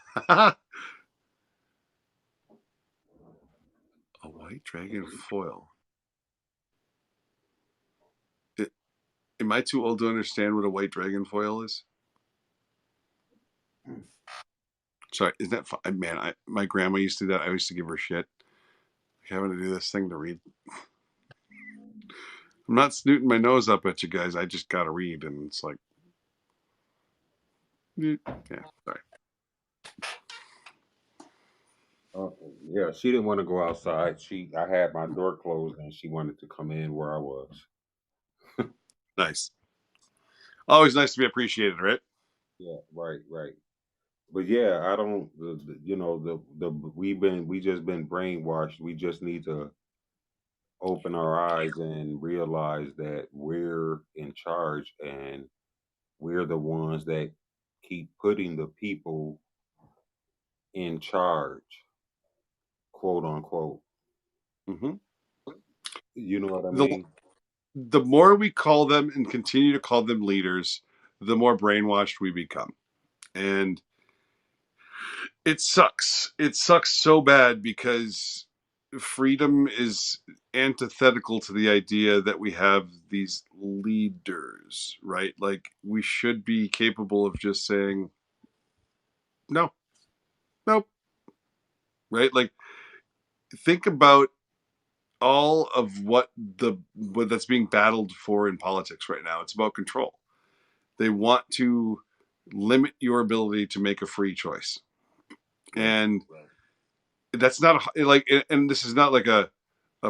White dragon foil. Am I too old to understand what a white dragon foil is? Sorry, is that man? My grandma used to do that. I used to give her shit. Like, having to do this thing to read. I'm not snooting my nose up at you guys. I just gotta read, and it's like, yeah, sorry. Yeah, she didn't want to go outside. I had my door closed, and she wanted to come in where I was. Nice. Always nice to be appreciated, right? Yeah, right, right. But yeah, I don't. You know, we just been brainwashed. We just need to open our eyes and realize that we're in charge, and we're the ones that keep putting the people in charge, quote unquote. Mm-hmm. You know what I The mean? the more we call them and continue to call them leaders, the more brainwashed we become, and it sucks. It sucks so bad because freedom is antithetical to the idea that we have these leaders, right? Like we should be capable of just saying no, nope, right? Like think about all of what that's being battled for in politics right now. It's about control. They want to limit your ability to make a free choice, Right, and right, that's not like, and this is not like a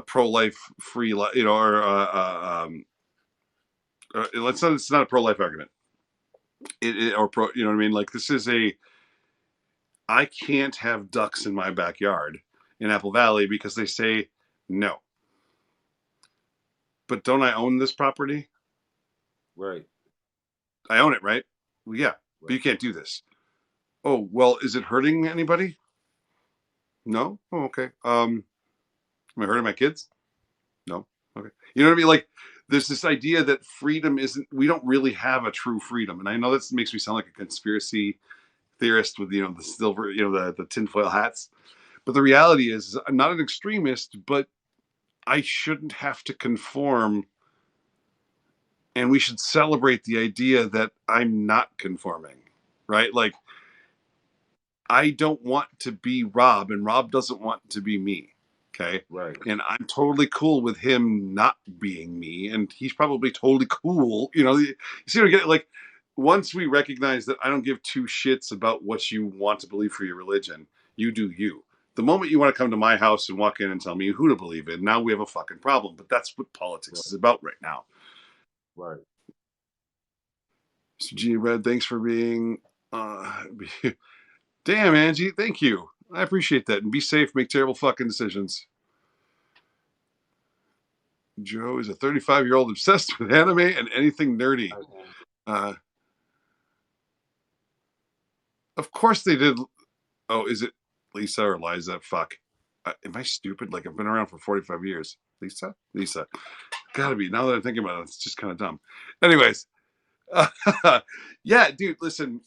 pro-life free, or it's not a pro-life argument. Or pro, you know what I mean? Like this is I can't have ducks in my backyard in Apple Valley because they say no. But don't I own this property? right, I own it, right? Well, yeah, but right. you can't do this. Oh, well, is it hurting anybody? No. Oh, okay. Am I hurting my kids? No. Okay. You know what I mean? Like, there's this idea that freedom isn't. We don't really have a true freedom, and I know that makes me sound like a conspiracy theorist with the silver, the tinfoil hats. But the reality is, I'm not an extremist, but I shouldn't have to conform, and we should celebrate the idea that I'm not conforming, right? Like, I don't want to be Rob, and Rob doesn't want to be me. Okay. Right. And I'm totally cool with him not being me. And he's probably totally cool. You see what I get? Like, once we recognize that I don't give two shits about what you want to believe for your religion, you do you. The moment you want to come to my house and walk in and tell me who to believe in, now we have a fucking problem. But that's what politics is Right. about right now. Right. So, Gene Red, thanks for being. Damn, Angie, thank you. I appreciate that. And be safe, make terrible fucking decisions. Joe is a 35-year-old obsessed with anime and anything nerdy. Of course they did. Oh, is it Lisa or Liza? Fuck. Am I stupid? Like, I've been around for 45 years. Lisa? Lisa. Gotta be. Now that I'm thinking about it, it's just kind of dumb. Anyways. Yeah, dude, listen.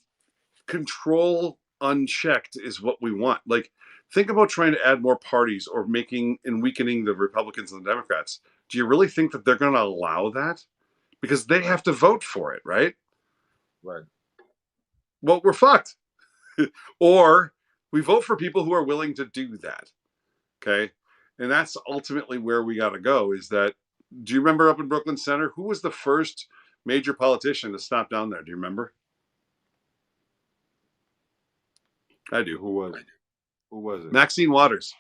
Control unchecked is what we want. Like, think about trying to add more parties or making and weakening the Republicans and the Democrats. Do you really think that they're going to allow that? Because they have to vote for it, right? Right. Well, we're fucked. Or we vote for people who are willing to do that. Okay. And that's ultimately where we got to go is that. Do you remember up in Brooklyn Center? Who was the first major politician to stop down there? Do you remember? I do. Who was it? Who was it? Maxine Waters.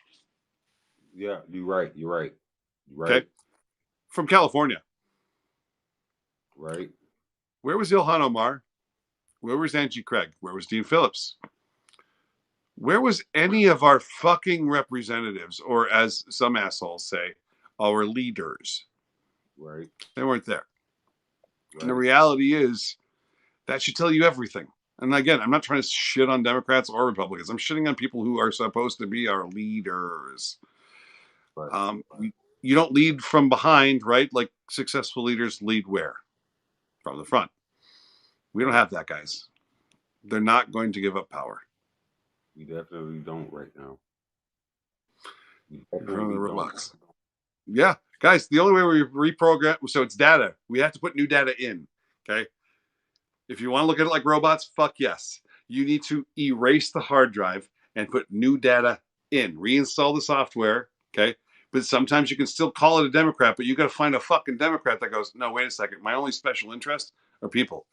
Yeah, you're right. You're right. You're Okay. right. From California. Right. Where was Ilhan Omar? Where was Angie Craig? Where was Dean Phillips? Where was any of our fucking representatives, or as some assholes say, our leaders? Right. They weren't there. And the Right. reality is that should tell you everything. And again, I'm not trying to shit on Democrats or Republicans. I'm shitting on people who are supposed to be our leaders. Right. You don't lead from behind, right? Like successful leaders lead where? From the front. We don't Right. have that, guys. They're not going to give up power. We definitely don't right now. Definitely don't. Roblox. Yeah, guys, the only way we reprogram, so it's data. We have to put new data in. Okay. If you want to look at it like robots, fuck yes. You need to erase the hard drive and put new data in. Reinstall the software. Okay. But sometimes you can still call it a Democrat, but you got to find a fucking Democrat that goes, no, wait a second. My only special interest are people.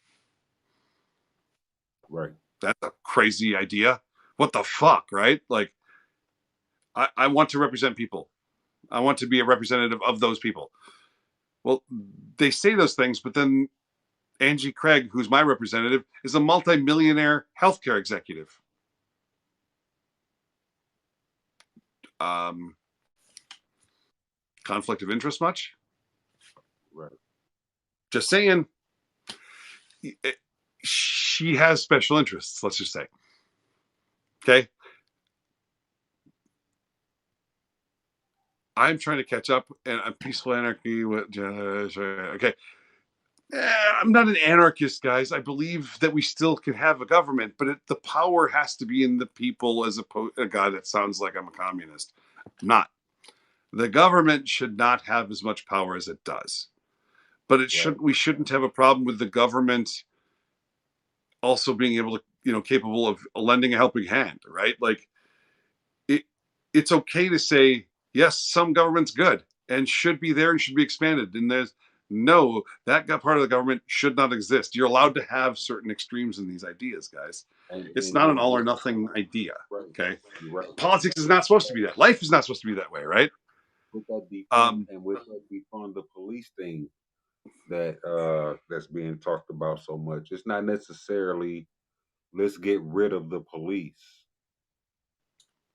Right. That's a crazy idea. What the fuck, right? Like, I want to represent people. I want to be a representative of those people. Well, they say those things, but then Angie Craig, who's my representative, is a multi-millionaire healthcare executive. Conflict of interest much? Right. Just saying. She has special interests, let's just say. Okay. I'm trying to catch up, and I'm peaceful anarchy. Okay. I'm not an anarchist, guys. I believe that we still can have a government, but the power has to be in the people as opposed. God, that sounds like I'm a communist. I'm not. The government should not have as much power as it does, but it should. We shouldn't have a problem with the government also being able to, capable of lending a helping hand, right? Like, it's okay to say yes, some government's good and should be there and should be expanded, and there's no, that part of the government should not exist. You're allowed to have certain extremes in these ideas, guys. It's not an all or nothing idea. Okay. Politics is not supposed to be that. Life is not supposed to be that way, right? With that defund, and with that defund the police thing that's being talked about so much, it's not necessarily let's get rid of the police.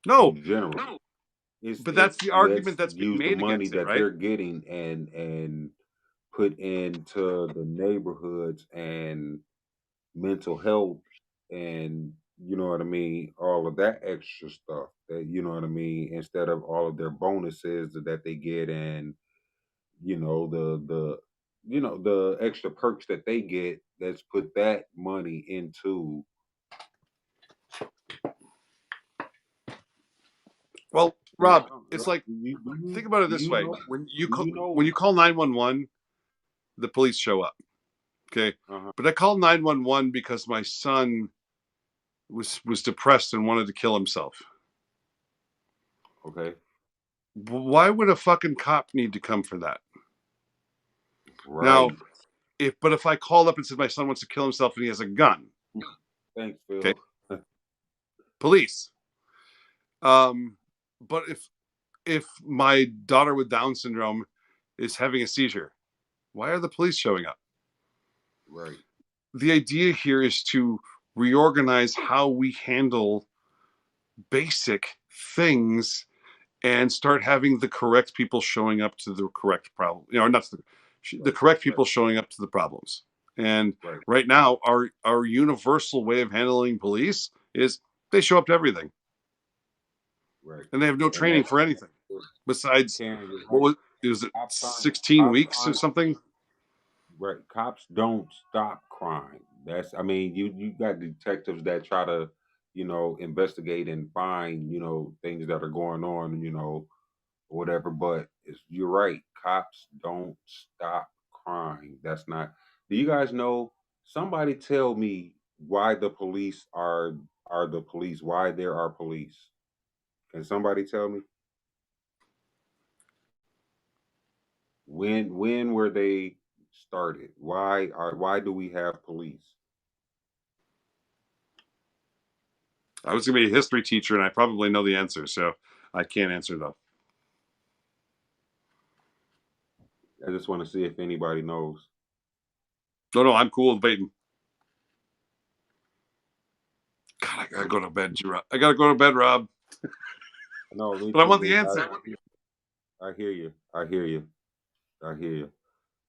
No, in general. But that's the argument that's being made the money against it, that right? they're getting and put into the neighborhoods and mental health and you know what I mean, all of that extra stuff that you know what I mean, instead of all of their bonuses that they get and the extra perks that they get. Let's put that money into. Well, Rob, it's like, think about it this way: when you call 911, the police show up. Okay, but I called 911 because my son was depressed and wanted to kill himself. Okay. Why would a fucking cop need to come for that? Right. Now, if I called up and said my son wants to kill himself and he has a gun, thanks, Phil. Okay. Police. But if my daughter with Down syndrome is having a seizure, why are the police showing up? Right. The idea here is to reorganize how we handle basic things and start having the correct people showing up to the correct problem. Not the correct people showing up to the problems. And right now, our universal way of handling police is they show up to everything. Right. And they have no training for anything besides what was it 16 weeks or something? Right. Cops don't stop crime. You got detectives that try to, investigate and find, things that are going on, or whatever. But you're right. Cops don't stop crime. That's not. Do you guys know? Somebody tell me why the police are the police. Why there are police? Can somebody tell me? When were they started? Why do we have police? I was gonna be a history teacher and I probably know the answer, so I can't answer though. I just want to see if anybody knows. No, I'm cool with baiting. God, I gotta go to bed, Rob. I gotta go to bed, Rob. No, but I want the answer. I hear you. I hear you. I hear you.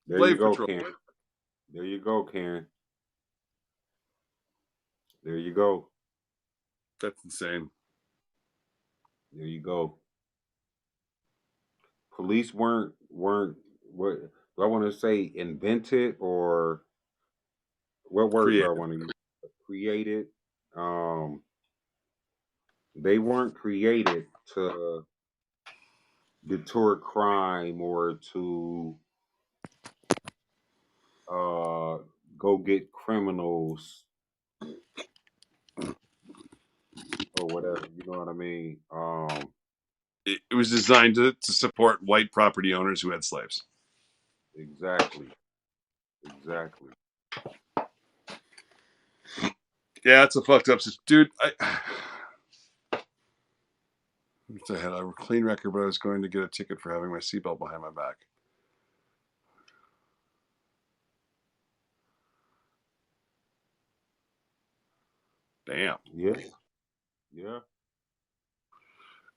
There Slave you go, patrol. Karen. There you go, Karen. There you go. That's insane. There you go. Police weren't what do I want to say, invented, or what word do I want to use? Created. They weren't created to deter crime or to uh go get criminals or whatever. You know what I mean? It was designed to support white property owners who had slaves. Exactly, exactly. Yeah, it's a fucked up, dude. I had a clean record, but I was going to get a ticket for having my seatbelt behind my back. Damn. Yeah, yeah,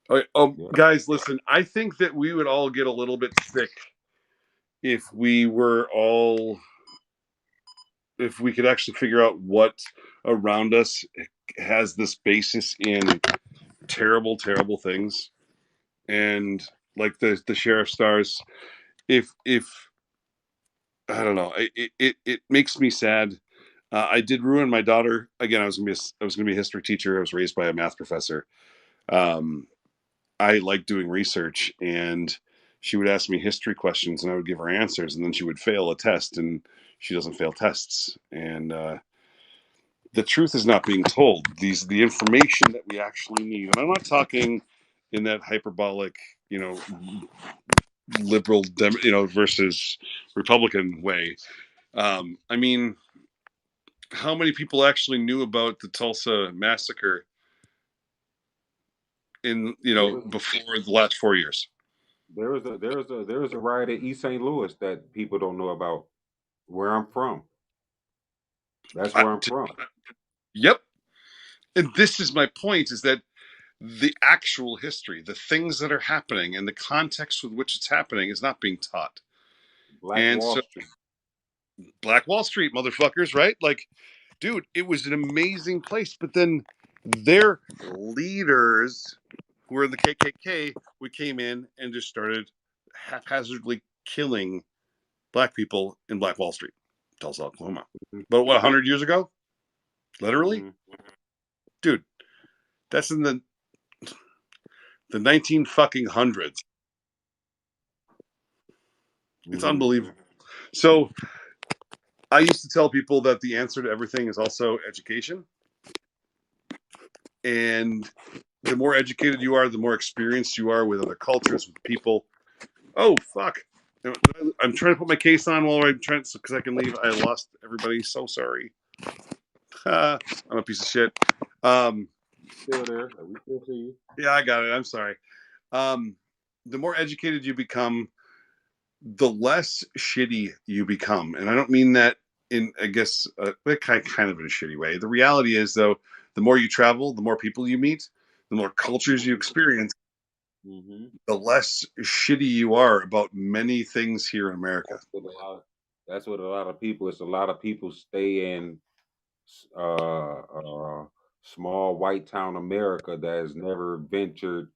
Okay, yeah. guys, listen. I think that we would all get a little bit sick if we were all, if we could actually figure out what around us has this basis in terrible, terrible things, and like the sheriff stars. If I don't know, it makes me sad. I did ruin my daughter again. I was gonna be a history teacher. I was raised by a math professor. Um, I like doing research, and she would ask me history questions, and I would give her answers, and then she would fail a test, and she doesn't fail tests. And the truth is not being told. The information that we actually need, and I'm not talking in that hyperbolic, you know, liberal, versus Republican way. I mean, how many people actually knew about the Tulsa massacre in There was before the last 4 years? there was a riot at East St. Louis that people don't know about. Where I'm from, that's I, where I'm from. yep. And this is my point: is that the actual history, the things that are happening, and the context with which it's happening is not being taught. Black And Wall so, Street. Black Wall Street, motherfuckers, right? Like, dude, it was an amazing place. But then their leaders, who were in the KKK, we came in and just started haphazardly killing black people in Black Wall Street, Tulsa, Oklahoma. But what, 100 years ago? Literally, Mm-hmm. dude, that's in the 19 fucking hundreds. It's Mm-hmm. unbelievable. So I used to tell people that the answer to everything is also education. And the more educated you are, the more experienced you are with other cultures, with people. Oh, fuck. I'm trying to put my case on while I'm trying because I can leave. I lost everybody. So sorry. I'm a piece of shit. Still there. We still see you. Yeah, I got it. I'm sorry. Um, the more educated you become, the less shitty you become. And I don't mean that in, I guess, kind of in a shitty way. The reality is, though, the more you travel, the more people you meet, the more cultures you experience, Mm-hmm. the less shitty you are about many things here in America. That's what a lot of people. It's a lot of people stay in uh, uh, small white town America that has never ventured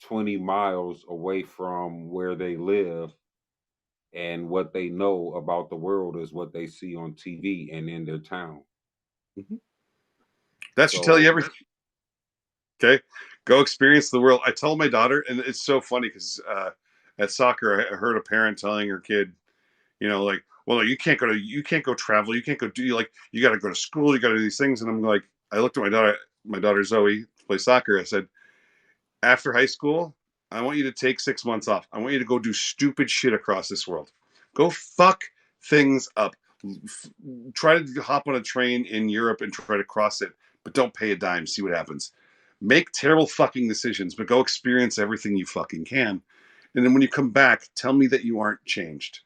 20 miles away from where they live, and what they know about the world is what they see on TV and in their town. Mhm. That should tell you So, everything. Okay, go experience the world. I tell my daughter, and it's so funny because at soccer, I heard a parent telling her kid, like, well, you can't go travel, you can't go do like, you got to go to school, you got to do these things. And I'm like, I looked at my daughter Zoe play soccer. I said, after high school, I want you to take 6 months off. I want you to go do stupid shit across this world. Go fuck things up. Try to hop on a train in Europe and try to cross it, but don't pay a dime. See what happens. Make terrible fucking decisions, but go experience everything you fucking can. And then when you come back, tell me that you aren't changed.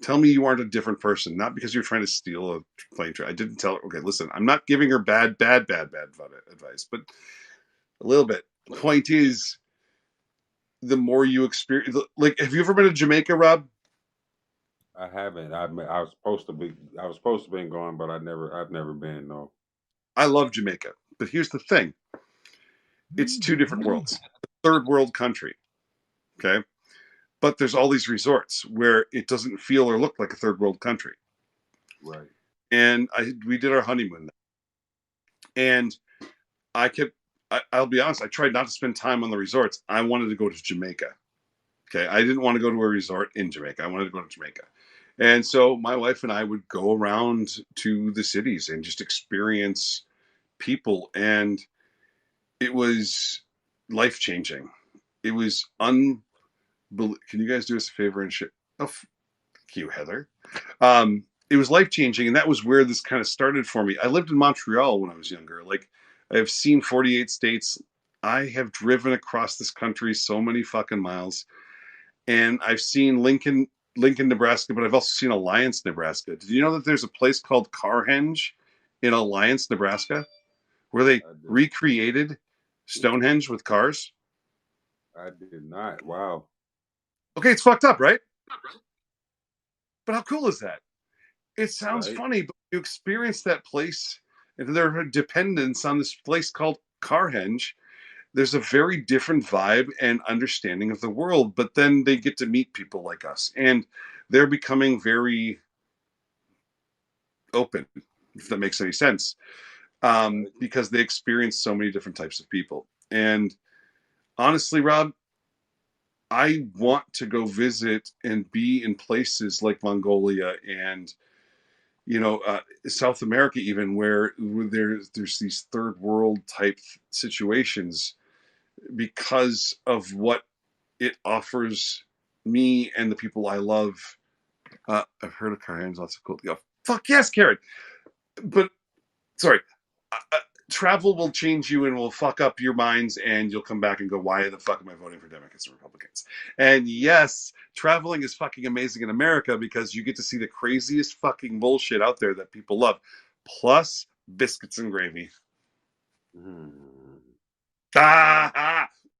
Tell me you aren't a different person, not because you're trying to steal a plane trip. I didn't tell her. Okay, listen, I'm not giving her bad advice, but a little bit. The point is, the more you experience, like, have you ever been to Jamaica, Rob? I haven't. I was supposed to be. I was supposed to been going, but I've never been. No. I love Jamaica, but here's the thing: it's two different worlds. Third world country, okay, but there's all these resorts where it doesn't feel or look like a third world country. Right. And we did our honeymoon, and I kept. I'll be honest. I tried not to spend time on the resorts. I wanted to go to Jamaica, Okay, I didn't want to go to a resort in Jamaica. I wanted to go to Jamaica. And so my wife and I would go around to the cities and just experience people. And it was life changing. It was unbelievable. Can you guys do us a favor and shit? Oh, thank you, Heather. It was life changing. And that was where this kind of started for me. I lived in Montreal when I was younger. Like, I've seen 48 states. I have driven across this country so many fucking miles, and I've seen Lincoln, Nebraska, but I've also seen Alliance, Nebraska. Did you know that there's a place called Carhenge in Alliance, Nebraska, where they I did. recreated Stonehenge with cars? I did not. Wow. Okay, it's fucked up, right? But how cool is that? It sounds Right. funny, but you experience that place and their dependence on this place called Carhenge. There's a very different vibe and understanding of the world, but then they get to meet people like us, and they're becoming very open, if that makes any sense, Right. because they experience so many different types of people. And honestly, Rob, I want to go visit and be in places like Mongolia and South America, even where there's these third world type situations because of what it offers me and the people I love. I've heard of Carhenge, lots of cool. Yeah, fuck yes, Karen. But sorry, travel will change you and will fuck up your minds, and you'll come back and go, why the fuck am I voting for Democrats and Republicans? And yes, traveling is fucking amazing in America because you get to see the craziest fucking bullshit out there that people love, plus biscuits and gravy. Mm.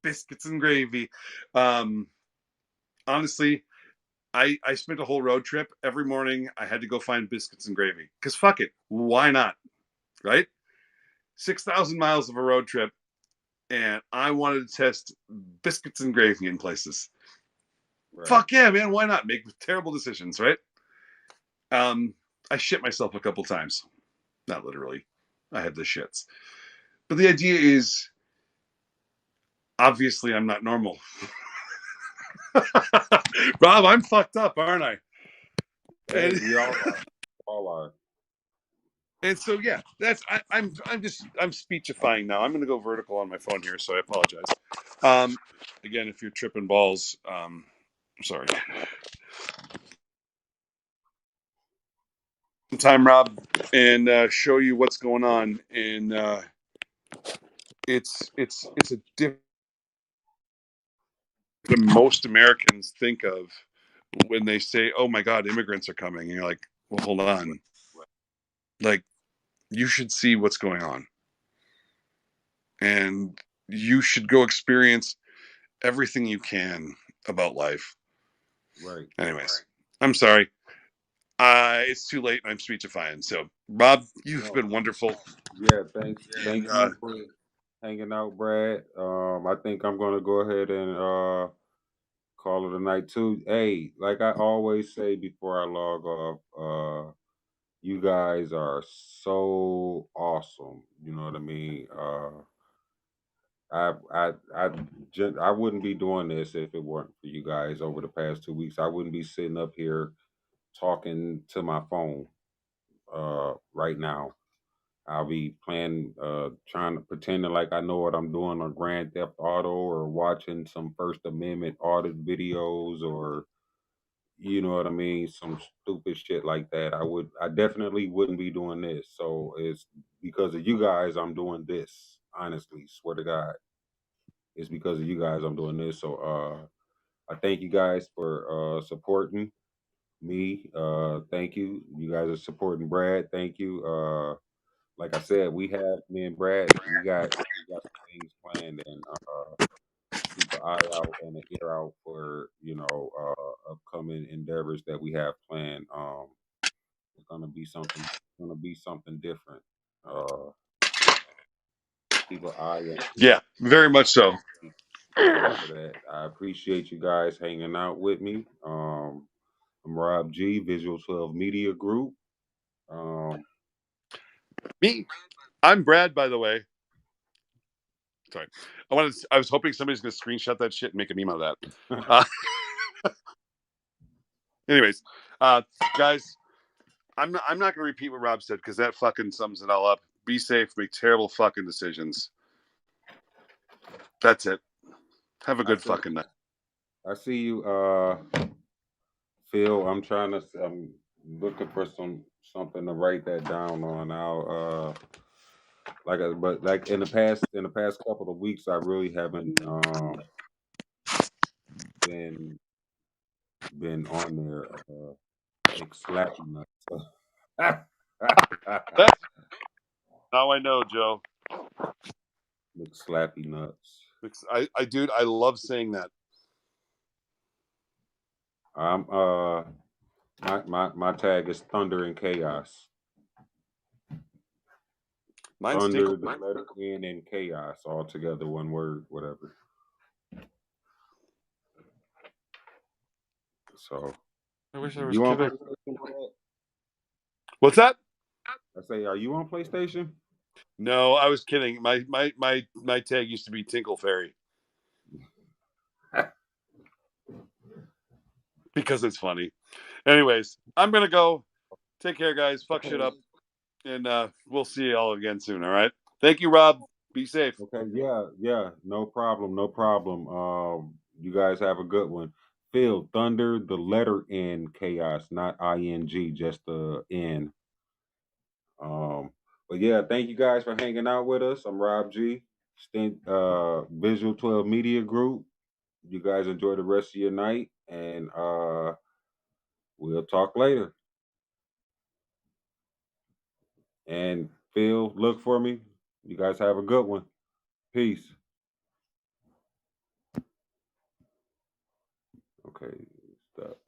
Biscuits and gravy. um Honestly, I spent a whole road trip. Every morning I had to go find biscuits and gravy because fuck it, why not, right? 6,000 miles of a road trip, and I wanted to test biscuits and gravy in places. Right. Fuck yeah, man! Why not make terrible decisions, right? Um, I shit myself a couple times, not literally. I had the shits, but the idea is obviously I'm not normal. Rob, I'm fucked up, aren't I? Hey, And we all are. All are. so yeah, I'm speechifying now. I'm gonna go vertical on my phone here, so I apologize. Again, if you're tripping balls, I'm sorry. Time, Rob, and show you what's going on. And it's a different than most Americans think of when they say, "Oh my God, immigrants are coming." And you're like, "Well, hold on. Like, you should see what's going on, and you should go experience everything you can about life." Right. Anyways, I'm sorry. It's too late, and I'm speechifying. So, Rob, you've No. been wonderful. Yeah. Thanks. And Thank you for hanging out, Brad. I think I'm gonna go ahead and call it a night too. Hey, like I always say before I log off, you guys are so awesome. You know what I mean? I I I I wouldn't be doing this if it weren't for you guys over the past 2 weeks. I wouldn't be sitting up here talking to my phone right now. I'll be playing, trying to pretending like I know what I'm doing on Grand Theft Auto or watching some First Amendment audit videos or you know what I mean, some stupid shit like that. I definitely wouldn't be doing this. So it's because of you guys I'm doing this. Honestly, swear to God, it's because of you guys I'm doing this. So I thank you guys for supporting me. Thank you. You guys are supporting Brad. Thank you. Like I said, me and Brad, we got some things planned and keep an eye out and an ear out for upcoming endeavors that we have planned. It's gonna be something different. Uh, keep an eye and yeah, very much so. out for that. I appreciate you guys hanging out with me. I'm Rob G, Visual 12 Media Group. Um, Me, I'm Brad, by the way. Sorry, I was hoping somebody's gonna screenshot that shit and make a meme out of that. Anyways, guys, I'm not going to repeat what Rob said because that fucking sums it all up. Be safe, make terrible fucking decisions. That's it. Have a good fucking night. I see you, Phil. I'm looking for something to write that down on. But like in the past couple of weeks, I really haven't been on there. Like slapping nuts. Now I know, Joe. Like slappy nuts. Dude, I love saying that. My tag is Thunder and Chaos. Mine's Thunder, Tinkle. the letter N, and Chaos, all together, one word, whatever. So, I wish I was you on kidding. PlayStation? What's that? I say, are you on PlayStation? No, I was kidding. My tag used to be Tinkle Fairy. Because it's funny. Anyways, I'm gonna go. Take care, guys. Fuck shit up. And we'll see you all again soon, all right? Thank you, Rob. Be safe. Okay, yeah, no problem. You guys have a good one. Phil, Thunder, the letter N, Chaos, not ING, just the N. But yeah, thank you guys for hanging out with us. I'm Rob G, Visual 12 Media Group. You guys enjoy the rest of your night, and we'll talk later. And Phil, look for me. You guys have a good one. Peace. Okay, stop.